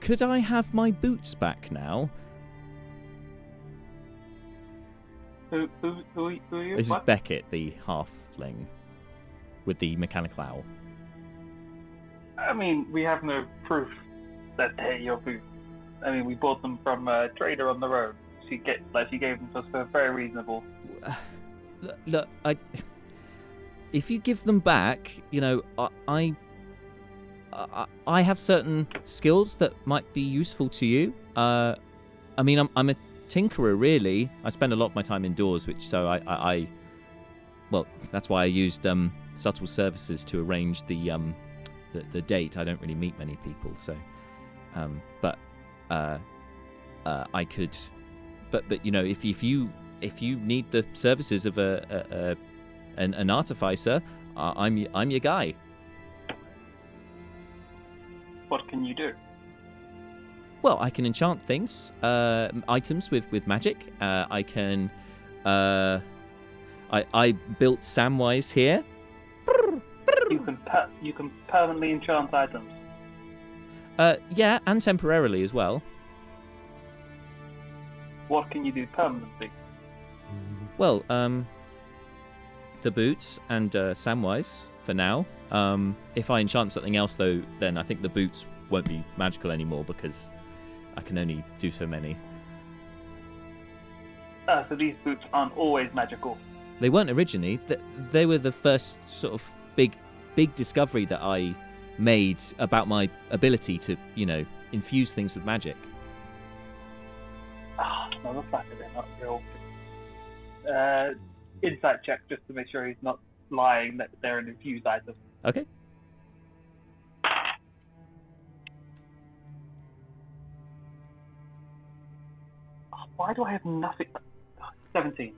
could I have my boots back now? Who are you? This is What? Beckett, the halfling, with the mechanical owl. I mean, we have no proof that they're your boots. I mean, we bought them from a trader on the road. She gave them to us for very reasonable. Look, if you give them back, I have certain skills that might be useful to you. I mean, I'm a tinkerer, really. I spend a lot of my time indoors, well, that's why I used subtle services to arrange the date. I don't really meet many people, so, I could, but if you need the services of an artificer, I'm your guy. What can you do? Well, I can enchant things, items with magic. I can. I built Samwise here. You can permanently enchant items. Yeah, and temporarily as well. What can you do permanently? Well, the boots and Samwise for now. If I enchant something else, though, then I think the boots won't be magical anymore because I can only do so many. So these boots aren't always magical. They weren't originally. They were the first sort of big discovery that I made about my ability to, infuse things with magic. No, the fact that they're not real. Insight check just to make sure he's not lying that they're an infused item. Okay. Why do I have nothing? 17.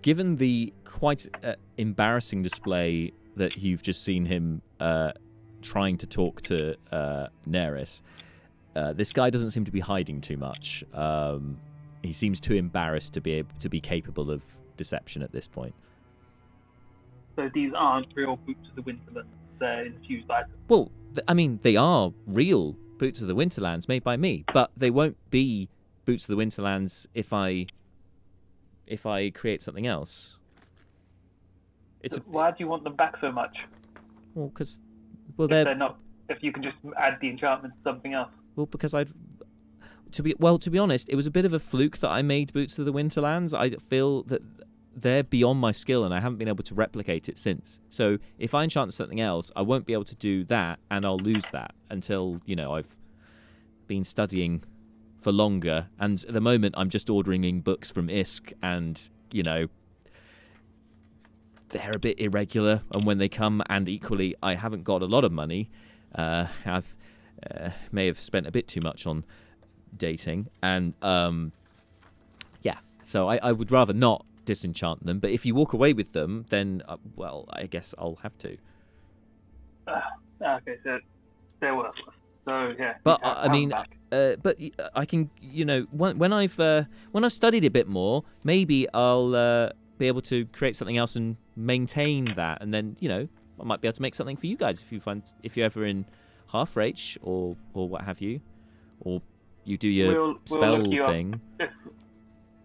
Given the quite embarrassing display that you've just seen him trying to talk to Neris, this guy doesn't seem to be hiding too much. He seems too embarrassed to be able to be capable of deception at this point. So these aren't real boots of the Winterlands. They're infused items. Well, I mean, they are real boots of the Winterlands made by me, but they won't be boots of the Winterlands if I create something else. Why do you want them back so much? Well, because they're not. If you can just add the enchantment to something else. Well, because to be honest, it was a bit of a fluke that I made boots of the Winterlands. I feel that they're beyond my skill, and I haven't been able to replicate it since. So if I enchant something else, I won't be able to do that, and I'll lose that until I've been studying for longer. And at the moment, I'm just ordering books from ISK, and they're a bit irregular. And when they come, and equally, I haven't got a lot of money. I've may have spent a bit too much on dating, and so I would rather not disenchant them. But if you walk away with them, then I guess I'll have to. Okay, so they're worthless. So yeah. But you can't I have mean, them back. but I can, when I've studied it a bit more, maybe I'll be able to create something else and maintain that, and then I might be able to make something for you guys if you're ever in Half Reach or what have you, or you do your spell look you thing.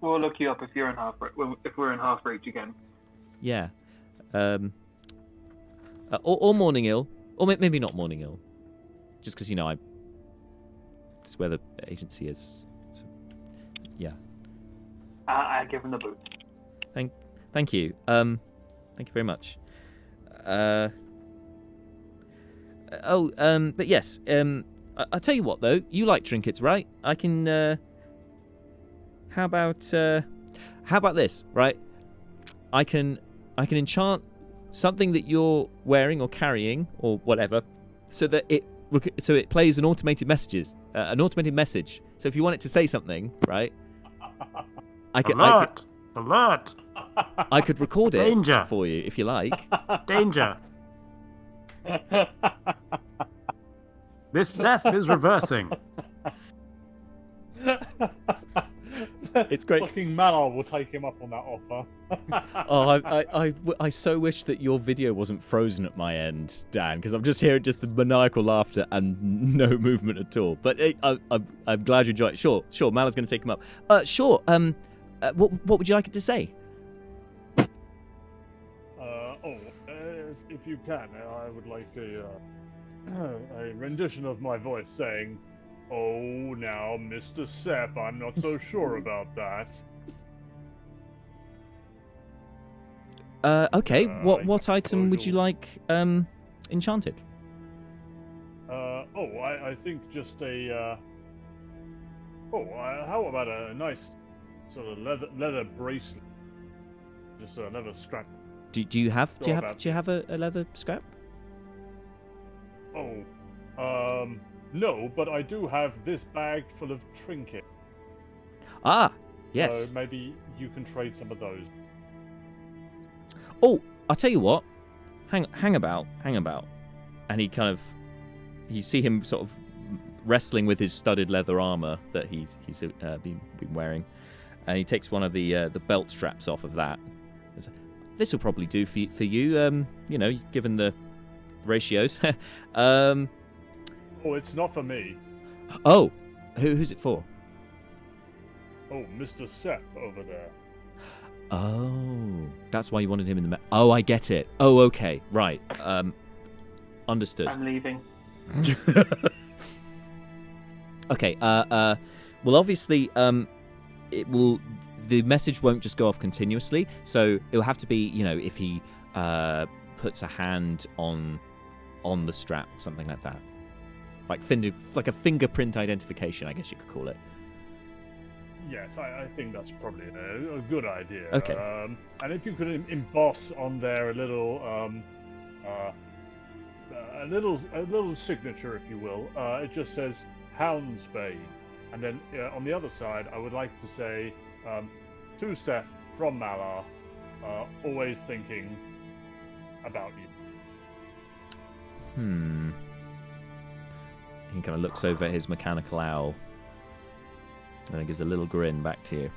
We'll look you up if you're in if we're in Half Reach again. Yeah. Or Morning Ill, or maybe not Morning Ill, just because it's where the agency is. So, yeah. I give him the boot. Thank you. Thank you very much. But yes. I'll tell you what though. You like trinkets, right? I can. How about this, right? I can enchant something that you're wearing or carrying or whatever, so that it plays an automated message. So if you want it to say something, right? Alert! I could record it Danger. for you if you like. Danger! This Svirf is reversing. It's great. Fucking Malar will take him up on that offer. I so wish that your video wasn't frozen at my end, Dan, because I'm just hearing just the maniacal laughter and no movement at all. But I'm glad you enjoyed it. Sure, Malar's going to take him up. Sure. What would you like it to say? If you can, I would like a rendition of my voice saying, "Oh, now, Mr. Sepp, I'm not so sure about that." Okay. What item would you like enchanted? I think just a. How about a nice sort of leather bracelet? Just a leather strap. Do you have a leather scrap? No, but I do have this bag full of trinkets. Ah, yes. So maybe you can trade some of those. Oh, I'll tell you what. Hang about. And he kind of, you see him sort of wrestling with his studded leather armor that he's been wearing, and he takes one of the belt straps off of that. This will probably do for you. Given the ratios. Oh, it's not for me. Oh, who's it for? Oh, Mr. Sepp over there. Oh, that's why you wanted him in the. Oh, I get it. Oh, okay, right. Understood. I'm leaving. Okay. Well, obviously, it will. The message won't just go off continuously, so it will have to be, if he puts a hand on the strap, something like that, like a fingerprint identification, I guess you could call it. Yes, I think that's probably a good idea. Okay. And if you could emboss on there a little signature, if you will. It just says Houndsbane, and then on the other side, I would like to say, to Seth from Malar, always thinking about you. He kind of looks over at his mechanical owl and then gives a little grin back to you.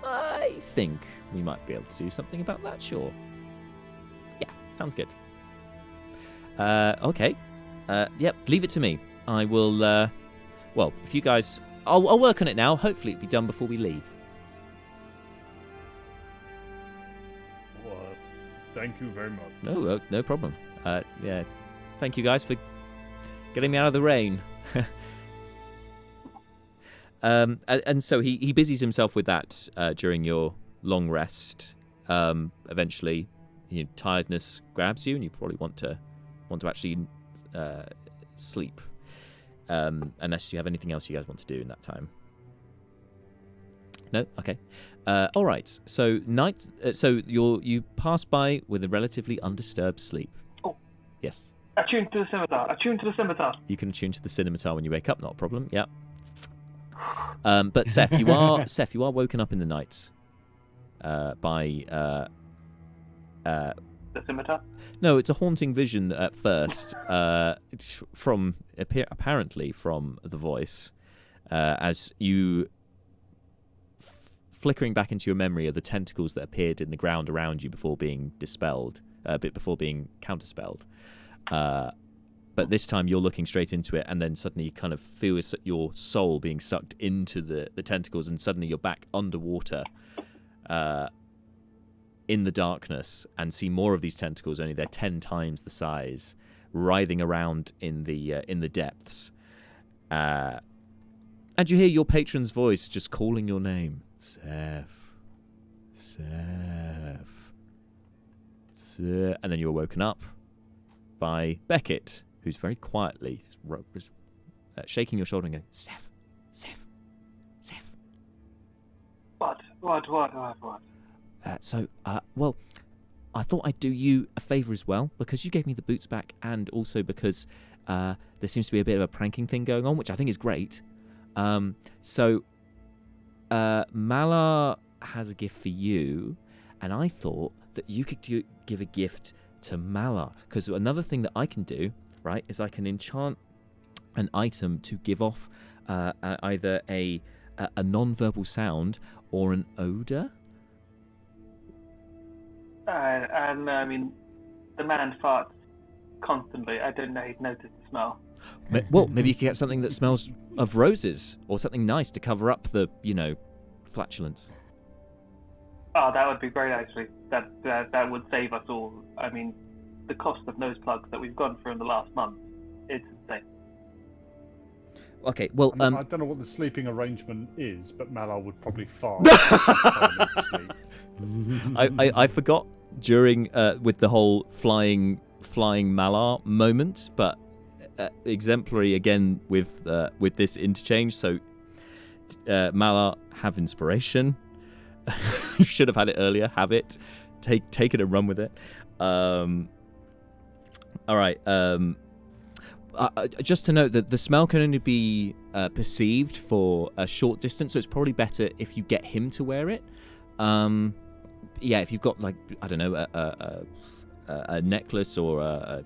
I think we might be able to do something about that, sure. Yeah, sounds good. Okay. Yep, leave it to me. I will, well, if you guys... I'll work on it now. Hopefully it'll be done before we leave. Well, thank you very much. No, no problem. Yeah, thank you guys for getting me out of the rain. And so he busies himself with that during your long rest. Eventually, tiredness grabs you, and you probably want to actually sleep. Unless you have anything else you guys want to do in that time. No? Okay. All right. So night. So you pass by with a relatively undisturbed sleep. Oh. Yes. Attune to the scimitar. You can attune to the scimitar when you wake up. Not a problem. Yeah. But Seth, you are woken up in the night by the scimitar? No, it's a haunting vision at first, apparently from the voice, as you flickering back into your memory of the tentacles that appeared in the ground around you before being dispelled, before being counterspelled. But this time you're looking straight into it, and then suddenly you kind of feel your soul being sucked into the tentacles, and suddenly you're back underwater in the darkness, and see more of these tentacles, only they're 10 times the size, writhing around in the depths. And you hear your patron's voice just calling your name. Svirf. Svirf. And then you're woken up by Beckett, who's very quietly shaking your shoulder and going, Svirf, Svirf, Svirf. What? Well, I thought I'd do you a favour as well, because you gave me the boots back, and also because there seems to be a bit of a pranking thing going on, which I think is great. Malar has a gift for you, and I thought that you could give a gift to Malar, because another thing that I can do, right, is I can enchant an item to give off either a non-verbal sound or an odour. And I mean, the man farts constantly. I didn't know he'd noticed the smell. Well, maybe you could get something that smells of roses, or something nice to cover up the, flatulence. Oh, that would be great, actually. That would save us all. I mean, the cost of nose plugs that we've gone through in the last month, it's insane. Okay, well, I don't know what the sleeping arrangement is, but Malar would probably fart. I forgot during with the whole flying Malar moment, but exemplary again with this interchange. So Malar, have inspiration. You should have had it earlier. Have it. Take it and run with it. All right. Just to note that the smell can only be perceived for a short distance, so it's probably better if you get him to wear it. If you've got, like, I don't know, a necklace or a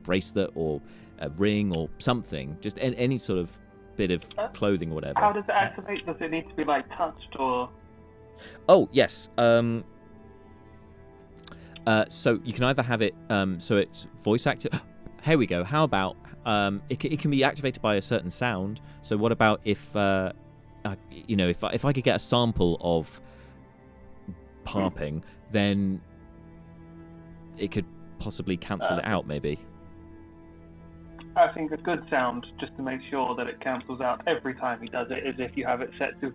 bracelet or a ring or something, just any sort of bit of clothing or whatever. How does it activate? Does it need to be, like, touched or? Oh yes. So you can either have it so it's voice active. Here we go. How about it can be activated by a certain sound. So what about if if I could get a sample of parping, then it could possibly cancel it out, maybe. I think a good sound, just to make sure that it cancels out every time he does it, is if you have it set to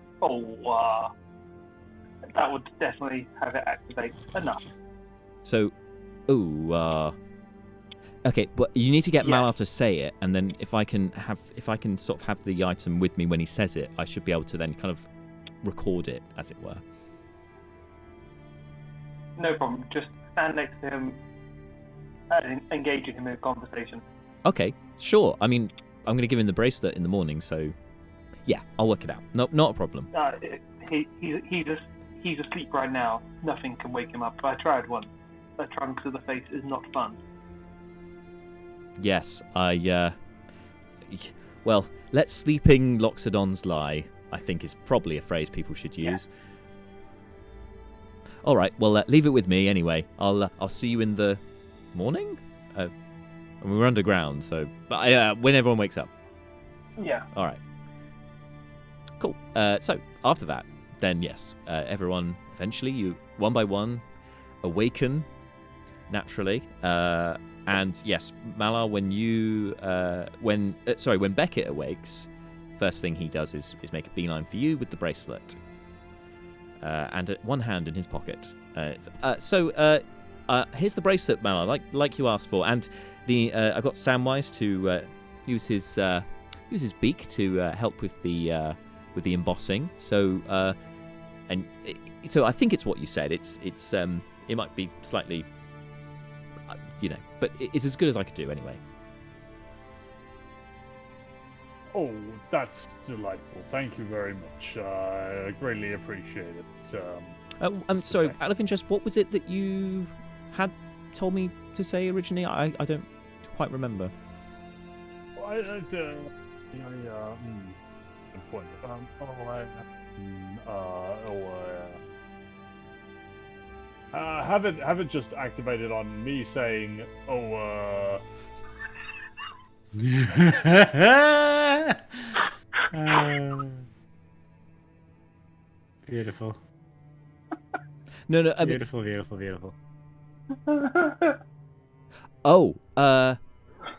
that would definitely have it activate enough. So, okay, but you need to get Malar to say it, and then if I can sort of have the item with me when he says it, I should be able to then kind of record it, as it were. No problem. Just stand next to him and engaging him in a conversation. Okay, sure. I mean, I'm going to give him the bracelet in the morning, so yeah, I'll work it out. No, not a problem. He's asleep right now. Nothing can wake him up. I tried once. A trunk to the face is not fun. Yes, well, let sleeping loxodons lie, I think is probably a phrase people should use. Yeah. All right, well, leave it with me anyway. I'll see you in the morning? We're underground, so... But when everyone wakes up. Yeah. All right. Cool. So, after that, then yes, everyone, eventually, you, one by one, awaken, naturally. And yes, Malar, when Beckett awakes, first thing he does is make a beeline for you with the bracelet. And one hand in his pocket. Here's the bracelet, Malar, like you asked for, and I got Samwise to use his beak to help with the embossing. So I think it's what you said. It might be slightly, but it's as good as I could do anyway. Oh, that's delightful. Thank you very much. I greatly appreciate it. I'm sorry, out of interest, what was it that you had told me to say originally? I don't quite remember. Good point. Have it just activated on me saying, Beautiful. No, I mean, Beautiful. oh,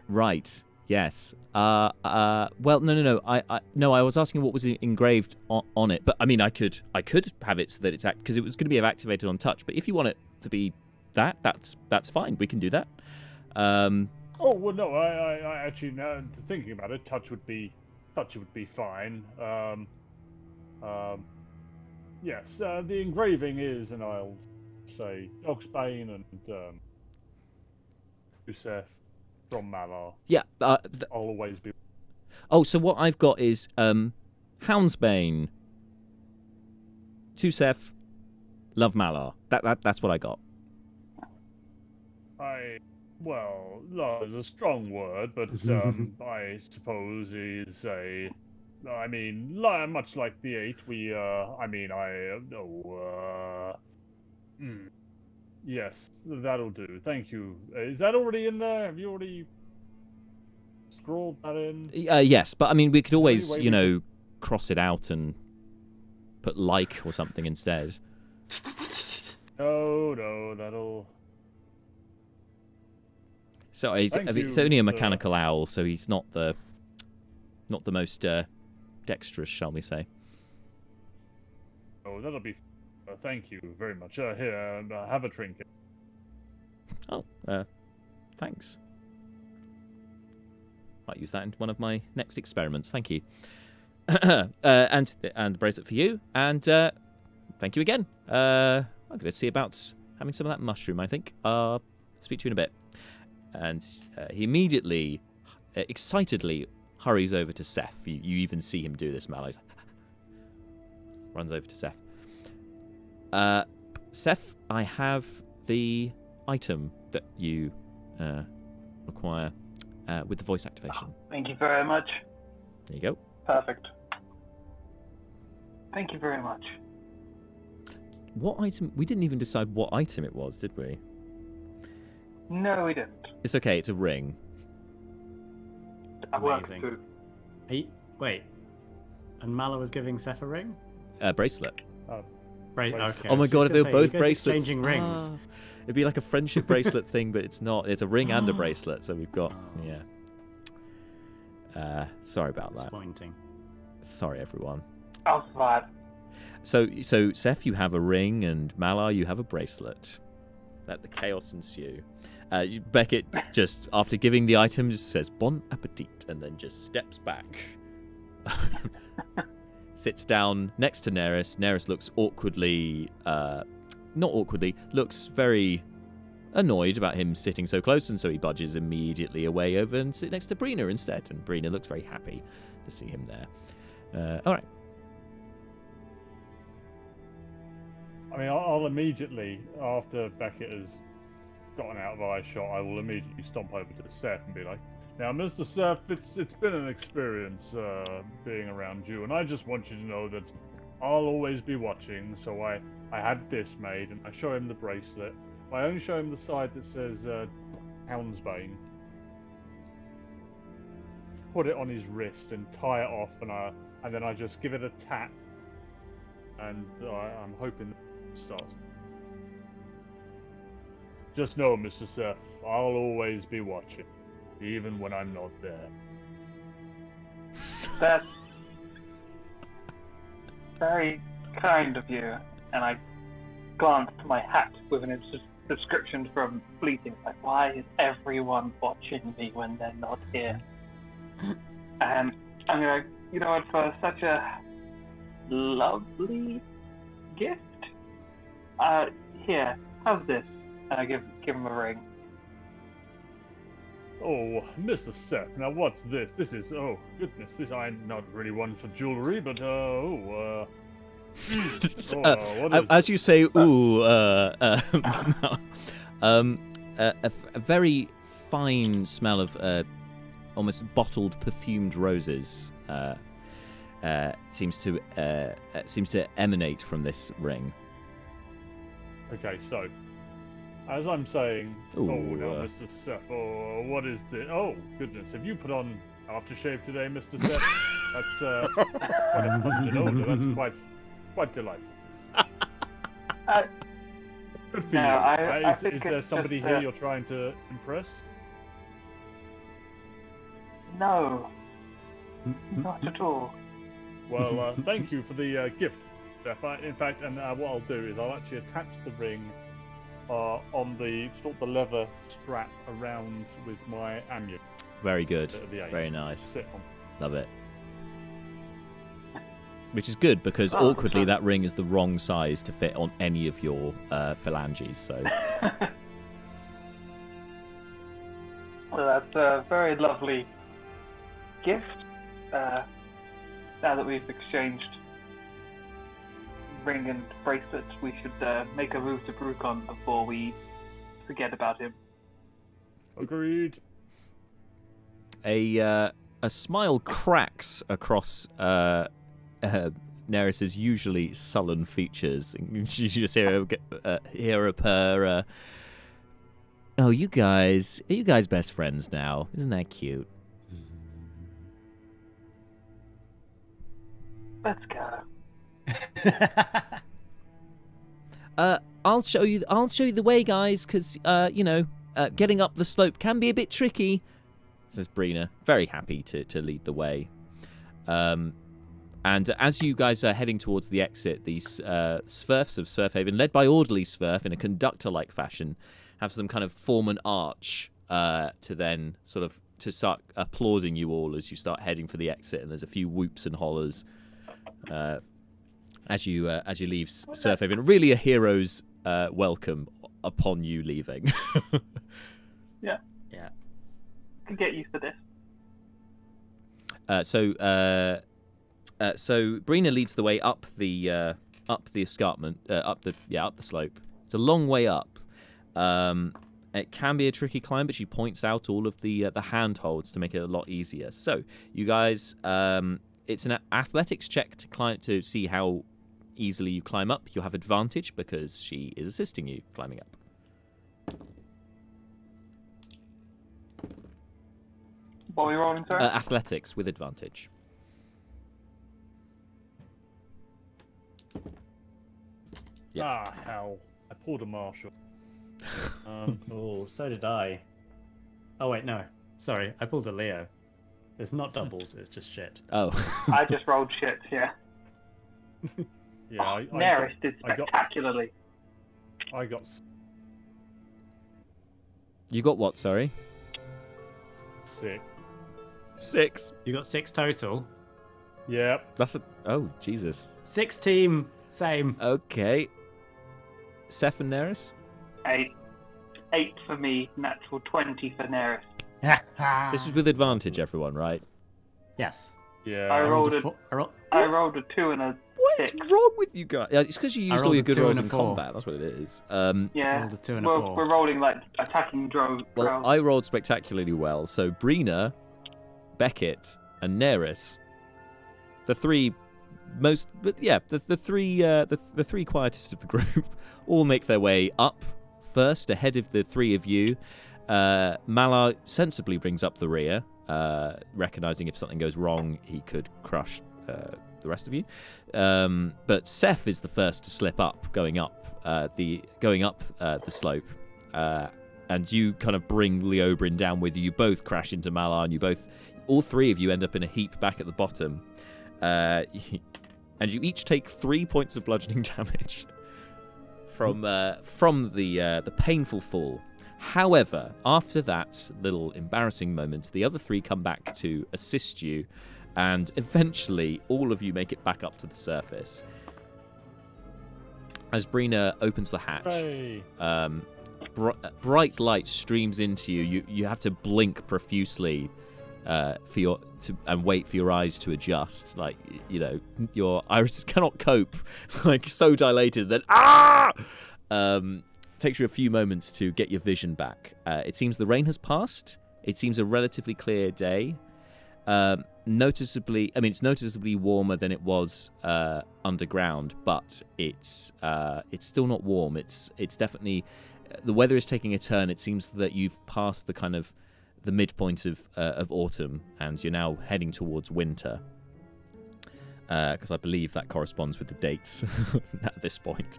right, yes. Well, no. I was asking what was engraved on it, but I mean, I could have it so that it's because it was going to be activated on touch. But if you want it to be that's fine. We can do that. Oh well, no. I actually now thinking about it, touch would be fine. Yes, the engraving is, and I'll say Dogsbane and Svirf from Malar. Yeah. I'll always be. Oh, so what I've got is Houndsbane, Svirf, Love Malar. That's what I got. Well, love is a strong word, but I suppose is a. I mean, much like the 8, yes, that'll do. Thank you. Is that already in there? Have you already scrawled that in? Yes, but I mean, we could always, cross it out and put like or something instead. No, that'll. So it's only a mechanical owl, so he's not the most dexterous, shall we say? Oh, that'll be. Thank you very much. Here, have a trinket. Oh, thanks. Might use that in one of my next experiments. Thank you. And the bracelet for you. And thank you again. I'm going to see about having some of that mushroom, I think. Speak to you in a bit. And he immediately, excitedly, hurries over to Svirf. You even see him do this, Mal. Runs over to Svirf. Svirf, I have the item that you require with the voice activation. Thank you very much. There you go. Perfect. Thank you very much. What item? We didn't even decide what item it was, did we? No, we didn't. It's okay, it's a ring. That works Amazing. too. Wait. And Mala was giving Svirf a ring? Bracelet. Okay. Oh my god, if they were both you guys bracelets. exchanging rings. It'd be like a friendship bracelet thing, but it's not. It's a ring and a bracelet, so we've got. Yeah. Sorry about that. Disappointing. Sorry, everyone. I'll survive. So Svirf, you have a ring, and Malar, you have a bracelet. Let the chaos ensue. Beckett just, after giving the items, says "Bon appetit," and then just steps back. Sits down next to Neris. Neris looks awkwardly, not awkwardly, looks very annoyed about him sitting so close, and so he budges immediately away over and sit next to Breena instead. And Breena looks very happy to see him there. All right. I mean, I'll immediately, after Beckett has gotten out of eyeshot, I will immediately stomp over to Svirf and be like, "Now, Mr. Svirf, it's been an experience being around you, and I just want you to know that I'll always be watching." So I had this made, and I show him the bracelet. I only show him the side that says Houndsbane. Put it on his wrist and tie it off, and then I just give it a tap, and I'm hoping that it starts. Just know, Mr. Svirf, I'll always be watching, even when I'm not there. That's very kind of you. And I glance at my hat with an description from Fleeting, like, why is everyone watching me when they're not here? And I'm like, you know what, for such a lovely gift, here, have this. And I give him a ring. Oh, Mr. Svirf, now what's this? This is, oh goodness, this I'm not really one for jewelry, but as you say, ooh, A very fine smell of almost bottled, perfumed roses seems to emanate from this ring. Okay, so as I'm saying, Ooh, now, Mr. Seth, what is this? Oh goodness, have you put on aftershave today, Mr. Seth? That's quite a pungent odor. That's quite delightful. Good for you. Is there somebody here you're trying to impress? No, not at all. Well, thank you for the gift, Seth. In fact, and what I'll do is I'll actually attach the ring on the sort of the leather strap around with my amulet. Very good. Very nice. Sit on. Love it. Which is good because awkwardly that ring is the wrong size to fit on any of your phalanges. So. Well, that's a very lovely gift. Now that we've exchanged ring and bracelet, we should make a move to Brucon before we forget about him. Agreed. A smile cracks across Neris's usually sullen features. You just hear her. Oh, are you guys best friends now? Isn't that cute? Let's go. I'll show you the way, guys, because getting up the slope can be a bit tricky, says Breena, very happy to lead the way. And as you guys are heading towards the exit, these Svirfs of Svirfhaven, led by Orderly Svirf in a conductor-like fashion, have them kind of form an arch to then sort of to start applauding you all as you start heading for the exit. And there's a few whoops and hollers as you leave Svirfhaven. Really a hero's welcome upon you leaving. Yeah. Can get used to this. So Breena leads the way up the escarpment, up the slope. It's a long way up. It can be a tricky climb, but she points out all of the handholds to make it a lot easier. So you guys, it's an athletics check to see how easily you climb up. You'll have advantage because she is assisting you climbing up. What are we rolling, sir? Athletics with advantage. Yeah. Ah, hell. I pulled a Marshall. Oh, so did I. Oh, wait, no. Sorry, I pulled a Leo. It's not doubles, it's just shit. Oh. I just rolled shit, yeah. Yeah, Neris did spectacularly. I got... You got what, sorry? 6. You got 6 total. Yep. That's a... Oh, Jesus. 6 team, same. Okay. Seth and Neris? 8 for me, natural 20 for Neris. This is with advantage, everyone, right? Yes. Yeah. I rolled a 2 and a What 6. is wrong with you guys? Yeah, it's because you used all your good rolls in 4. combat. That's what it is. Yeah. Rolled a 2 and a 4. We're rolling like attacking Drow. Well, I rolled spectacularly well. So Breena, Beckett, and Neris, the three most, but yeah, the three quietest of the group, all make their way up first ahead of the three of you. Malar sensibly brings up the rear, recognizing if something goes wrong, he could crush the rest of you. But Seth is the first to slip up, going up the slope, and you kind of bring Leobrin down with you. You both crash into Malar, and all three of you end up in a heap back at the bottom. And you each take 3 points of bludgeoning damage from the painful fall. However, after that little embarrassing moment, the other three come back to assist you, and eventually all of you make it back up to the surface. As Breena opens the hatch, Hey. Bright light streams into you. You have to blink profusely and wait for your eyes to adjust. Like, you know, your irises cannot cope. Like, so dilated that takes you a few moments to get your vision back. It seems the rain has passed. It seems a relatively clear day. Noticeably warmer than it was underground, but it's still not warm. It's definitely the weather is taking a turn. It seems that you've passed the kind of the midpoint of autumn, and you're now heading towards winter. Because I believe that corresponds with the dates at this point.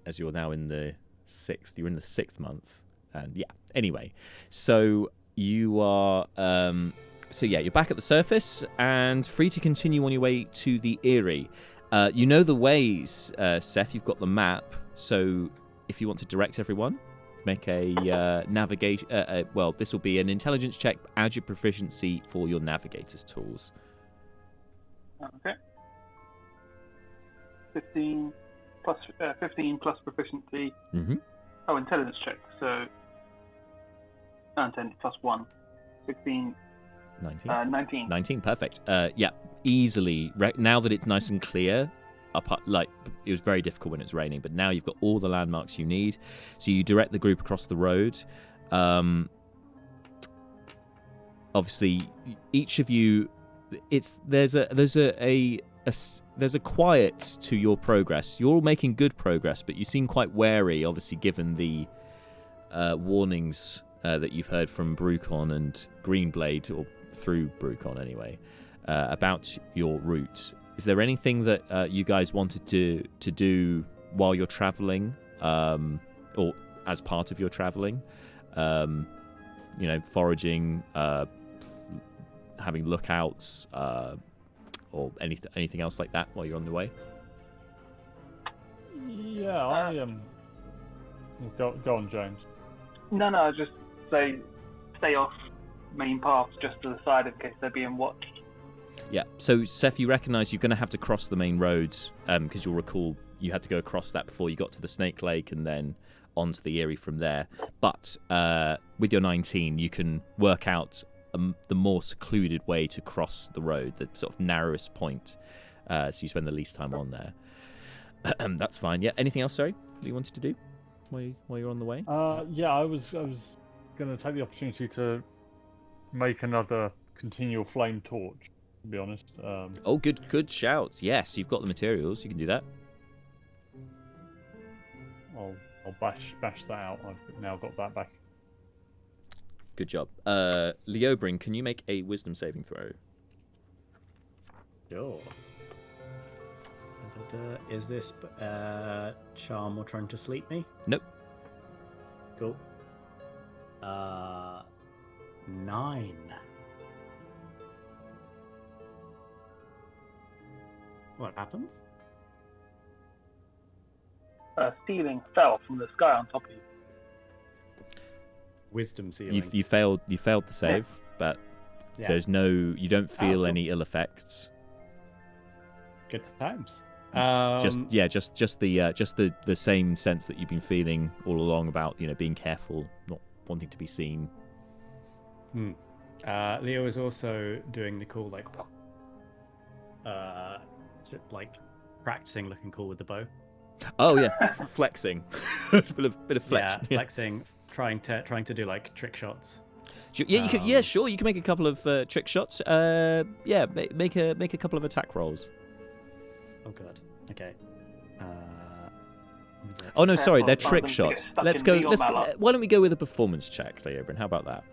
As you're now in the 6th, you're in the 6th month, and yeah. Anyway, so you are, you're back at the surface and free to continue on your way to the Eyrie. You know the ways, Seth. You've got the map, so if you want to direct everyone, make a navigation. This will be an intelligence check. Add your proficiency for your navigator's tools. Okay. 15 plus proficiency. Mm-hmm. Oh, intelligence check. So 10 plus 1. 16. 19. 19, perfect. Easily. Now that it's nice and clear, it was very difficult when it's raining, but now you've got all the landmarks you need. So you direct the group across the road. Obviously, each of you, there's a quiet to your progress. You're all making good progress, but you seem quite wary, obviously, given the warnings that you've heard from Brucon and Greenblade, or through Brucon anyway, about your route. Is there anything that you guys wanted to do while you're traveling, or as part of your traveling? Foraging, having lookouts, or anything else like that while you're on the way? Yeah, I am. Go on, James. No, I just say stay off main paths just to the side in case they're being watched. Yeah. So, Seth, you recognise you're going to have to cross the main roads, because you'll recall you had to go across that before you got to the Snake Lake and then onto the Eyrie from there. But with your 19, you can work out the more secluded way to cross the road, the sort of narrowest point. So you spend the least time on there. That's fine. Yeah. Anything else, sorry, that you wanted to do while you're on the way? I was going to take the opportunity to make another continual flame torch, to be honest. Oh, good shouts. Yes, you've got the materials. You can do that. I'll bash that out. I've now got that back. Good job. Leobrin, can you make a wisdom saving throw? Sure. Is this charm or trying to sleep me? Nope. Cool. 9. What happens? A ceiling fell from the sky on top of you. Wisdom ceiling. You failed the save, but there's you don't feel any ill effects. Good times. Just the same sense that you've been feeling all along about, being careful, not wanting to be seen. Leo is also doing the cool practicing looking cool with the bow. Oh yeah, flexing, bit of flex. Yeah, flexing, trying to do trick shots. Yeah, you could. Yeah, sure. You can make a couple of trick shots. Make a couple of attack rolls. Oh god. Okay. Oh no, sorry, they're trick shots. Let's go. Why don't we go with a performance check, Leobrin? How about that?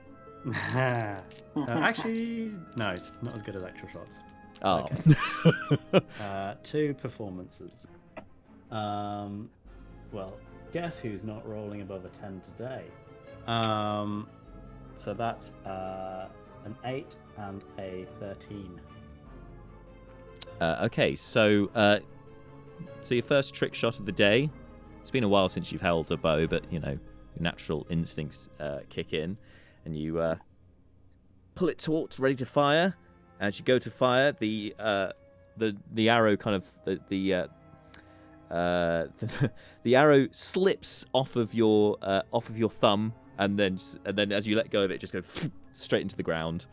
Actually, no, it's not as good as actual shots. Oh. Okay. 2 performances. Well, guess who's not rolling above a 10 today? So that's an 8 and a 13. Okay, so your first trick shot of the day. It's been a while since you've held a bow, but your natural instincts kick in, and you pull it taut, ready to fire. As you go to fire, the arrow kind of the arrow slips off of your thumb, and then as you let go of it, it just goes straight into the ground.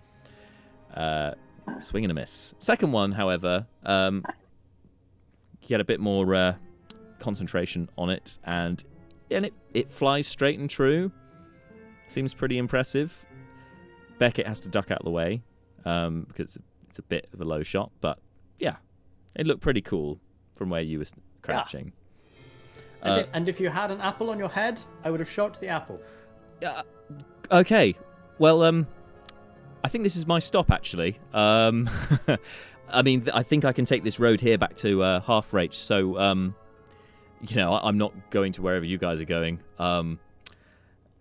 Swing and a miss. Second one, however, you get a bit more concentration on it, and it flies straight and true. Seems pretty impressive. Beckett has to duck out of the way because it's a bit of a low shot, but yeah, it looked pretty cool from where you were crouching. And if you had an apple on your head, I would have shot the apple. Okay, well, I think this is my stop, actually. I mean, I think I can take this road here back to Half-Reach, so, I'm not going to wherever you guys are going.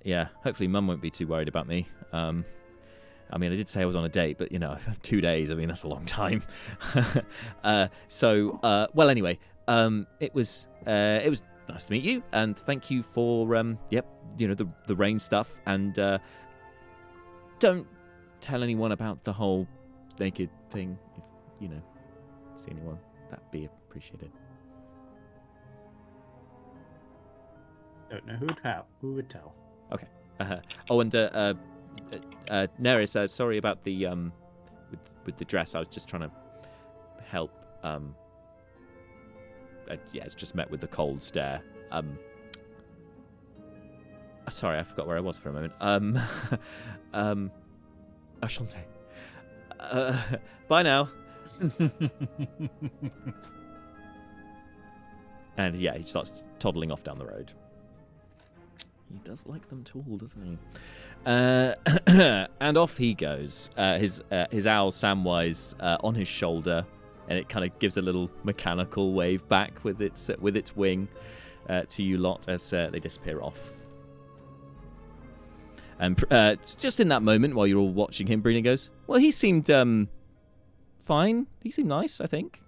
Yeah, hopefully Mum won't be too worried about me. I mean, I did say I was on a date, but, 2 days, I mean, that's a long time. Well, anyway, it was nice to meet you, and thank you for, the rain stuff, and don't tell anyone about the whole naked thing. If, see anyone, that'd be appreciated. Don't know who would tell. Okay. And Neris, sorry about the with the dress. I was just trying to help. It's just met with the cold stare. Sorry, I forgot where I was for a moment. Ashante. Bye now. And yeah, he starts toddling off down the road. He does like them tall, doesn't he? And off he goes. His owl Samwise on his shoulder, and it kind of gives a little mechanical wave back with its wing to you lot as they disappear off. And just in that moment, while you're all watching him, Breena goes, "Well, he seemed fine. He seemed nice, I think.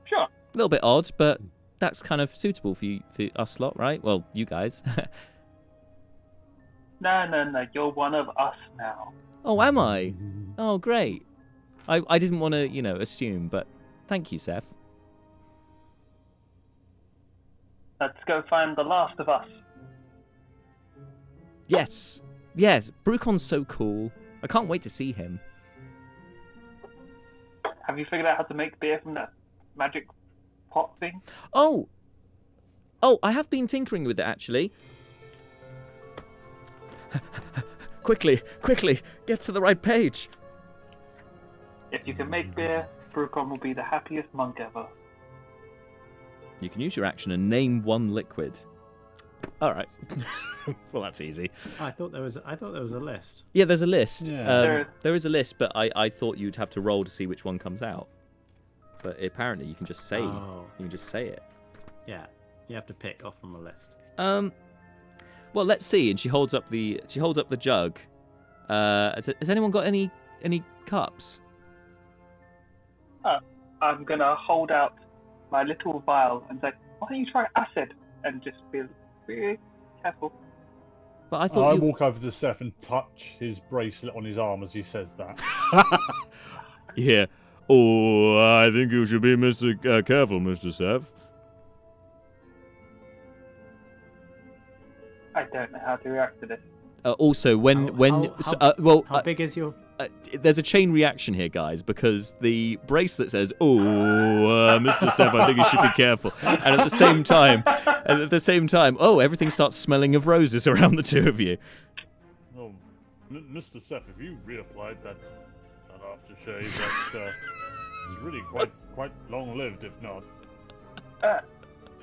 Sure. A little bit odd, but that's kind of suitable for us lot, right? Well, you guys." No. You're one of us now. Oh, am I? Oh, great. I didn't want to, assume, but thank you, Seth. Let's go find the last of us. Yes. Brucon's so cool. I can't wait to see him. Have you figured out how to make beer from that magic pot thing? Oh, I have been tinkering with it, actually. Quickly, get to the right page. If you can make beer, Brucon will be the happiest monk ever. You can use your action and name one liquid. All right. Well, that's easy. I thought there was a list. Yeah, there's a list. Yeah. There is a list, but I thought you'd have to roll to see which one comes out. But apparently, you can just say. Oh. You can just say it. Yeah, you have to pick off from a list. Well, let's see. And she holds up the jug. Has anyone got any cups? I'm gonna hold out my little vial and say, "Why don't you try acid?" And just be really careful. But I thought I walk over to Seth and touch his bracelet on his arm as he says that. Yeah. Oh, I think you should be careful, Mr. Seth. I don't know how to react to this. Also, How big is your? There's a chain reaction here, guys, because the bracelet says, Mr. Seth, I think you should be careful. And at the same time, everything starts smelling of roses around the two of you. Oh, Mr. Seth, have you reapplied that aftershave? That is really quite long-lived, if not.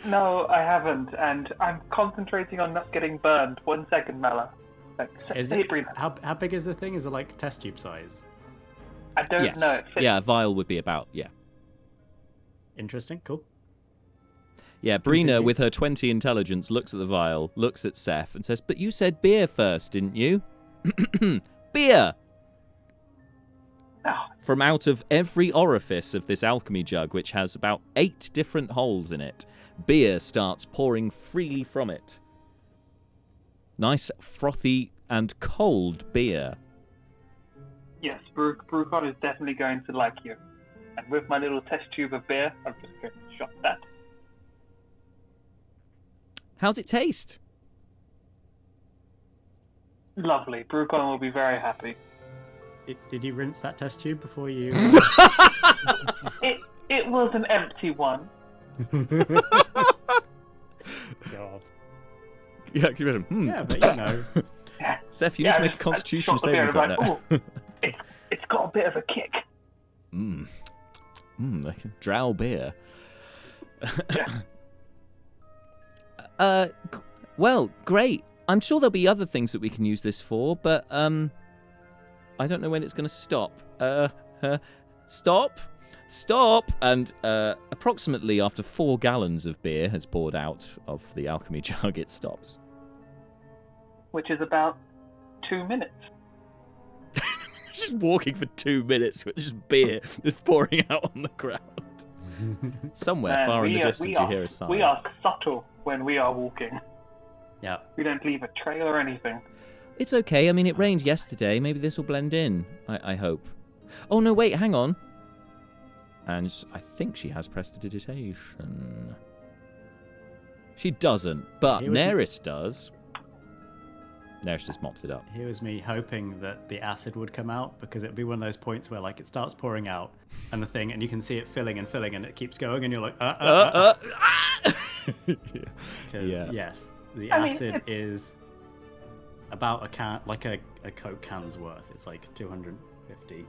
No, I haven't, and I'm concentrating on not getting burned. 1 second, Mala. How big is the thing? Is it like test tube size? I don't know. It fits. Yeah, a vial would be about, Interesting, cool. Yeah, Breena, with her 20 intelligence, looks at the vial, looks at Seth, and says, "But you said beer first, didn't you?" Beer! Oh. From out of every orifice of this alchemy jug, which has about 8 different holes in it, beer starts pouring freely from it. Nice, frothy, and cold beer. Yes, Brucon is definitely going to like you. And with my little test tube of beer, I'm just going to shot that. How's it taste? Lovely. Brucon will be very happy. Did you rinse that test tube before you? It was an empty one. God. Yeah, can you imagine? Yeah, but you know. Seth, you need to make a Constitution saving throw now. It's got a bit of a kick. Like a Drow beer. Yeah. Well, great. I'm sure there'll be other things that we can use this for, but I don't know when it's going to stop. Stop! And approximately after 4 gallons of beer has poured out of the alchemy jug, it stops. Which is about 2 minutes. Just walking for 2 minutes with just beer just pouring out on the ground. Somewhere far in the distance you hear a sigh. We are subtle when we are walking. Yeah. We don't leave a trail or anything. It's okay. I mean, it rained yesterday. Maybe this will blend in. I hope. Oh, no, wait, hang on. And I think she has prestidigitation. She doesn't, but Neris does. Neris just mops it up. Here was me hoping that the acid would come out, because it'd be one of those points where like it starts pouring out and you can see it filling and it keeps going and you're like, Because yes, the acid is about a can, like a Coke can's worth. It's like 250.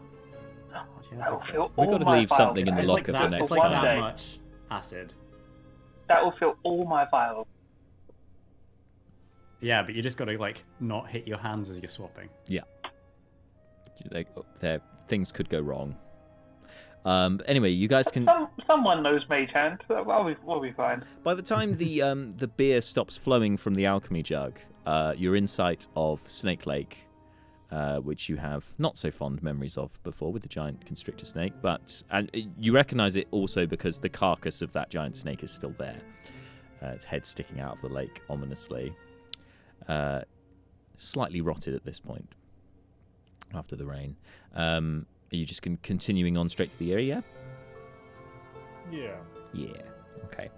We've got to leave something in the locker for next time. It's like time. that much acid. That will fill all my vials. Yeah, but you just got to like not hit your hands as you're swapping. Yeah. Things could go wrong. Anyway, you guys can. Someone knows Mage Hand. We'll be fine. By the time the beer stops flowing from the alchemy jug, you're in sight of Snake Lake, which you have not so fond memories of before with the giant constrictor snake, and you recognise it also because the carcass of that giant snake is still there. Its head sticking out of the lake ominously. Slightly rotted at this point after the rain. Are you just continuing on straight to the area? Yeah. Yeah. Okay.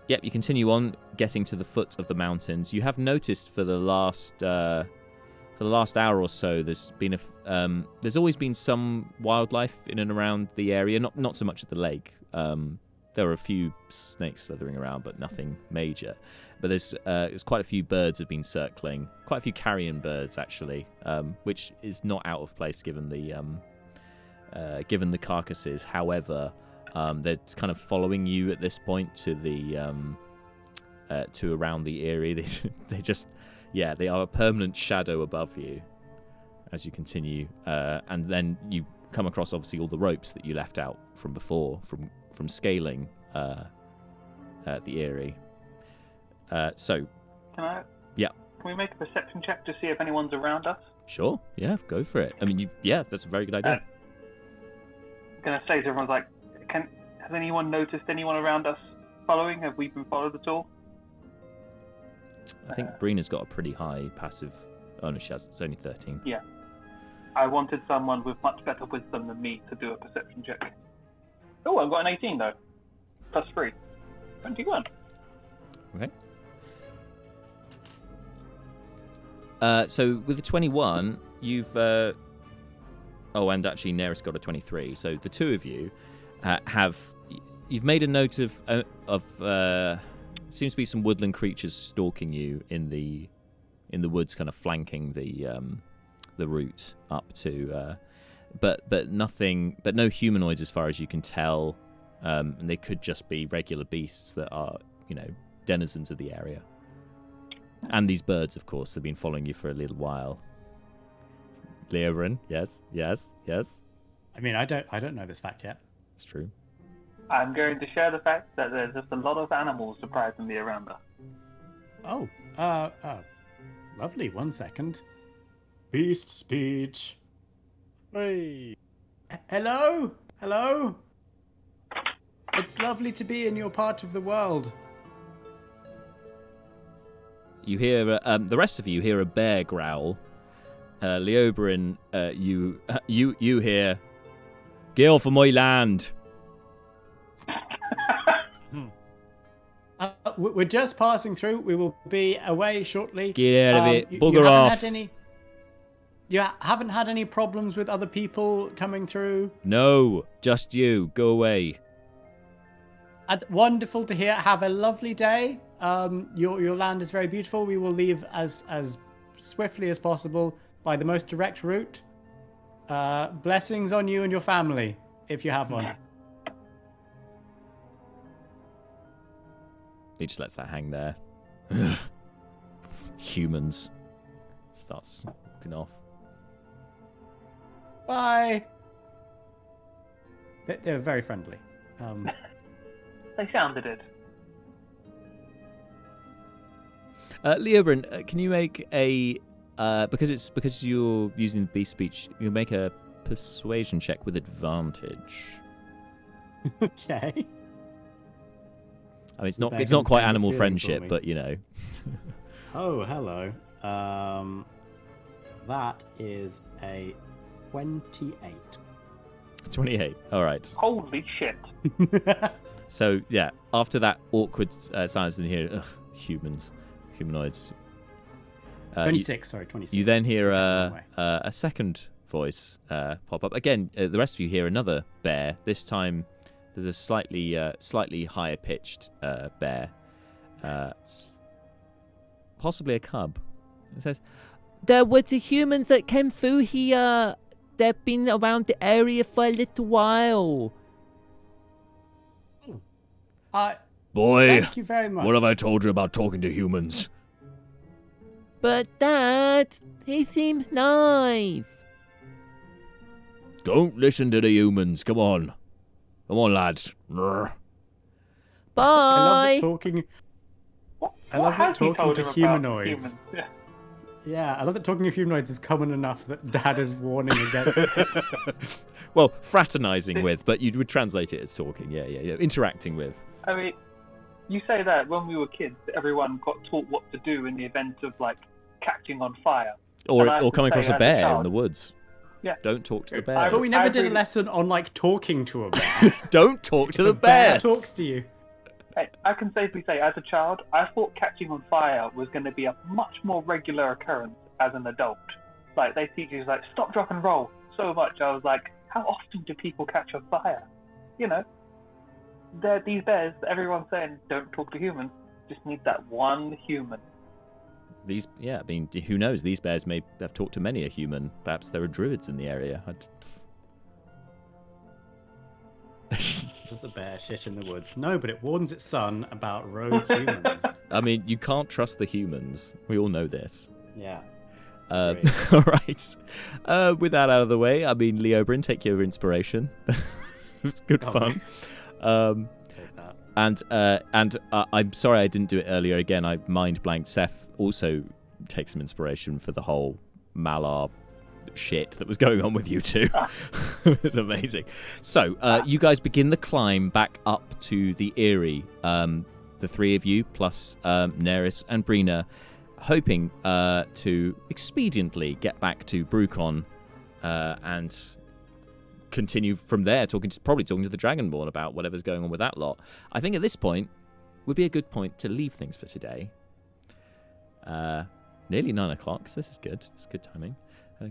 Yep. You continue on, getting to the foot of the mountains. You have noticed for the last hour or so, there's always been some wildlife in and around the area. Not so much at the lake. There are a few snakes slithering around, but nothing major. But there's quite a few birds have been circling. Quite a few carrion birds, actually, which is not out of place given the carcasses. However, they're kind of following you at this point to around the area. They are a permanent shadow above you as you continue, and then you come across obviously all the ropes that you left out from before from scaling the Eyrie. So, can we make a perception check to see if anyone's around us? Sure, yeah, go for it. I mean, that's a very good idea. I'm gonna say to everyone's like, has anyone noticed anyone around us following? Have we been followed at all? I think Breena's got a pretty high passive. Oh no, she has. It's only 13. Yeah. I wanted someone with much better wisdom than me to do a perception check. Oh, I've got an 18 though. Plus 3. 21. Okay. So with the 21, you've... and actually Neris got a 23. So the two of you you've made a note of seems to be some woodland creatures stalking you in the woods, kind of flanking the route up to... But no humanoids as far as you can tell. And they could just be regular beasts that are, denizens of the area. And these birds, of course, have been following you for a little while. Leobrin, yes. I mean, I don't know this fact yet. It's true. I'm going to share the fact that there's just a lot of animals surprisingly around us. Oh, lovely. 1 second. Beast speech. Hey. Hello? It's lovely to be in your part of the world. You hear the rest of you hear a bear growl. Leobrin, you hear, "Get off of my land." We're just passing through. We will be away shortly. Get out of it. Bugger off. You haven't had any problems with other people coming through? No, just you. Go away. Wonderful to hear. Have a lovely day. Your land is very beautiful. We will leave as swiftly as possible by the most direct route. Blessings on you and your family, if you have one. He just lets that hang there. Humans. Starts walking off. Bye. They're very friendly. They sounded it. Leobrin, can you make a because you're using the beast speech, you make a persuasion check with advantage. Okay. I mean, it's not quite animal friendship, but Oh, hello. That is a 28. 28. All right. Holy shit. So yeah, after that awkward silence in here, humanoids. 26. 26. You then hear a second voice pop up. Again, the rest of you hear another bear. This time, there's a slightly higher pitched bear, possibly a cub. It says, "There were the humans that came through here. They've been around the area for a little while." Boy, thank you very much. what have I told you about talking to humans? But Dad, he seems nice. Don't listen to the humans. Come on, lads. Bye. I love talking. I love has that he talking told to him about humanoids. humans? Yeah. Yeah, I love that talking to humanoids is common enough that Dad is warning against it. Well, fraternizing with, but you would translate it as talking. Yeah, interacting with. I mean, you say that when we were kids, everyone got taught what to do in the event of catching on fire, or coming across a bear in the woods. Yeah. Don't talk to the bears. But we never did a lesson on talking to a bear. Don't talk to the bear bears. talks to you. Hey, I can safely say, as a child, I thought catching on fire was going to be a much more regular occurrence as an adult. They teach you stop, drop, and roll so much. I was like, how often do people catch on fire? These bears, everyone's saying, don't talk to humans. Just need that one human. Who knows? These bears may have talked to many a human. Perhaps there are druids in the area. There's a bear shit in the woods. No, but it warns its son about rogue humans. I mean, you can't trust the humans. We all know this. Yeah. All right. With that out of the way, I mean, Leobrin, take your inspiration. It's good fun. And I'm sorry I didn't do it earlier. Again, I mind blanked. Seth also takes some inspiration for the whole Malar shit that was going on with you two. It's amazing. So you guys begin the climb back up to the Eyrie. The three of you plus Neris and Breena, hoping to expediently get back to Brucon and continue from there, probably talking to the Dragonborn about whatever's going on with that lot. I think at this point would be a good point to leave things for today. Nearly 9 o'clock, so this is good. It's good timing.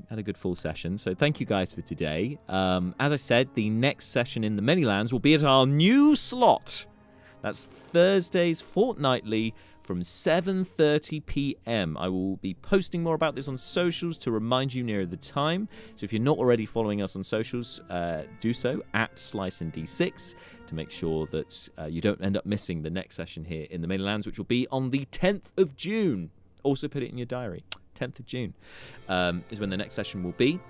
Had a good full session. So thank you guys for today. As I said, the next session in the Manylands will be at our new slot. That's Thursdays fortnightly from 7:30 p.m. I will be posting more about this on socials to remind you nearer the time. So if you're not already following us on socials, do so at slice&d6 to make sure that you don't end up missing the next session here in the Manylands, which will be on the 10th of June. Also put it in your diary. 10th of June is when the next session will be.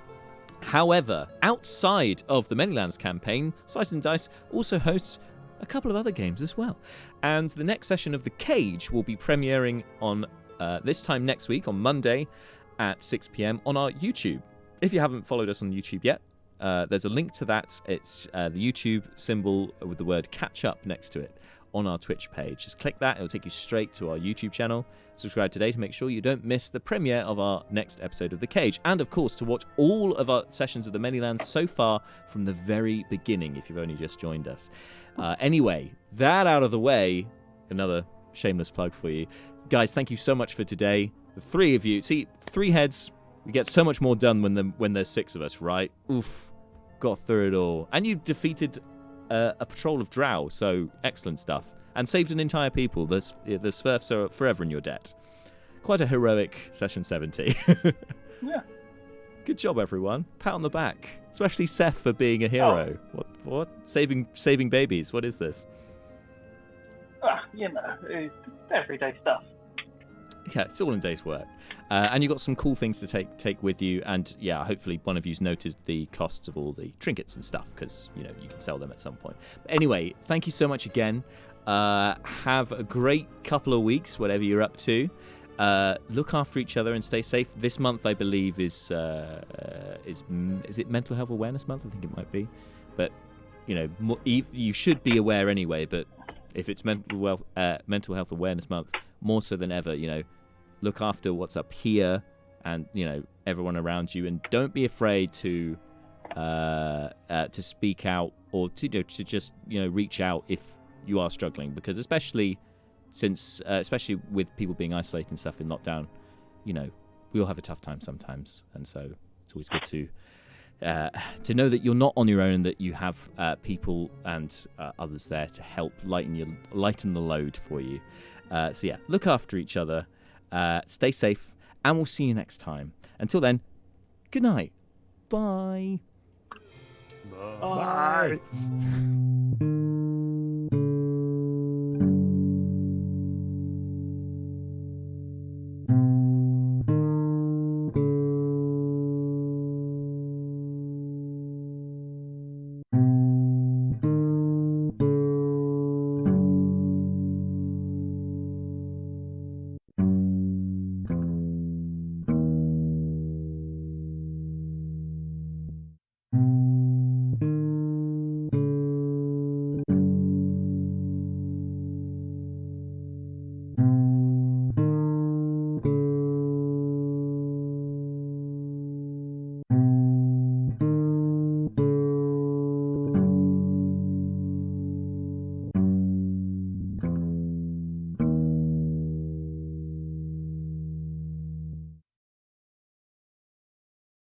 However, outside of the Manylands campaign, Slice and Dice also hosts a couple of other games as well. And the next session of The Cage will be premiering on this time next week, on Monday at 6 p.m. on our YouTube. If you haven't followed us on YouTube yet, there's a link to that. It's the YouTube symbol with the word catch up next to it on our Twitch page. Just click that, it'll take you straight to our YouTube channel. Subscribe today to make sure you don't miss the premiere of our next episode of The Cage. And of course, to watch all of our sessions of the Manylands so far from the very beginning, if you've only just joined us. Anyway, that out of the way, another shameless plug for you. Guys, thank you so much for today. The three of you, see, 3 heads, we get so much more done when there's 6 of us, right? Oof, got through it all. And you defeated a patrol of Drow, so excellent stuff. And saved an entire people. The Svirfs are forever in your debt. Quite a heroic session 70. Yeah. Good job, everyone. Pat on the back. Especially Seth for being a hero. What? Saving babies. What is this? It's everyday stuff. Yeah, it's all in a day's work. And you've got some cool things to take with you. And yeah, hopefully one of you's noted the costs of all the trinkets and stuff, because you can sell them at some point. But anyway, thank you so much again. Have a great couple of weeks, whatever you're up to. Look after each other and stay safe. This month, I believe, is it Mental Health Awareness Month? I think it might be. But you should be aware anyway. But if it's Mental Health Awareness Month, more so than ever, look after what's up here and everyone around you, and don't be afraid to speak out or to just reach out if you are struggling, because especially with people being isolated and stuff in lockdown, we all have a tough time sometimes, and so it's always good to know that you're not on your own, that you have people and others there to help lighten the load for you. So yeah, look after each other, stay safe, and we'll see you next time. Until then, good night. Bye. Bye. Bye.